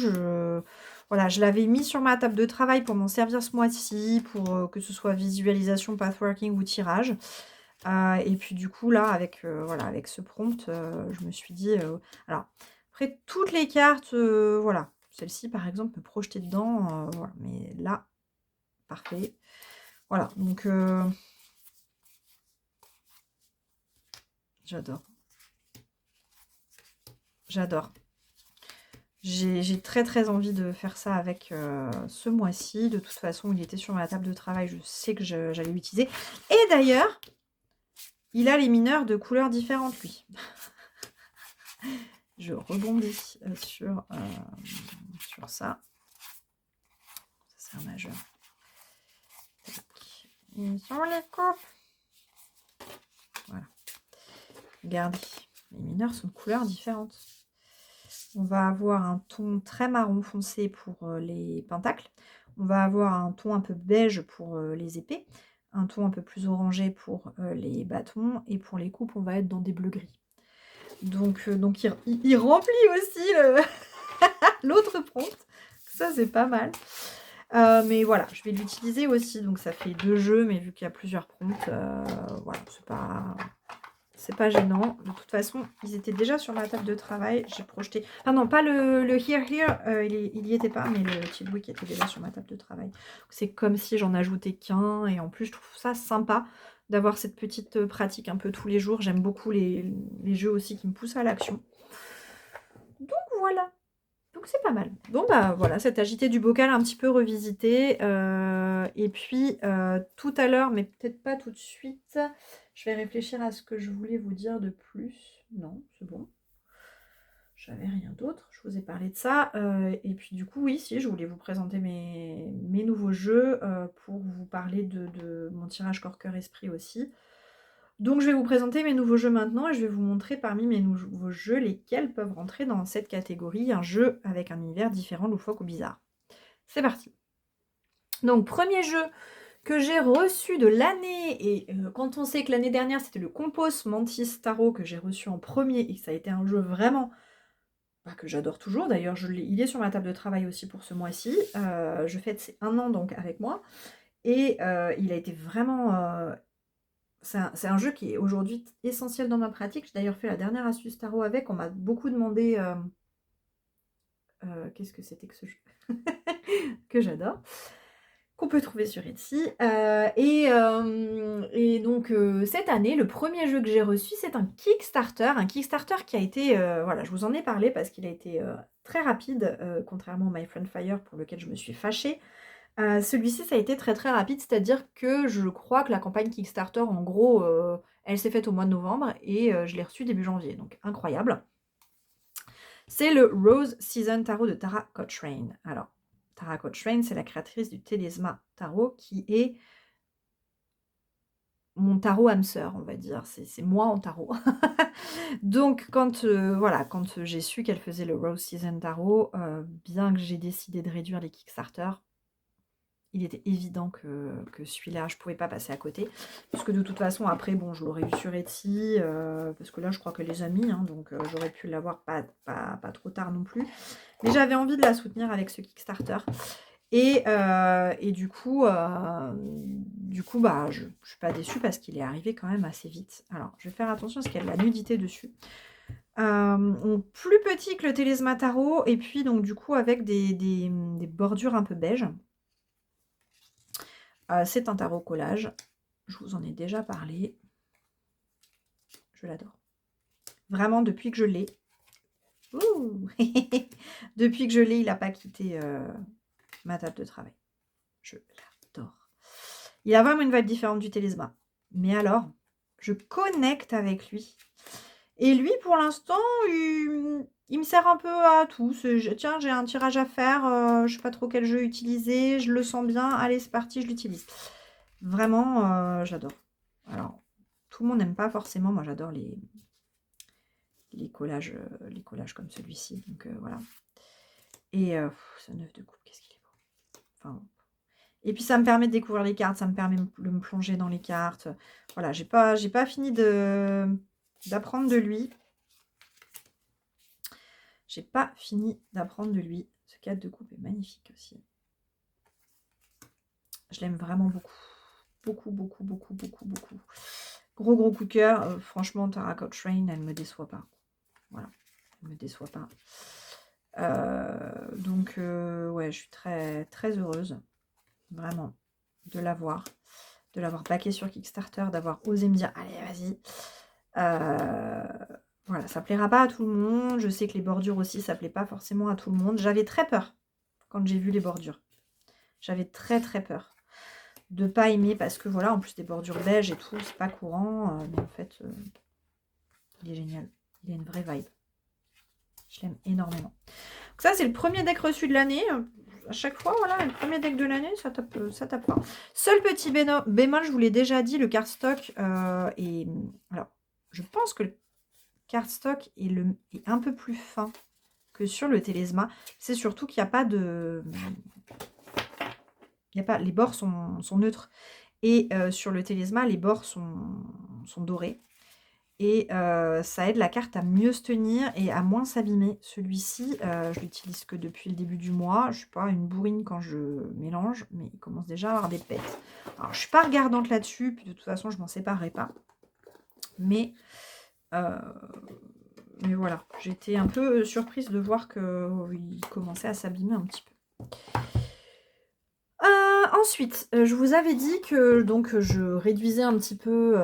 voilà, je l'avais mis sur ma table de travail pour m'en servir ce mois-ci, pour que ce soit visualisation, pathworking ou tirage. Et puis du coup, là, voilà, avec ce prompt, je me suis dit... alors, après, toutes les cartes, voilà, celle-ci, par exemple, me projeter dedans, voilà, mais là, parfait. Voilà, donc... j'adore. J'adore. J'ai très très envie de faire ça avec ce mois-ci. De toute façon, il était sur ma table de travail. Je sais que j'allais l'utiliser. Et d'ailleurs, il a les mineurs de couleurs différentes, lui. Je rebondis sur ça. Ça, c'est un majeur. Ils sont les coupes. Voilà. Regardez. Les mineurs sont de couleurs différentes. On va avoir un ton très marron foncé pour les pentacles. On va avoir un ton un peu beige pour les épées. Un ton un peu plus orangé pour les bâtons. Et pour les coupes, on va être dans des bleus-gris. Donc il remplit aussi l'autre prompt. Ça, c'est pas mal. Mais voilà, je vais l'utiliser aussi. Donc ça fait 2 jeux, mais vu qu'il y a plusieurs prompts, voilà, c'est pas gênant. De toute façon, ils étaient déjà sur ma table de travail. J'ai projeté... Ah non, pas le Here, il y était pas, mais le Tildwick était déjà sur ma table de travail. C'est comme si j'en ajoutais qu'un. Et en plus, je trouve ça sympa d'avoir cette petite pratique un peu tous les jours. J'aime beaucoup les jeux aussi qui me poussent à l'action. Donc voilà. Donc c'est pas mal. Bon bah voilà, cet agité du bocal un petit peu revisité. Et puis tout à l'heure, mais peut-être pas tout de suite, je vais réfléchir à ce que je voulais vous dire de plus. Non, c'est bon. J'avais rien d'autre, je vous ai parlé de ça. Et puis du coup, oui, si, je voulais vous présenter mes nouveaux jeux pour vous parler de mon tirage corps, cœur, esprit aussi. Donc je vais vous présenter mes nouveaux jeux maintenant et je vais vous montrer parmi mes nouveaux jeux lesquels peuvent rentrer dans cette catégorie, un jeu avec un univers différent, loufoque ou bizarre. C'est parti. Donc premier jeu que j'ai reçu de l'année, et quand on sait que l'année dernière c'était le Compos Mantis Tarot que j'ai reçu en premier et que ça a été un jeu vraiment que j'adore toujours, d'ailleurs il est sur ma table de travail aussi pour ce mois-ci, je fête ses 1 an donc avec moi et il a été vraiment, c'est un jeu qui est aujourd'hui essentiel dans ma pratique. J'ai d'ailleurs fait la dernière astuce tarot avec, on m'a beaucoup demandé, qu'est-ce que c'était que ce jeu? Que j'adore, qu'on peut trouver sur Etsy. Et donc cette année, le premier jeu que j'ai reçu, c'est un Kickstarter qui a été, voilà, je vous en ai parlé parce qu'il a été très rapide, contrairement à My Friend Fire pour lequel je me suis fâchée. Celui-ci, ça a été très très rapide, c'est-à-dire que je crois que la campagne Kickstarter, en gros, elle s'est faite au mois de novembre et je l'ai reçu début janvier, donc incroyable. C'est le Rose Season Tarot de Tara Cochrane. Alors, Tara Cochrane, c'est la créatrice du Télésma Tarot, qui est mon tarot âme sœur, on va dire. C'est moi en tarot. Donc, voilà, quand j'ai su qu'elle faisait le Rose Season Tarot, bien que j'ai décidé de réduire les Kickstarter, il était évident que celui-là, je ne pouvais pas passer à côté. Puisque de toute façon, après, bon, je l'aurais eu sur Etsy, parce que là, je crois que les amis, hein, donc j'aurais pu l'avoir pas trop tard non plus. Mais j'avais envie de la soutenir avec ce Kickstarter. Et du coup, bah, je ne suis pas déçue parce qu'il est arrivé quand même assez vite. Alors, je vais faire attention parce qu'il y a de la nudité dessus. Plus petit que le Télésma Tarot, et puis donc du coup avec des bordures un peu beige. C'est un tarot collage. Je vous en ai déjà parlé. Je l'adore. Vraiment, depuis que je l'ai. Depuis que je l'ai, il n'a pas quitté ma table de travail. Je l'adore. Il a vraiment une vibe différente du Télésma. Mais alors, je connecte avec lui. Et lui, pour l'instant, il me sert un peu à tout. Tiens, j'ai un tirage à faire. Je ne sais pas trop quel jeu utiliser. Je le sens bien. Allez, c'est parti, je l'utilise. Vraiment, j'adore. Alors, tout le monde n'aime pas forcément. Moi, j'adore les collages comme celui-ci. Donc, voilà. Et ce 9 de coupe, qu'est-ce qu'il est beau. Enfin, et puis, ça me permet de découvrir les cartes. Ça me permet de me plonger dans les cartes. Voilà, j'ai pas fini d'apprendre de lui. J'ai pas fini d'apprendre de lui. Ce 4 de coupe est magnifique aussi. Je l'aime vraiment beaucoup. Beaucoup, beaucoup, beaucoup, beaucoup, beaucoup. Gros coup de cœur. Franchement, Tara Cochrane, elle ne me déçoit pas. Voilà, elle ne me déçoit pas. Donc, ouais, je suis très, très heureuse. Vraiment, de l'avoir. De l'avoir backé sur Kickstarter, d'avoir osé me dire, allez, vas-y. Voilà, ça plaira pas à tout le monde. Je sais que les bordures aussi, ça plaît pas forcément à tout le monde. J'avais très peur quand j'ai vu les bordures. J'avais très, très peur de pas aimer parce que voilà, en plus des bordures beige et tout, c'est pas courant. Mais en fait, il est génial. Il a une vraie vibe. Je l'aime énormément. Donc ça, c'est le premier deck reçu de l'année. À chaque fois, voilà, le premier deck de l'année, ça tape pas. Seul petit bémol, je vous l'ai déjà dit, le cardstock est... Alors, je pense que le cardstock est un peu plus fin que sur le Télésma. C'est surtout qu'il n'y a pas de... les bords sont neutres. Et sur le Télésma, les bords sont dorés. Et ça aide la carte à mieux se tenir et à moins s'abîmer. Celui-ci, je l'utilise que depuis le début du mois. Je ne suis pas une bourrine quand je mélange, mais il commence déjà à avoir des pètes. Alors, je ne suis pas regardante là-dessus, puis de toute façon, je ne m'en séparerai pas. Mais voilà, j'étais un peu surprise de voir qu'il commençait à s'abîmer un petit peu. Ensuite, je vous avais dit que donc je réduisais un petit peu,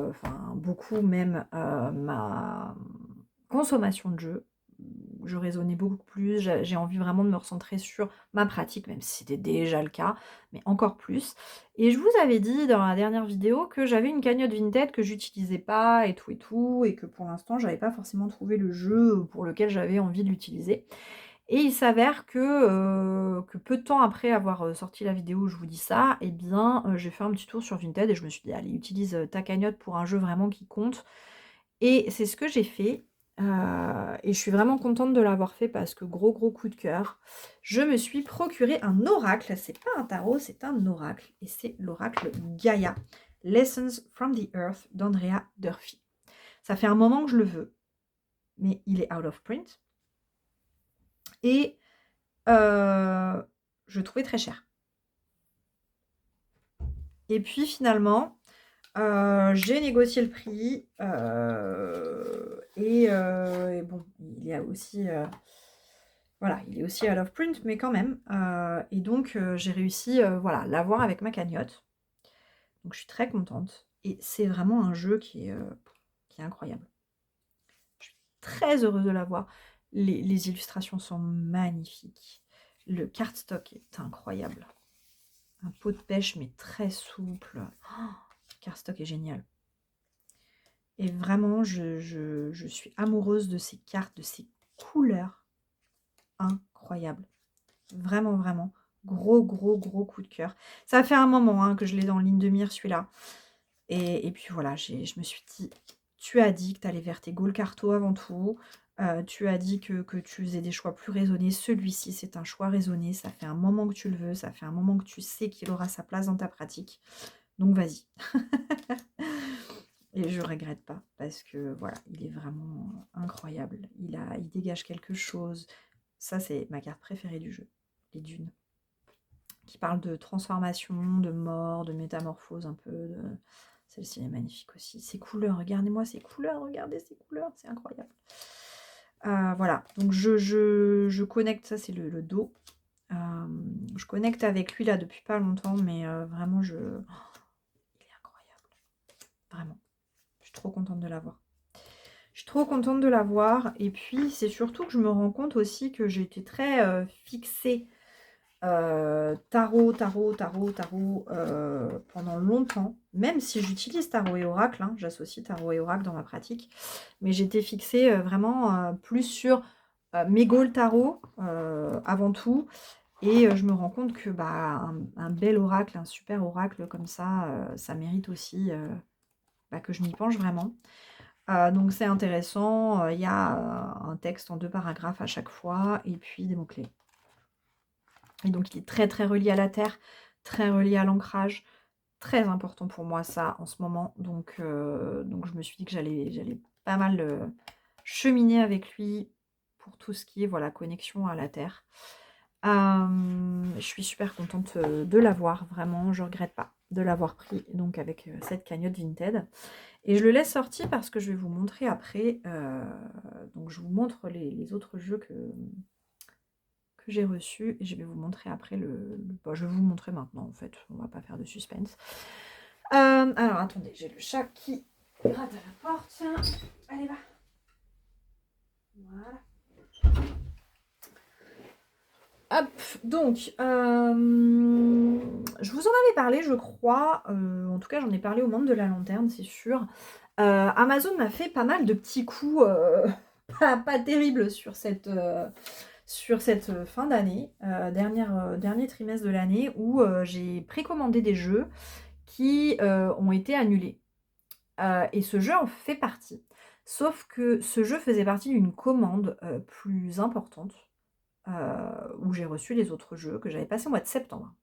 enfin beaucoup même, ma consommation de jeux. Je raisonnais beaucoup plus, j'ai envie vraiment de me recentrer sur ma pratique, même si c'était déjà le cas, mais encore plus. Et je vous avais dit dans la dernière vidéo que j'avais une cagnotte Vinted que j'utilisais pas et tout, et que pour l'instant, j'avais pas forcément trouvé le jeu pour lequel j'avais envie de l'utiliser. Et il s'avère que peu de temps après avoir, sorti la vidéo où je vous dis ça, et bien, j'ai fait un petit tour sur Vinted et je me suis dit: «Allez, utilise, ta cagnotte pour un jeu vraiment qui compte». Et c'est ce que j'ai fait, et je suis vraiment contente de l'avoir fait parce que gros coup de cœur. Je me suis procuré un oracle, c'est pas un tarot, c'est un oracle et c'est l'oracle Gaïa, Lessons from the Earth d'Andrea Durfee. Ça fait un moment que je le veux, mais il est out of print et je le trouvais très cher. Et puis finalement, j'ai négocié le prix, et bon, il y a aussi, voilà, il est aussi out of print, mais quand même, et donc j'ai réussi, voilà, l'avoir avec ma cagnotte. Donc je suis très contente et c'est vraiment un jeu qui est incroyable. Je suis très heureuse de l'avoir. Les illustrations sont magnifiques. Le cardstock est incroyable. Un pot de pêche, mais très souple. Oh, le cardstock est génial. Et vraiment, je suis amoureuse de ces cartes, de ces couleurs incroyables. Vraiment, vraiment. Gros coup de cœur. Ça fait un moment hein, que je l'ai dans ligne de mire, celui-là. Et puis voilà, je me suis dit, tu as dit que tu allais vers tes goals carto avant tout. Tu as dit que tu faisais des choix plus raisonnés. Celui-ci, c'est un choix raisonné. Ça fait un moment que tu le veux. Ça fait un moment que tu sais qu'il aura sa place dans ta pratique. Donc vas-y. Et je regrette pas parce que voilà, il est vraiment incroyable. Il dégage quelque chose. Ça, c'est ma carte préférée du jeu, les dunes. Qui parle de transformation, de mort, de métamorphose un peu. Celle-ci est magnifique aussi. Ces couleurs, regardez-moi ces couleurs, regardez ces couleurs, c'est incroyable. Voilà, donc je connecte, ça c'est le dos. Je connecte avec lui là depuis pas longtemps, mais vraiment, il est incroyable. Vraiment. Je suis trop contente de l'avoir. Je suis trop contente de l'avoir. Et puis, c'est surtout que je me rends compte aussi que j'ai été très fixée tarot, pendant longtemps. Même si j'utilise tarot et oracle, hein, j'associe tarot et oracle dans ma pratique. Mais j'étais fixée vraiment plus sur mes goals tarot avant tout. Et je me rends compte que bah, un bel oracle, un super oracle comme ça mérite aussi bah, que je m'y penche vraiment. Donc c'est intéressant, il y a un texte en 2 paragraphes à chaque fois et puis des mots-clés. Et donc il est très relié à la terre, très relié à l'ancrage, très important pour moi ça en ce moment. Donc je me suis dit que j'allais pas mal cheminer avec lui pour tout ce qui est voilà, connexion à la terre. Je suis super contente de l'avoir, vraiment, je regrette pas de l'avoir pris donc avec cette cagnotte Vinted. Et je le laisse sortir parce que je vais vous montrer après, donc je vous montre les autres jeux que j'ai reçus et je vais vous montrer après bon, je vais vous montrer maintenant en fait, on va pas faire de suspense. Alors attendez, j'ai le chat qui gratte à la porte, tiens, allez va. Voilà. Hop, donc, je vous en avais parlé, je crois, en tout cas j'en ai parlé aux membres de la lanterne, c'est sûr. Amazon m'a fait pas mal de petits coups pas terribles sur cette fin d'année, dernier trimestre de l'année, où j'ai précommandé des jeux qui ont été annulés. Et ce jeu en fait partie. Sauf que ce jeu faisait partie d'une commande plus importante. Où j'ai reçu les autres jeux que j'avais passé au mois de septembre.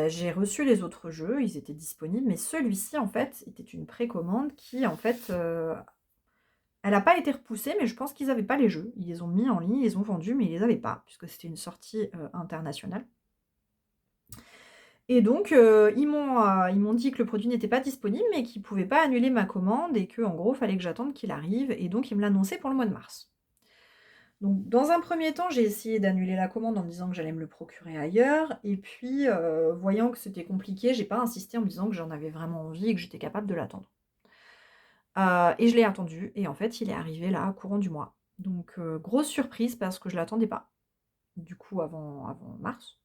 J'ai reçu les autres jeux, ils étaient disponibles, mais celui-ci, en fait, était une précommande qui, en fait, elle n'a pas été repoussée, mais je pense qu'ils n'avaient pas les jeux. Ils les ont mis en ligne, ils les ont vendus, mais ils les avaient pas, puisque c'était une sortie internationale. Et donc, ils m'ont dit que le produit n'était pas disponible, mais qu'ils ne pouvaient pas annuler ma commande et qu'en gros, il fallait que j'attende qu'il arrive. Et donc, ils me l'annonçaient pour le mois de mars. Donc, dans un premier temps, j'ai essayé d'annuler la commande en me disant que j'allais me le procurer ailleurs. Et puis, voyant que c'était compliqué, j'ai pas insisté en me disant que j'en avais vraiment envie et que j'étais capable de l'attendre. Et je l'ai attendu. Et en fait, il est arrivé là, courant du mois. Donc, grosse surprise parce que je l'attendais pas. Du coup, avant mars.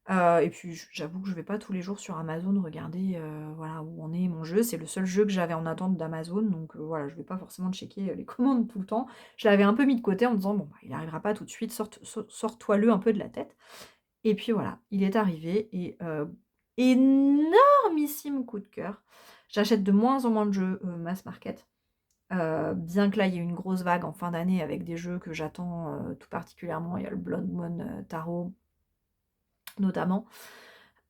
Et puis j'avoue que je vais pas tous les jours sur Amazon regarder, voilà, où en est mon jeu. C'est le seul jeu que j'avais en attente d'Amazon, donc voilà, je vais pas forcément checker, les commandes tout le temps. Je l'avais un peu mis de côté en me disant: «Bon, bah, il arrivera pas tout de suite, sors-toi-le un peu de la tête». Et puis voilà, il est arrivé et énormissime coup de cœur. J'achète de moins en moins de jeux, mass market, bien que là, il y ait une grosse vague en fin d'année avec des jeux que j'attends, tout particulièrement. Il y a le Blood Moon, Tarot notamment.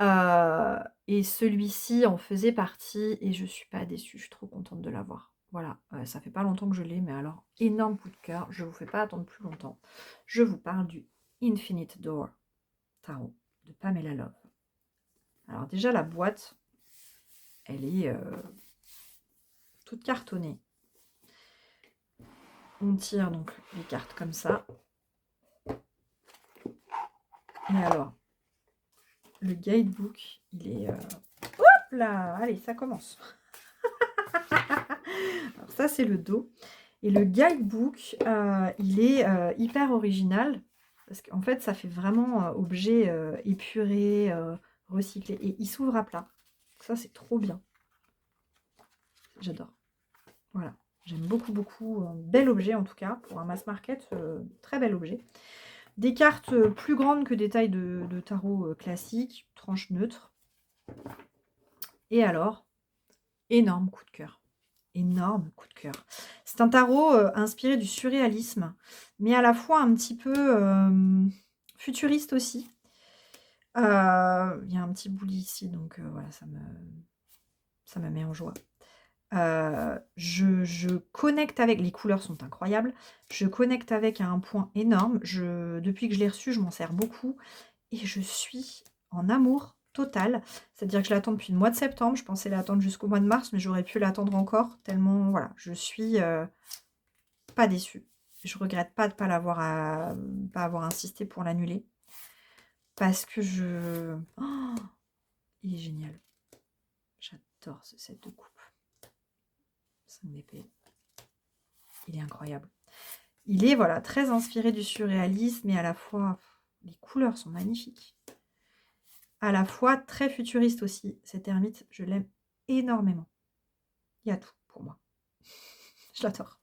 Heu et celui-ci en faisait partie et je suis pas déçue, je suis trop contente de l'avoir. Voilà, ça fait pas longtemps que je l'ai, mais alors énorme coup de cœur, je vous fais pas attendre plus longtemps. Je vous parle du Infinite Door Tarot de Pamela Love. Alors déjà la boîte, elle est, toute cartonnée. On tire donc les cartes comme ça. Et alors, le guidebook, il est, hop là! Allez, ça commence. Alors ça, c'est le dos. Et le guidebook, il est, hyper original parce qu'en fait, ça fait vraiment, objet, épuré, recyclé et il s'ouvre à plat. Ça, c'est trop bien. J'adore. Voilà, j'aime beaucoup, beaucoup. Bel objet en tout cas, pour un mass market, très bel objet. Des cartes plus grandes que des tailles de tarot classiques, tranche neutre. Et alors, énorme coup de cœur. Énorme coup de cœur. C'est un tarot inspiré du surréalisme, mais à la fois un petit peu futuriste aussi. Il y a un petit bouli ici, donc voilà, ça me met en joie. Je connecte avec, les couleurs sont incroyables, je connecte avec à un point énorme. Depuis que je l'ai reçu, je m'en sers beaucoup et je suis en amour total. C'est-à-dire que je l'attends depuis le mois de septembre, je pensais l'attendre jusqu'au mois de mars, mais j'aurais pu l'attendre encore tellement, voilà, je suis pas déçue. Je regrette pas de pas avoir insisté pour l'annuler parce que il est génial. J'adore ce set de coupe. 5 d'épée. Il est incroyable. Il est, voilà, très inspiré du surréalisme et à la fois, les couleurs sont magnifiques. À la fois très futuriste aussi. Cette ermite, je l'aime énormément. Il y a tout pour moi. Je l'adore.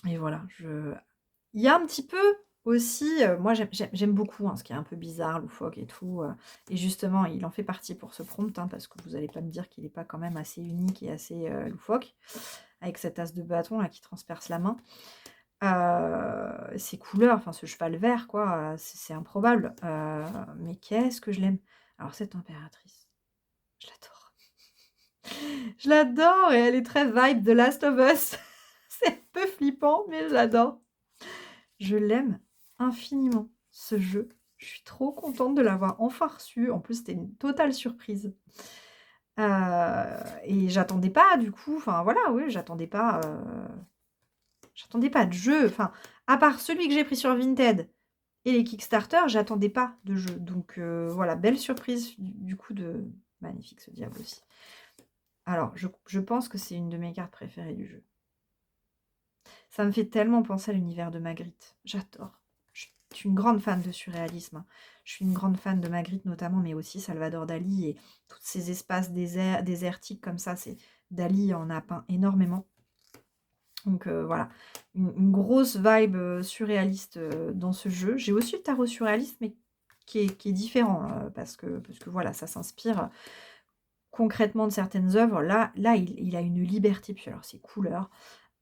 Et voilà, il y a un petit peu aussi, moi j'aime beaucoup hein, ce qui est un peu bizarre, loufoque et tout. Et justement, il en fait partie pour ce prompt, hein, parce que vous n'allez pas me dire qu'il n'est pas quand même assez unique et assez loufoque, avec cette as de bâton là qui transperce la main. Ces couleurs, enfin ce cheval vert, quoi, c'est improbable. Mais qu'est-ce que je l'aime! Alors cette impératrice, je l'adore. Je l'adore et elle est très vibe de Last of Us. C'est un peu flippant, mais je l'adore. Je l'aime infiniment, ce jeu. Je suis trop contente de l'avoir enfin reçu. En plus, c'était une totale surprise. Et j'attendais pas du coup, enfin voilà, oui, j'attendais pas de jeu. Enfin, à part celui que j'ai pris sur Vinted et les Kickstarter, j'attendais pas de jeu. Donc voilà, belle surprise du coup de magnifique ce diable aussi. Alors, je pense que c'est une de mes cartes préférées du jeu. Ça me fait tellement penser à l'univers de Magritte. J'adore. Je suis une grande fan de surréalisme. Je suis une grande fan de Magritte notamment, mais aussi Salvador Dali et tous ces espaces désertiques comme ça. Dali en a peint énormément. Donc voilà, une grosse vibe surréaliste dans ce jeu. J'ai aussi le tarot surréaliste, mais qui est différent, parce que voilà, ça s'inspire concrètement de certaines œuvres. Là il a une liberté, puis alors ses couleurs,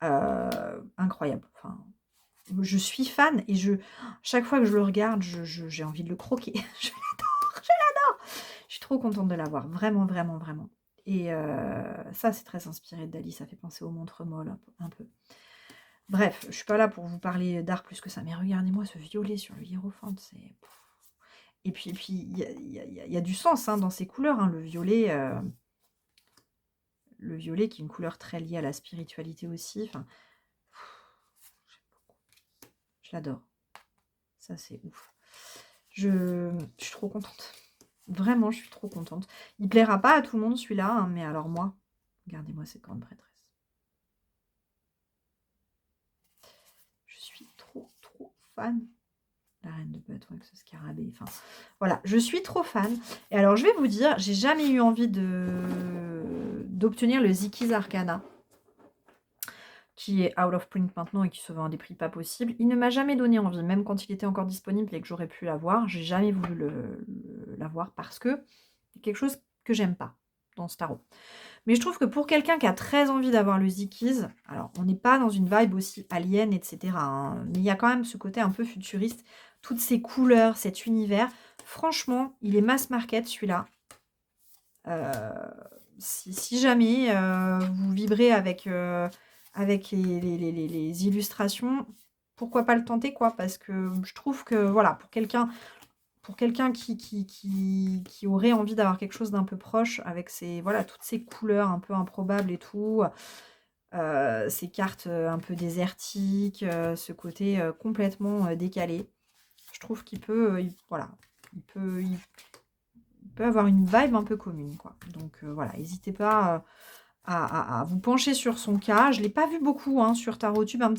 incroyable. Enfin, je suis fan et chaque fois que je le regarde, j'ai envie de le croquer. Je l'adore, je l'adore! Je suis trop contente de l'avoir, vraiment, vraiment, vraiment. Et ça, c'est très inspiré de Dali, ça fait penser aux montres molles un peu. Bref, je suis pas là pour vous parler d'art plus que ça, mais regardez-moi ce violet sur le hiérophante, c'est... Et puis il y a du sens hein, dans ces couleurs, hein. Le violet qui est une couleur très liée à la spiritualité aussi, enfin... Je l'adore. Ça, c'est ouf. Je suis trop contente. Vraiment, je suis trop contente. Il plaira pas à tout le monde celui-là, hein, mais alors moi, regardez-moi cette grande prêtresse. Je suis trop, trop fan. La reine de bâton avec ce scarabée. Enfin, voilà, je suis trop fan. Et alors, je vais vous dire, j'ai jamais eu envie d'obtenir le Ziki's Arcana, qui est out of print maintenant et qui se vend à des prix pas possibles. Il ne m'a jamais donné envie, même quand il était encore disponible et que j'aurais pu l'avoir. J'ai jamais voulu l'avoir parce que c'est quelque chose que j'aime pas dans ce tarot. Mais je trouve que pour quelqu'un qui a très envie d'avoir le Ziki's, alors on n'est pas dans une vibe aussi alien, etc. hein, mais il y a quand même ce côté un peu futuriste, toutes ces couleurs, cet univers. Franchement, il est mass market celui-là. Si jamais vous vibrez avec les illustrations, pourquoi pas le tenter, quoi, parce que je trouve que, voilà, pour quelqu'un qui aurait envie d'avoir quelque chose d'un peu proche, avec voilà, toutes ces couleurs un peu improbables et tout, ces cartes un peu désertiques, ce côté complètement décalé, je trouve qu'il peut, voilà, il peut avoir une vibe un peu commune, quoi. Donc voilà, n'hésitez pas à vous pencher sur son cas. Je ne l'ai pas vu beaucoup hein, sur Tarotube, un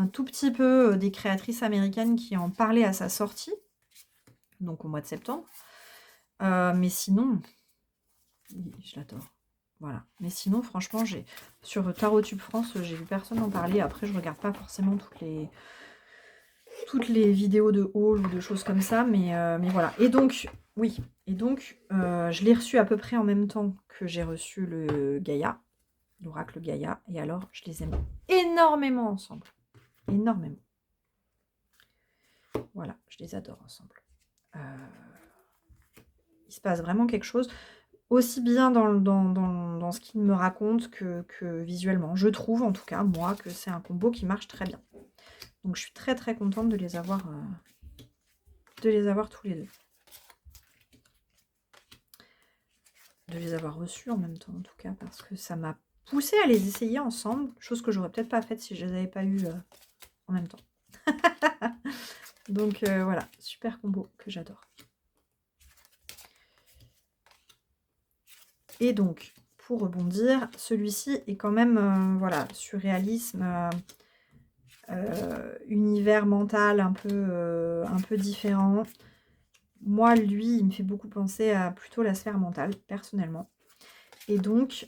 tout petit peu des créatrices américaines qui en parlaient à sa sortie, donc au mois de septembre. Mais sinon, je l'adore. Voilà. Mais sinon, franchement, sur Tarotube France, j'ai vu personne en parler. Après, je regarde pas forcément toutes les vidéos de haul ou de choses comme ça, mais voilà. Et donc, oui, je l'ai reçu à peu près en même temps que j'ai reçu le Gaïa, l'oracle Gaïa, et alors je les aime énormément ensemble. Énormément. Voilà, je les adore ensemble. Il se passe vraiment quelque chose, aussi bien dans ce qu'il me raconte que visuellement. Je trouve en tout cas, moi, que c'est un combo qui marche très bien. Donc je suis très très contente de les avoir tous les deux. De les avoir reçus en même temps en tout cas, parce que ça m'a poussée à les essayer ensemble, chose que j'aurais peut-être pas faite si je les avais pas eu en même temps. Donc voilà, super combo que j'adore. Et donc, pour rebondir, celui-ci est quand même, voilà, surréalisme, univers mental un peu différent. Moi, lui, il me fait beaucoup penser à plutôt la sphère mentale, personnellement. Et donc,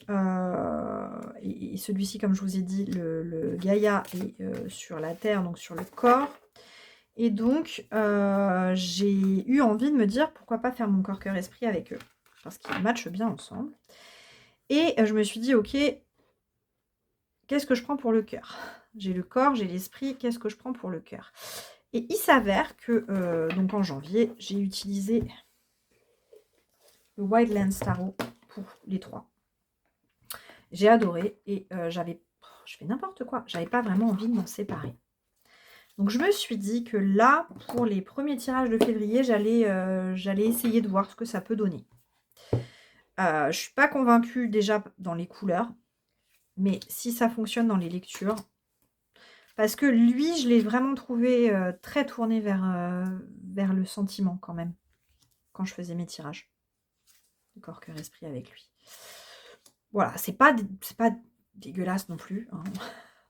et celui-ci, comme je vous ai dit, le Gaïa est sur la terre, donc sur le corps. Et donc, j'ai eu envie de me dire, pourquoi pas faire mon corps, cœur, esprit avec eux. Parce qu'ils matchent bien ensemble. Et je me suis dit, ok, qu'est-ce que je prends pour le cœur? J'ai le corps, j'ai l'esprit, qu'est-ce que je prends pour le cœur? Et il s'avère que, donc en janvier, j'ai utilisé le Wildlands Tarot pour les trois. J'ai adoré et je fais n'importe quoi, j'avais pas vraiment envie de m'en séparer. Donc je me suis dit que là, pour les premiers tirages de février, j'allais essayer de voir ce que ça peut donner. Je suis pas convaincue déjà dans les couleurs, mais si ça fonctionne dans les lectures, parce que lui, je l'ai vraiment trouvé très tourné vers le sentiment quand même, quand je faisais mes tirages. Le corps, cœur, esprit avec lui. Voilà, c'est pas dégueulasse non plus. Hein.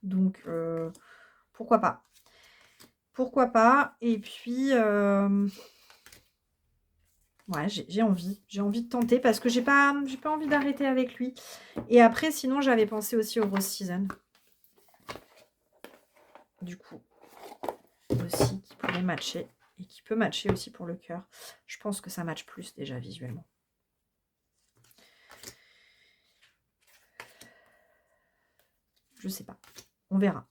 Donc, pourquoi pas. Pourquoi pas. Et puis, ouais, j'ai envie. J'ai envie de tenter parce que j'ai pas envie d'arrêter avec lui. Et après, sinon, j'avais pensé aussi au Rose Season. Du coup, aussi, qui pourrait matcher. Et qui peut matcher aussi pour le cœur. Je pense que ça match plus déjà visuellement. Je sais pas. On verra.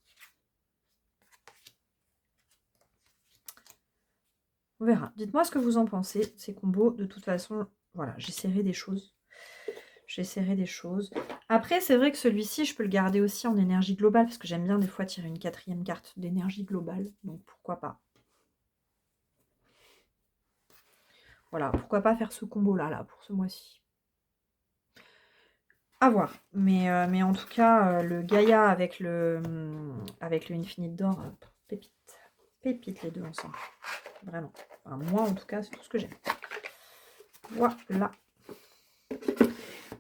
On verra. Dites-moi ce que vous en pensez, ces combos. De toute façon, voilà, j'essaierai des choses. Après, c'est vrai que celui-ci, je peux le garder aussi en énergie globale, parce que j'aime bien des fois tirer une 4e carte d'énergie globale. Donc, pourquoi pas. Voilà, pourquoi pas faire ce combo-là, là, pour ce mois-ci. À voir. Mais en tout cas, le Gaïa avec le Infinite d'or, pépite. Pépite les deux ensemble. Vraiment. Enfin, moi, en tout cas, c'est tout ce que j'aime. Voilà.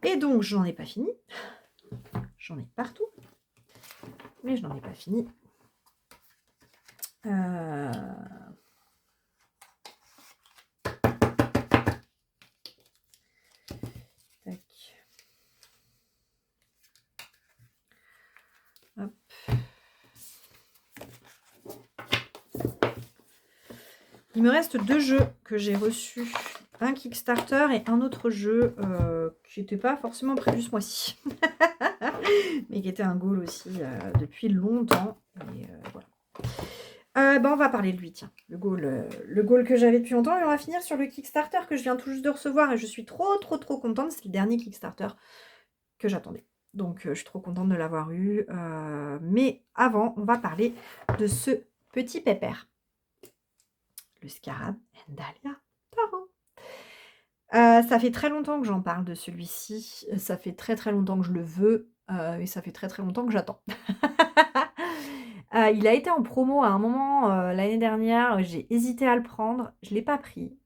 Et donc, j'en ai pas fini. J'en ai partout. Mais je n'en ai pas fini. Il me reste 2 jeux que j'ai reçus. Un Kickstarter et un autre jeu qui n'était pas forcément prévu ce mois-ci. Mais qui était un goal aussi depuis longtemps. Et voilà. On va parler de lui, tiens. Le goal que j'avais depuis longtemps. Et on va finir sur le Kickstarter que je viens tout juste de recevoir. Et je suis trop contente. C'est le dernier Kickstarter que j'attendais. Donc, je suis trop contente de l'avoir eu. Mais avant, on va parler de ce petit pépère. Le Scarab Dahlia Tarot. Ça fait très longtemps que j'en parle de celui-ci. Ça fait très longtemps que je le veux. Et ça fait très longtemps que j'attends. Il a été en promo à un moment l'année dernière. J'ai hésité à le prendre. Je ne l'ai pas pris.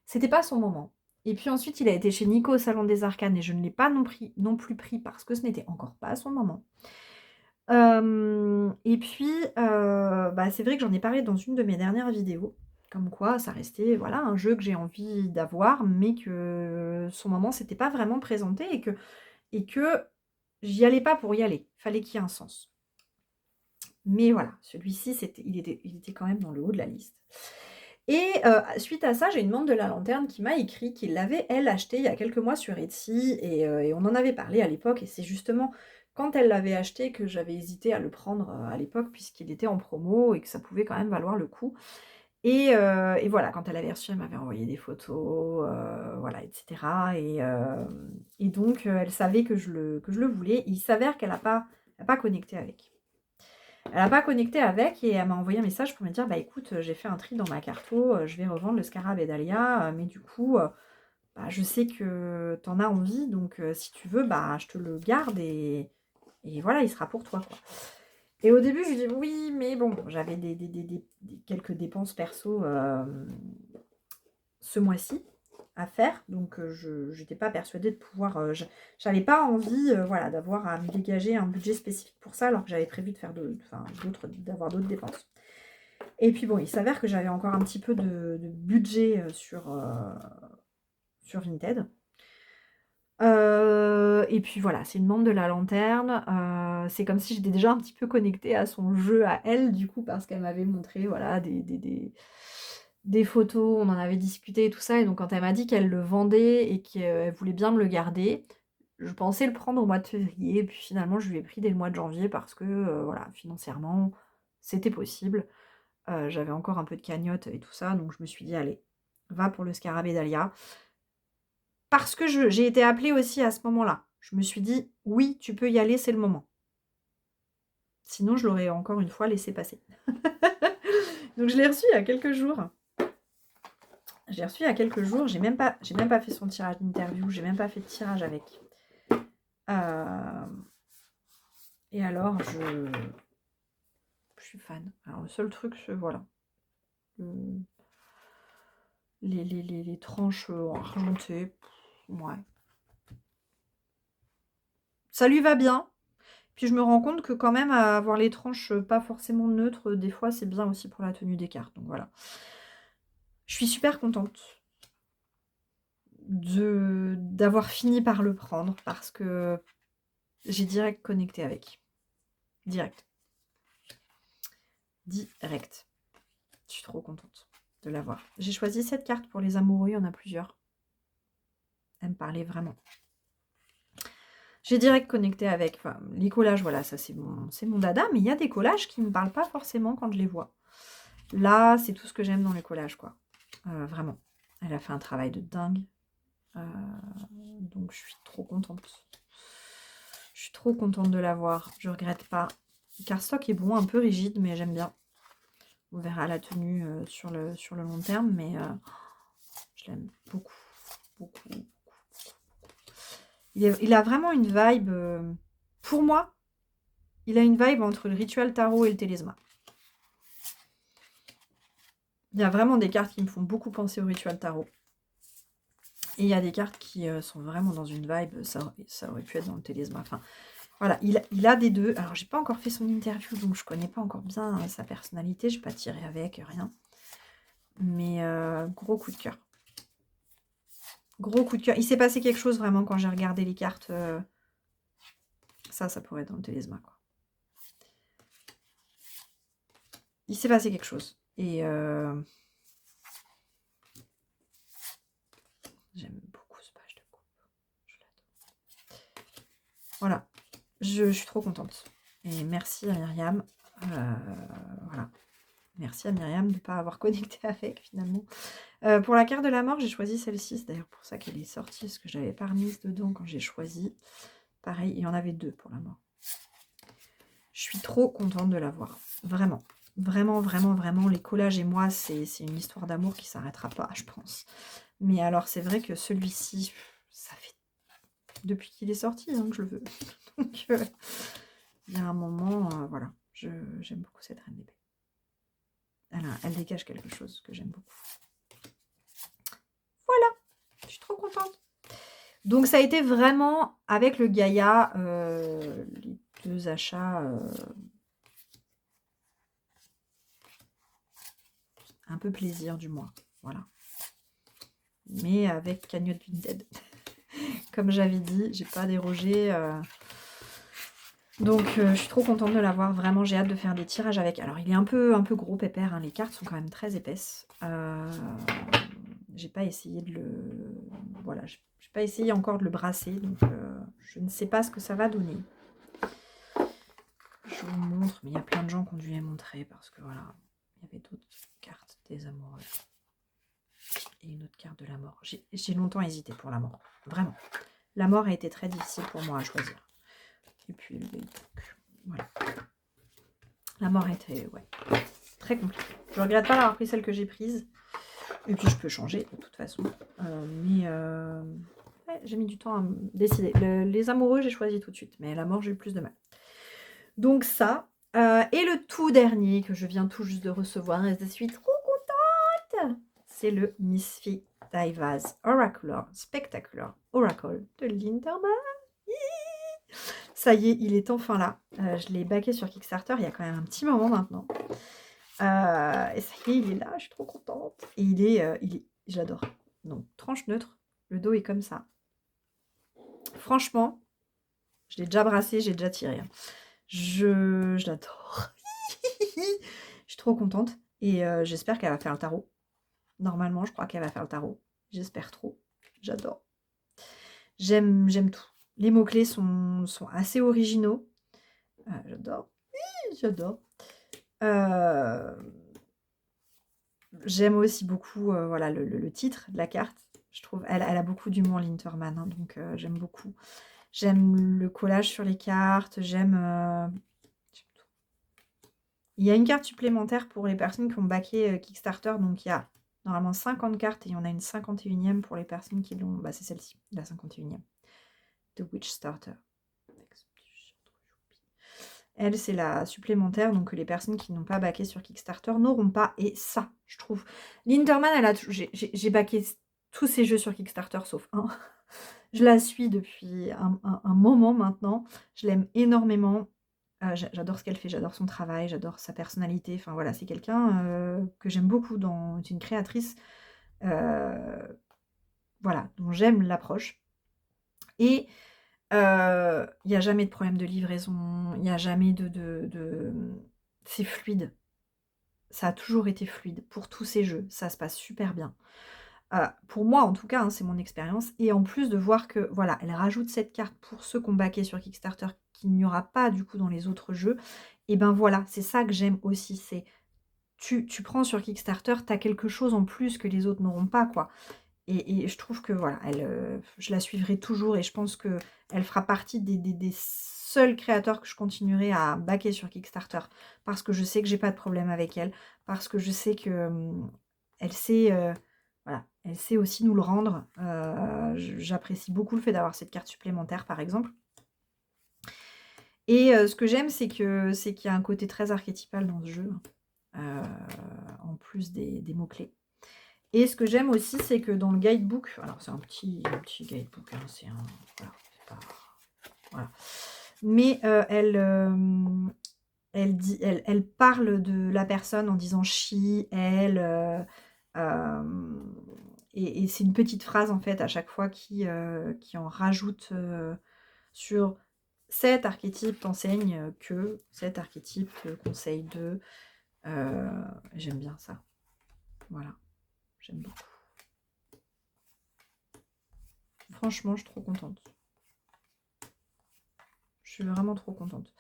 C'était pas son moment. Et puis ensuite, il a été chez Nico au Salon des Arcanes et je ne l'ai pas non plus pris parce que ce n'était encore pas son moment. Et puis, c'est vrai que j'en ai parlé dans une de mes dernières vidéos. Comme quoi, ça restait voilà, un jeu que j'ai envie d'avoir, mais que son moment s'était pas vraiment présenté et que j'y allais pas pour y aller. Fallait qu'il y ait un sens. Mais voilà, celui-ci, il était quand même dans le haut de la liste. Et suite à ça, j'ai une membre de la Lanterne qui m'a écrit qu'il l'avait, elle, acheté il y a quelques mois sur Etsy. Et on en avait parlé à l'époque. Et c'est justement quand elle l'avait acheté que j'avais hésité à le prendre à l'époque, puisqu'il était en promo et que ça pouvait quand même valoir le coup. Et voilà, quand elle avait reçu, elle m'avait envoyé des photos, voilà, etc. Et donc, elle savait que je le voulais. Il s'avère qu'elle n'a pas connecté avec. Elle n'a pas connecté avec et elle m'a envoyé un message pour me dire, bah écoute, j'ai fait un tri dans ma carto, je vais revendre le Scarab et Dahlia, mais du coup, je sais que tu en as envie, donc si tu veux, je te le garde et voilà, il sera pour toi, quoi. Et au début, je lui dis oui, mais bon, j'avais quelques dépenses perso ce mois-ci à faire, donc je n'étais pas persuadée de pouvoir... j'avais pas envie voilà, d'avoir à me dégager un budget spécifique pour ça, alors que j'avais prévu de faire d'avoir d'autres dépenses. Et puis bon, il s'avère que j'avais encore un petit peu de budget sur Vinted. Et puis voilà, c'est une membre de la Lanterne. C'est comme si j'étais déjà un petit peu connectée à son jeu à elle, du coup, parce qu'elle m'avait montré voilà, des photos, on en avait discuté et tout ça. Et donc, quand elle m'a dit qu'elle le vendait et qu'elle voulait bien me le garder, je pensais le prendre au mois de février. Et puis finalement, je lui ai pris dès le mois de janvier parce que, voilà, financièrement, c'était possible. J'avais encore un peu de cagnotte et tout ça. Donc, je me suis dit, allez, va pour le Scarabée Dahlia. Parce que j'ai été appelée aussi à ce moment-là. Je me suis dit, oui, tu peux y aller, c'est le moment. Sinon, je l'aurais encore une fois laissé passer. Donc, je l'ai reçu il y a quelques jours. J'ai reçu il y a quelques jours. J'ai même pas fait son tirage d'interview. J'ai même pas fait de tirage avec. Et alors, je suis fan. Alors, le seul truc, voilà. Les tranches argentées. Ouais. Ça lui va bien. Puis je me rends compte que quand même, avoir les tranches pas forcément neutres, des fois, c'est bien aussi pour la tenue des cartes. Donc voilà. Je suis super contente d'avoir fini par le prendre parce que j'ai direct connecté avec. Direct. Direct. Je suis trop contente de l'avoir. J'ai choisi cette carte pour les amoureux, il y en a plusieurs. Elle me parlait vraiment. J'ai direct connecté avec. Enfin, les collages, voilà, ça c'est mon dada, mais il y a des collages qui ne me parlent pas forcément quand je les vois. Là, c'est tout ce que j'aime dans les collages, quoi. Vraiment. Elle a fait un travail de dingue. Donc je suis trop contente. Je suis trop contente de l'avoir. Je regrette pas. Le cardstock est bon, un peu rigide, mais j'aime bien. On verra la tenue sur le long terme, mais je l'aime beaucoup. Beaucoup. Il a vraiment une vibe. Pour moi, il a une vibe entre le rituel tarot et le télésma. Il y a vraiment des cartes qui me font beaucoup penser au rituel tarot. Et il y a des cartes qui sont vraiment dans une vibe, ça aurait pu être dans le télésma. Enfin, voilà, il a des deux. Alors, j'ai pas encore fait son interview, donc je connais pas encore bien sa personnalité. Je n'ai pas tiré avec, rien. Mais gros coup de cœur. Gros coup de cœur. Il s'est passé quelque chose vraiment quand j'ai regardé les cartes. Ça pourrait être dans le télésma, quoi. Il s'est passé quelque chose. Et J'aime beaucoup ce page de coupe. Je l'adore. Voilà. Je suis trop contente. Et merci à Myriam. Voilà. Merci à Myriam de ne pas avoir connecté avec, finalement. Pour la carte de la mort, j'ai choisi celle-ci. C'est d'ailleurs pour ça qu'elle est sortie, parce que je l'avais pas remise dedans quand j'ai choisi. Pareil, il y en avait 2 pour la mort. Je suis trop contente de l'avoir. Vraiment. Vraiment, vraiment, vraiment. Les collages et moi, c'est une histoire d'amour qui s'arrêtera pas, je pense. Mais alors, c'est vrai que celui-ci, ça fait depuis qu'il est sorti hein, que je le veux. Donc, il y a un moment, voilà. J'aime beaucoup cette reine d'épée. Elle dégage quelque chose que j'aime beaucoup. Voilà. Je suis trop contente. Donc, ça a été vraiment, avec le Gaïa, les 2 achats... un peu plaisir du mois, voilà. Mais avec Cagnotte Vinted. Comme j'avais dit, j'ai pas dérogé. Donc je suis trop contente de l'avoir. Vraiment, j'ai hâte de faire des tirages avec. Alors il est un peu gros pépère, hein. Les cartes sont quand même très épaisses. J'ai pas essayé de le. Voilà, j'ai pas essayé encore de le brasser, donc je ne sais pas ce que ça va donner. Je vous montre, mais il y a plein de gens qui ont dû les montrer parce que voilà, il y avait d'autres cartes des amoureux. Et une autre carte de la mort. J'ai longtemps hésité pour la mort. Vraiment. La mort a été très difficile pour moi à choisir. Et puis, voilà. La mort a été, ouais, très compliquée. Je regrette pas d'avoir pris celle que j'ai prise. Et puis, je peux changer, de toute façon. Ouais, j'ai mis du temps à me décider. Les amoureux, j'ai choisi tout de suite. Mais la mort, j'ai eu plus de mal. Donc, ça. Et le tout dernier que je viens tout juste de recevoir. Et je suis trop contente. C'est le Misfit Divas Oracular Spectacular Oracle de Linterman. Ça y est, il est enfin là. Je l'ai backé sur Kickstarter il y a quand même un petit moment maintenant. Et ça y est, il est là, je suis trop contente. Et j'adore. Donc, tranche neutre, le dos est comme ça. Franchement, je l'ai déjà brassé, j'ai déjà tiré. Je l'adore. Je suis trop contente. Et j'espère qu'elle va faire le tarot. Normalement, je crois qu'elle va faire le tarot. J'espère trop. J'adore. J'aime tout. Les mots-clés sont assez originaux. J'adore. J'adore. J'aime aussi beaucoup voilà, le titre de la carte. Je trouve elle a beaucoup d'humour, Linterman, hein, donc j'aime beaucoup. J'aime le collage sur les cartes, j'aime tout. Il y a une carte supplémentaire pour les personnes qui ont backé Kickstarter, donc il y a normalement 50 cartes et il y en a une 51e pour les personnes qui l'ont. Bah, c'est celle-ci, la 51e. The Witch Starter. Elle, c'est la supplémentaire, donc les personnes qui n'ont pas backé sur Kickstarter n'auront pas. Et ça, je trouve. Linterman, j'ai backé tous ses jeux sur Kickstarter, sauf un. Je la suis depuis un moment maintenant. Je l'aime énormément. J'adore ce qu'elle fait, j'adore son travail, j'adore sa personnalité. Enfin voilà, c'est quelqu'un que j'aime beaucoup. C'est une créatrice voilà, dont j'aime l'approche. Et il n'y a jamais de problème de livraison, il n'y a jamais c'est fluide. Ça a toujours été fluide pour tous ces jeux, ça se passe super bien. Pour moi, en tout cas, hein, c'est mon expérience. Et en plus de voir que, voilà, elle rajoute cette carte pour ceux qui ont backé sur Kickstarter qu'il n'y aura pas du coup dans les autres jeux. Et ben voilà, c'est ça que j'aime aussi. C'est tu prends sur Kickstarter, tu as quelque chose en plus que les autres n'auront pas, quoi. Et je trouve que voilà, je la suivrai toujours et je pense qu'elle fera partie des seuls créateurs que je continuerai à backer sur Kickstarter. Parce que je sais que j'ai pas de problème avec elle. Parce que je sais que elle sait, voilà, elle sait aussi nous le rendre. J'apprécie beaucoup le fait d'avoir cette carte supplémentaire, par exemple. Et ce que j'aime, c'est qu'il y a un côté très archétypal dans ce jeu, en plus des mots-clés. Et ce que j'aime aussi, c'est que dans le guidebook, alors c'est un petit guidebook, hein, c'est un, voilà, c'est pas, voilà. Mais elle parle de la personne en disant she, elle, et c'est une petite phrase en fait à chaque fois qui en rajoute sur cet archétype t'enseigne que, cet archétype te conseille de, j'aime bien ça, voilà, j'aime beaucoup. Franchement, je suis trop contente. Je suis vraiment trop contente.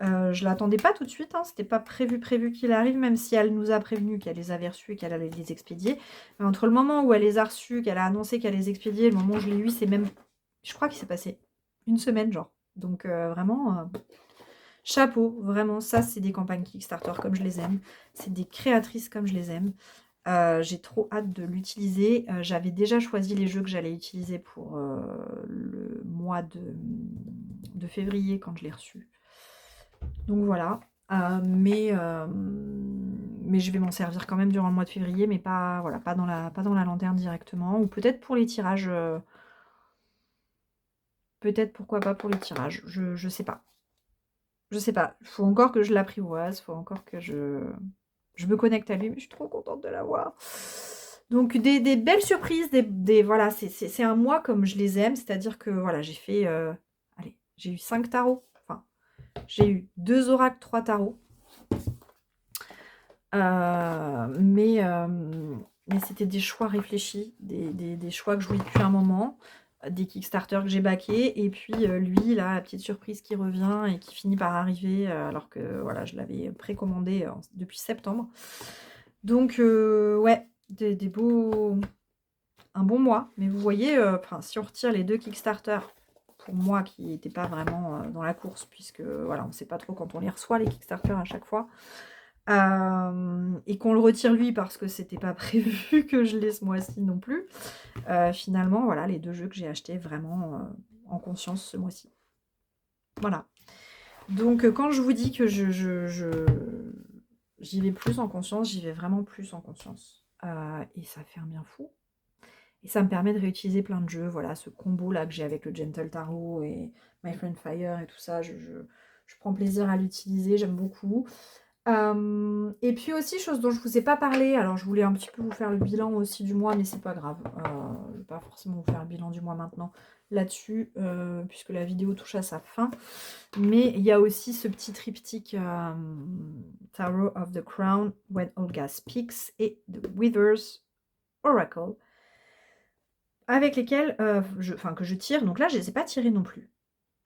Je l'attendais pas tout de suite, hein, c'était pas prévu qu'il arrive, même si elle nous a prévenu qu'elle les avait reçus et qu'elle allait les expédier. Mais entre le moment où elle les a reçus, qu'elle a annoncé qu'elle les expédiait, et le moment où je l'ai eu, c'est même, je crois qu'il s'est passé une semaine, genre. Donc vraiment, chapeau, vraiment, ça c'est des campagnes Kickstarter comme je les aime. C'est des créatrices comme je les aime. J'ai trop hâte de l'utiliser. J'avais déjà choisi les jeux que j'allais utiliser pour le mois de février quand je l'ai reçu. Donc voilà. Mais je vais m'en servir quand même durant le mois de février, mais pas, voilà, pas dans la lanterne directement. Ou peut-être pour les tirages. Peut-être pourquoi pas pour les tirages. Je sais pas. Je sais pas. Il faut encore que je l'apprivoise. Il faut encore que je me connecte à lui. Mais je suis trop contente de l'avoir. Donc des belles surprises. Voilà, c'est un mois comme je les aime. C'est-à-dire que voilà, j'ai fait. Allez, j'ai eu 5 tarots. Enfin, j'ai eu 2 oracles, 3 tarots. Mais c'était des choix réfléchis, des choix que je voulais depuis un moment, des Kickstarter que j'ai backés, et puis lui, là, la petite surprise qui revient et qui finit par arriver, alors que voilà, je l'avais précommandé depuis septembre. Donc, ouais, des beaux. Un bon mois. Mais vous voyez, si on retire les 2 Kickstarter, pour moi qui n'étais pas vraiment dans la course, puisque voilà, on ne sait pas trop quand on les reçoit, les Kickstarter à chaque fois. Et qu'on le retire lui parce que c'était pas prévu que je l'ai ce mois-ci non plus. Finalement, voilà, les 2 jeux que j'ai achetés vraiment en conscience ce mois-ci. Voilà. Donc quand je vous dis que j'y vais plus en conscience, j'y vais vraiment plus en conscience. Et ça fait un bien fou. Et ça me permet de réutiliser plein de jeux. Voilà, ce combo là que j'ai avec le Gentle Tarot et My Friend Fire et tout ça, je prends plaisir à l'utiliser, j'aime beaucoup. Et puis aussi, chose dont je ne vous ai pas parlé, alors je voulais un petit peu vous faire le bilan aussi du mois, mais c'est pas grave. Je ne vais pas forcément vous faire le bilan du mois maintenant là-dessus, puisque la vidéo touche à sa fin. Mais il y a aussi ce petit triptyque Tarot of the Crown, When Olga Speaks, et The Withers Oracle, avec lesquels que je tire. Donc là, je ne les ai pas tirés non plus.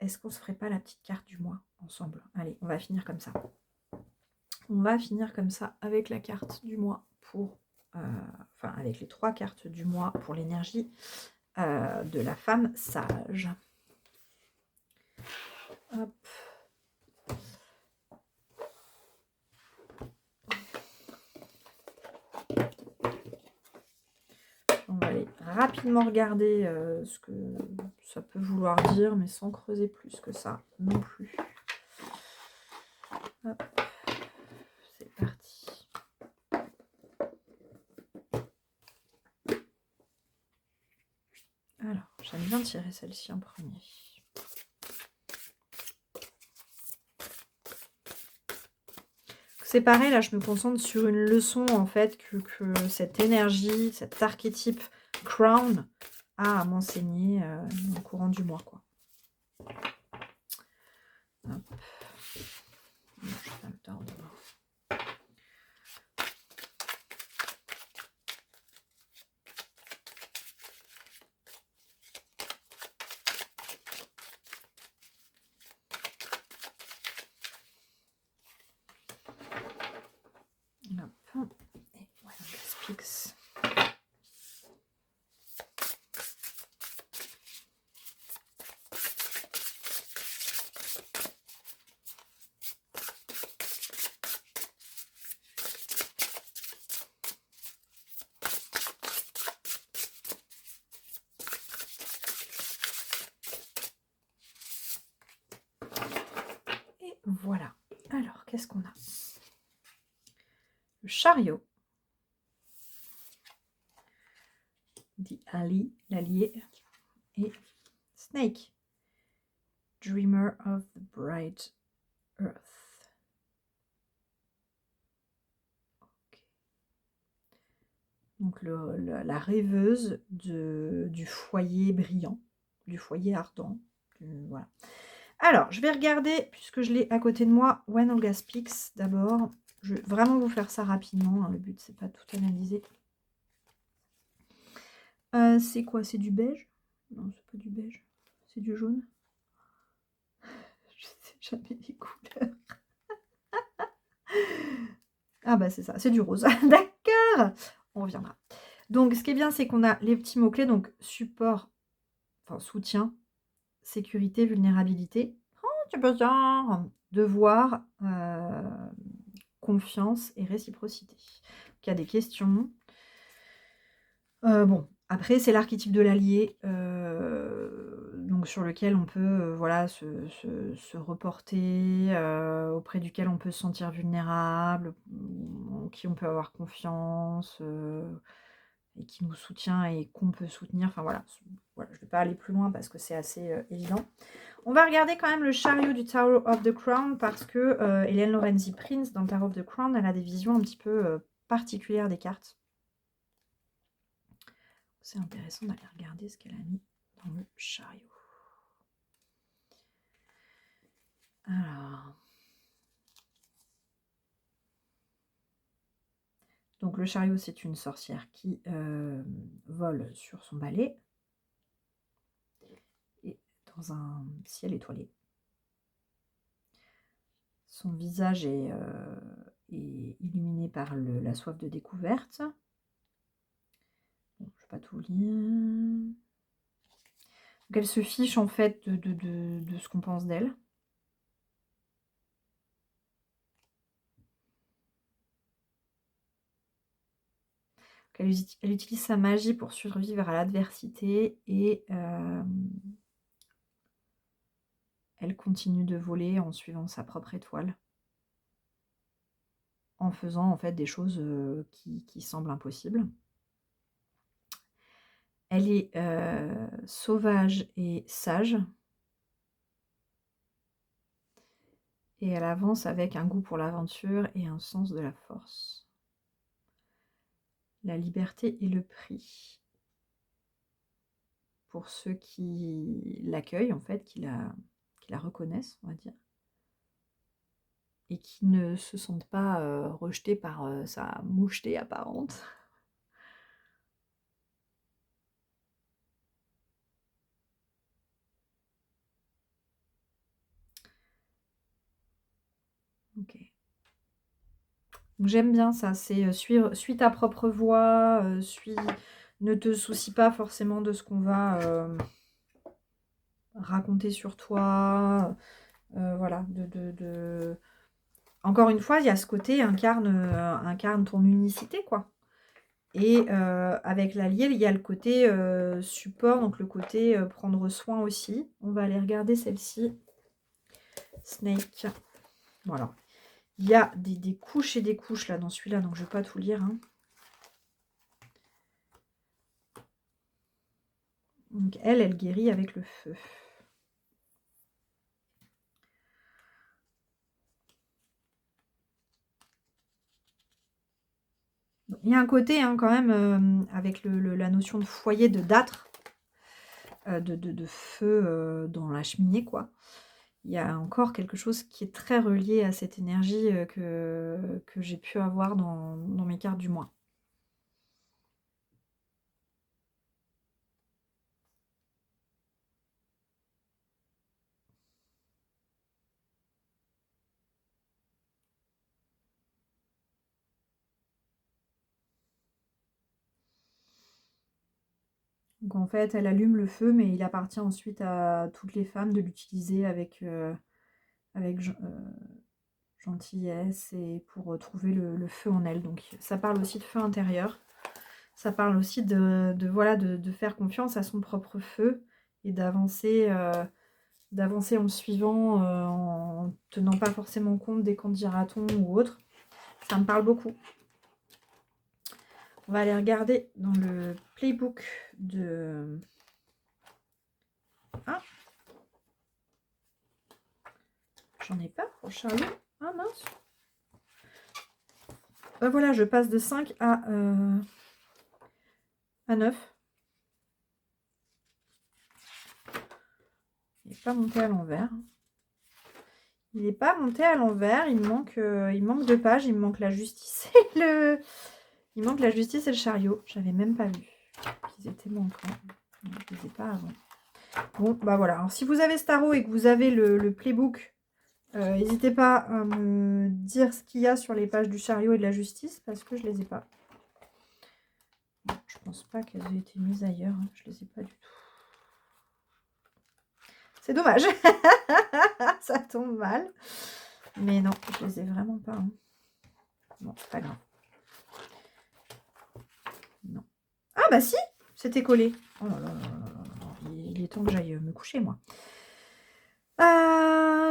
Est-ce qu'on se ferait pas la petite carte du mois ensemble? Allez, on va finir comme ça. On va finir comme ça avec la carte du mois pour... avec les 3 cartes du mois pour l'énergie de la femme sage. Hop. On va aller rapidement regarder ce que ça peut vouloir dire, mais sans creuser plus que ça non plus. Hop. C'est parti. Alors, j'aime bien tirer celle-ci en premier. C'est pareil, là je me concentre sur une leçon en fait que cette énergie, cet archétype Crown a à m'enseigner au courant du mois, quoi. Hop. Je vais pas me tordre. Hop. Et voilà, Speaks. Et voilà. Alors, qu'est-ce qu'on a? Le chariot. Dit Ali, l'allié. Et Snake. Dreamer of the Bright Earth. Okay. Donc la rêveuse du foyer brillant, du foyer ardent. Voilà. Alors, je vais regarder, puisque je l'ai à côté de moi, When Olga Speaks d'abord. Je vais vraiment vous faire ça rapidement. Hein, le but, c'est pas tout analyser. C'est quoi? C'est du beige? Non, c'est pas du beige. C'est du jaune. Je sais jamais les couleurs. Ah bah c'est ça, c'est du rose. D'accord. On reviendra. Donc ce qui est bien, c'est qu'on a les petits mots-clés. Donc support, enfin soutien, sécurité, vulnérabilité. Oh, tu peux dire. Devoir, confiance et réciprocité. Donc, il y a des questions. Bon, après c'est l'archétype de l'allié, donc sur lequel on peut, voilà, se reporter, auprès duquel on peut se sentir vulnérable, en qui on peut avoir confiance, et qui nous soutient et qu'on peut soutenir. Enfin voilà, voilà, je ne vais pas aller plus loin parce que c'est assez, évident. On va regarder quand même le chariot du Tower of the Crown parce que, Hélène Lorenzi Prince, dans le Tower of the Crown, elle a des visions un petit peu, particulières des cartes. C'est intéressant d'aller regarder ce qu'elle a mis dans le chariot. Alors. Donc le chariot, c'est une sorcière qui vole sur son balai et dans un ciel étoilé. Son visage est illuminé par la soif de découverte. Bon, je ne vais pas tout lire. Donc elle se fiche en fait de ce qu'on pense d'elle. Elle utilise sa magie pour survivre à l'adversité et elle continue de voler en suivant sa propre étoile, en faisant en fait des choses qui semblent impossibles. Elle est sauvage et sage. Et elle avance avec un goût pour l'aventure et un sens de la force. La liberté est le prix. Pour ceux qui l'accueillent, en fait, qui la reconnaissent, on va dire. Et qui ne se sentent pas rejetés par sa moucheté apparente. Ok. J'aime bien ça, c'est suis ta propre voie, ne te soucie pas forcément de ce qu'on va raconter sur toi. Voilà, encore une fois, il y a ce côté incarne ton unicité, quoi. Et avec l'allié, il y a le côté support, donc le côté prendre soin aussi. On va aller regarder celle-ci. Snake. Voilà. Il y a des couches et des couches là dans celui-là, donc je ne vais pas tout lire. Hein. Donc elle guérit avec le feu. Il y a un côté hein, quand même avec la notion de foyer, de d'âtre, de feu dans la cheminée, quoi. Il y a encore quelque chose qui est très relié à cette énergie que j'ai pu avoir dans mes cartes du mois. Donc en fait, elle allume le feu, mais il appartient ensuite à toutes les femmes de l'utiliser avec gentillesse et pour trouver le feu en elle. Donc ça parle aussi de feu intérieur. Ça parle aussi voilà, de faire confiance à son propre feu et d'avancer en le suivant, en tenant pas forcément compte des candidatons ou autres. Ça me parle beaucoup. On va aller regarder dans le playbook de... Ah, j'en ai pas au chariot. Ah mince. Ben voilà, je passe de 5 à 9. Il n'est pas monté à l'envers. Il n'est pas monté à l'envers. Il manque 2 pages. Il me manque la justice et le chariot. J'avais même pas vu qu'ils étaient manquants. Je les ai pas avant. Bon, bah voilà. Alors, si vous avez ce tarot et que vous avez le playbook, n'hésitez pas à me dire ce qu'il y a sur les pages du chariot et de la justice, parce que je les ai pas. Je pense pas qu'elles aient été mises ailleurs. Hein. Je les ai pas du tout. C'est dommage. Ça tombe mal. Mais non, je les ai vraiment pas. Hein. Bon, c'est pas grave. Non. Ah bah si, c'était collé. Oh là là là là. Il est temps que j'aille me coucher, moi.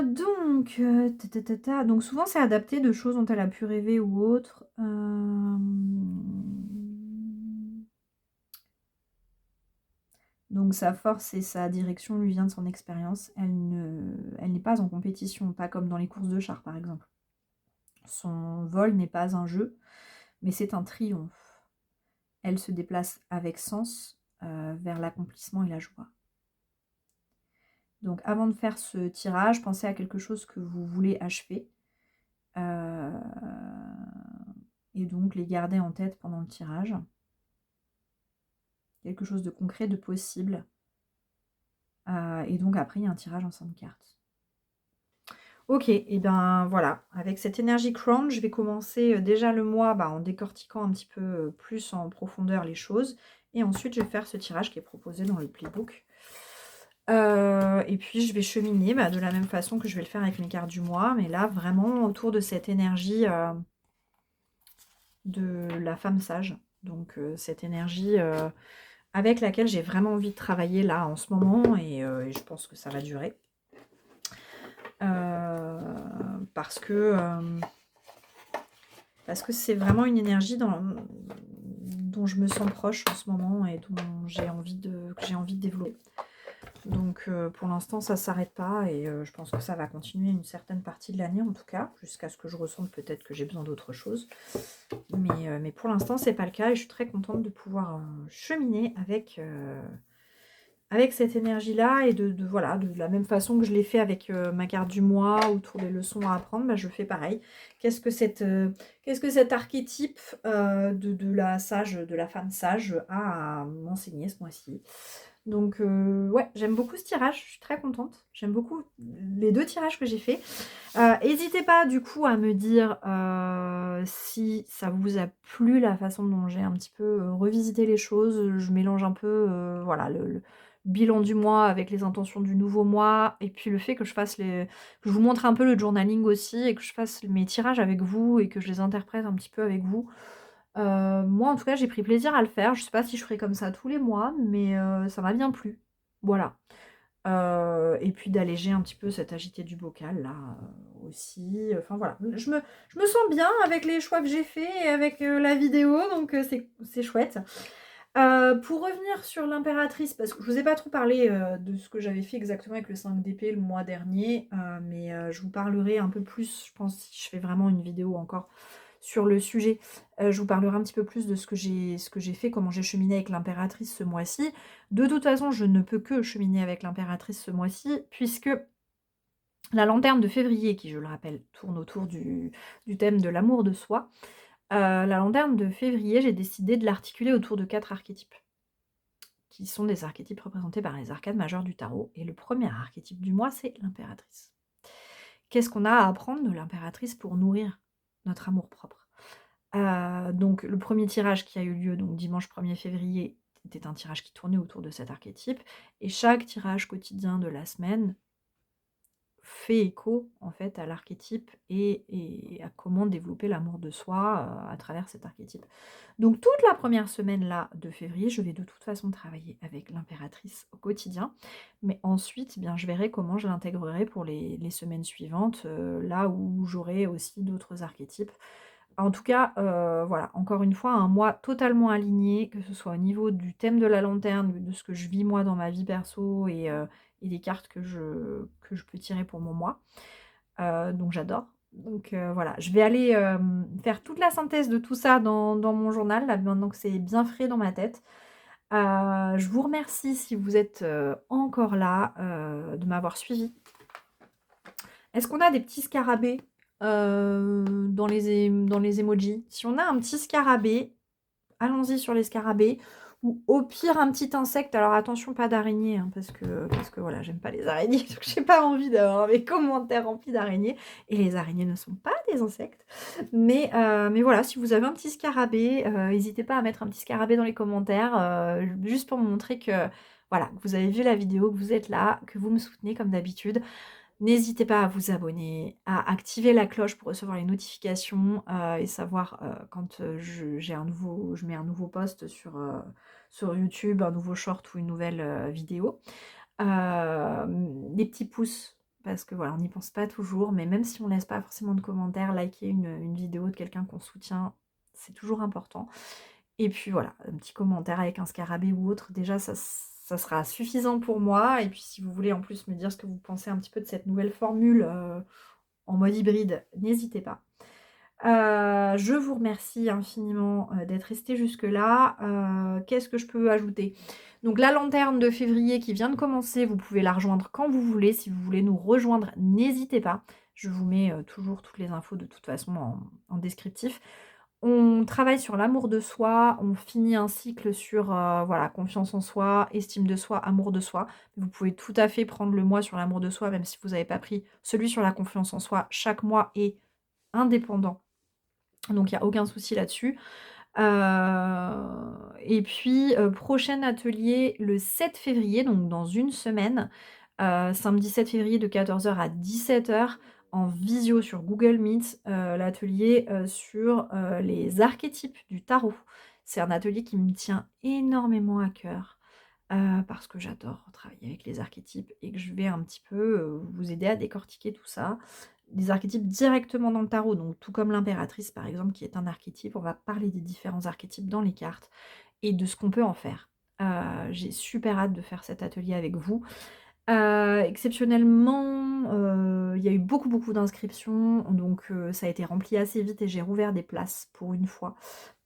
Donc souvent c'est adapté de choses dont elle a pu rêver ou autre. Donc sa force et sa direction lui vient de son expérience. Elle n'est pas en compétition, pas comme dans les courses de chars par exemple. Son vol n'est pas un jeu, mais c'est un triomphe. Elle se déplace avec sens vers l'accomplissement et la joie. Donc avant de faire ce tirage, pensez à quelque chose que vous voulez achever. Et donc les garder en tête pendant le tirage. Quelque chose de concret, de possible. Et donc après, il y a un tirage en 5 cartes. Ok, et bien voilà, avec cette énergie Crown, je vais commencer déjà le mois en décortiquant un petit peu plus en profondeur les choses. Et ensuite, je vais faire ce tirage qui est proposé dans le playbook. Et puis, je vais cheminer de la même façon que je vais le faire avec mes cartes du mois. Mais là, vraiment autour de cette énergie de la femme sage. Donc, cette énergie avec laquelle j'ai vraiment envie de travailler là en ce moment. Et je pense que ça va durer. Parce que c'est vraiment une énergie dont je me sens proche en ce moment et dont j'ai envie de développer. Donc pour l'instant ça ne s'arrête pas et je pense que ça va continuer une certaine partie de l'année en tout cas, jusqu'à ce que je ressente peut-être que j'ai besoin d'autre chose. Mais pour l'instant c'est pas le cas et je suis très contente de pouvoir cheminer avec cette énergie-là et de la même façon que je l'ai fait avec ma carte du mois autour des leçons à apprendre, je fais pareil. Qu'est-ce que cet archétype de la sage, de la femme sage a à m'enseigner ce mois-ci? Donc ouais, j'aime beaucoup ce tirage, je suis très contente. J'aime beaucoup les 2 tirages que j'ai faits. N'hésitez pas du coup à me dire si ça vous a plu la façon dont j'ai un petit peu revisité les choses. Je mélange un peu voilà, le bilan du mois avec les intentions du nouveau mois. Et puis le fait que je fasse que je vous montre un peu le journaling aussi et que je fasse mes tirages avec vous et que je les interprète un petit peu avec vous. Moi en tout cas j'ai pris plaisir à le faire. Je sais pas si je ferai comme ça tous les mois, mais ça m'a bien plu. Voilà. Et puis d'alléger un petit peu cette agité du bocal là aussi. Enfin voilà, je me sens bien avec les choix que j'ai faits et avec la vidéo, donc c'est chouette. Pour revenir sur l'impératrice, parce que je vous ai pas trop parlé de ce que j'avais fait exactement avec le 5 d'épée le mois dernier, mais je vous parlerai un peu plus, je pense, si je fais vraiment une vidéo encore sur le sujet. Je vous parlerai un petit peu plus de ce que j'ai fait, comment j'ai cheminé avec l'impératrice ce mois-ci. De toute façon, je ne peux que cheminer avec l'impératrice ce mois-ci, puisque la lanterne de février, qui je le rappelle, tourne autour du thème de l'amour de soi. La lanterne de février, j'ai décidé de l'articuler autour de 4 archétypes, qui sont des archétypes représentés par les arcades majeures du tarot. Et le premier archétype du mois, c'est l'impératrice. Qu'est-ce qu'on a à apprendre de l'impératrice pour nourrir notre amour-propre? Donc le premier tirage qui a eu lieu donc dimanche 1er février était un tirage qui tournait autour de cet archétype. Et chaque tirage quotidien de la semaine fait écho en fait à l'archétype et à comment développer l'amour de soi à travers cet archétype. Donc toute la première semaine là de février, je vais de toute façon travailler avec l'impératrice au quotidien, mais ensuite eh bien, je verrai comment je l'intégrerai pour les semaines suivantes, là où j'aurai aussi d'autres archétypes. En tout cas, voilà, encore une fois, un mois totalement aligné, que ce soit au niveau du thème de la lanterne, de ce que je vis moi dans ma vie perso et des cartes que je peux tirer pour mon mois. Donc j'adore. Donc voilà, je vais aller faire toute la synthèse de tout ça dans mon journal, là, maintenant que c'est bien frais dans ma tête. Je vous remercie si vous êtes encore là, de m'avoir suivi. Est-ce qu'on a des petits scarabées dans les emojis? Si on a un petit scarabée, allons-y sur les scarabées. ou au pire un petit insecte. Alors attention, pas d'araignée, hein, parce que voilà, j'aime pas les araignées, donc j'ai pas envie d'avoir mes commentaires remplis d'araignées. Et les araignées ne sont pas des insectes. Mais voilà, si vous avez un petit scarabée, n'hésitez pas à mettre un petit scarabée dans les commentaires, juste pour me montrer que voilà, que vous avez vu la vidéo, que vous êtes là, que vous me soutenez comme d'habitude. N'hésitez pas à vous abonner, à activer la cloche pour recevoir les notifications, et savoir, quand, je mets un nouveau post sur YouTube, un nouveau short ou une nouvelle, vidéo. Les petits pouces, parce que voilà, on n'y pense pas toujours, mais même si on laisse pas forcément de commentaires, liker une vidéo de quelqu'un qu'on soutient, c'est toujours important. Et puis voilà, un petit commentaire avec un scarabée ou autre, déjà ça sera suffisant pour moi. Et puis si vous voulez en plus me dire ce que vous pensez un petit peu de cette nouvelle formule, en mode hybride, n'hésitez pas. Je vous remercie infiniment, d'être resté jusque-là. Qu'est-ce que je peux ajouter? Donc la lanterne de février qui vient de commencer, vous pouvez la rejoindre quand vous voulez. Si vous voulez nous rejoindre, n'hésitez pas. Je vous mets, toujours toutes les infos de toute façon en descriptif. On travaille sur l'amour de soi, on finit un cycle sur, voilà, confiance en soi, estime de soi, amour de soi. Vous pouvez tout à fait prendre le mois sur l'amour de soi, même si vous n'avez pas pris celui sur la confiance en soi. Chaque mois est indépendant, donc il y a aucun souci là-dessus. Et puis, prochain atelier le 7 février, donc dans une semaine, samedi 7 février de 14h à 17h en visio sur Google Meet, l'atelier, sur, les archétypes du tarot. C'est un atelier qui me tient énormément à cœur, parce que j'adore travailler avec les archétypes et que je vais un petit peu, vous aider à décortiquer tout ça. Les archétypes directement dans le tarot, donc tout comme l'impératrice par exemple qui est un archétype, on va parler des différents archétypes dans les cartes et de ce qu'on peut en faire. J'ai super hâte de faire cet atelier avec vous. Exceptionnellement, il y a eu beaucoup, beaucoup d'inscriptions, donc ça a été rempli assez vite et j'ai rouvert des places pour une fois.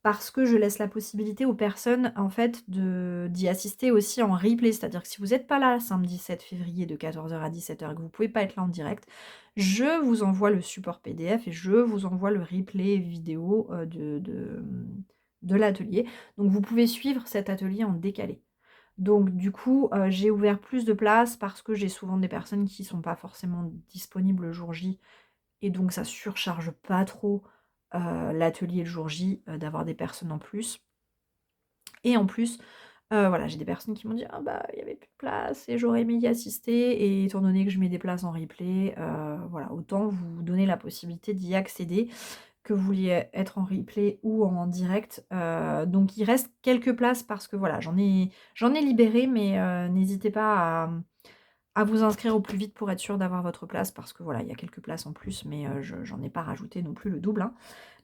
Parce que je laisse la possibilité aux personnes, en fait, d'y assister aussi en replay. C'est-à-dire que si vous n'êtes pas là samedi 7 février de 14h à 17h et que vous ne pouvez pas être là en direct, je vous envoie le support PDF et je vous envoie le replay vidéo, de l'atelier. Donc vous pouvez suivre cet atelier en décalé. Donc du coup, j'ai ouvert plus de places parce que j'ai souvent des personnes qui sont pas forcément disponibles le jour J et donc ça surcharge pas trop, l'atelier le jour J, d'avoir des personnes en plus. Et en plus, voilà, j'ai des personnes qui m'ont dit: «Ah bah, il y avait plus de place et j'aurais aimé y assister» et étant donné que je mets des places en replay, voilà, autant vous donner la possibilité d'y accéder, que vous vouliez être en replay ou en direct. Donc il reste quelques places parce que voilà, j'en ai libéré, mais n'hésitez pas à vous inscrire au plus vite pour être sûr d'avoir votre place parce que voilà, il y a quelques places en plus, mais j'en ai pas rajouté non plus le double, hein.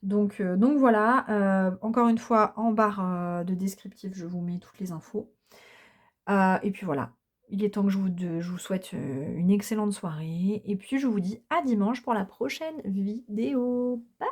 Donc voilà, encore une fois, en barre, de descriptif, je vous mets toutes les infos. Et puis voilà, il est temps que je vous souhaite, une excellente soirée et puis je vous dis à dimanche pour la prochaine vidéo. Bye!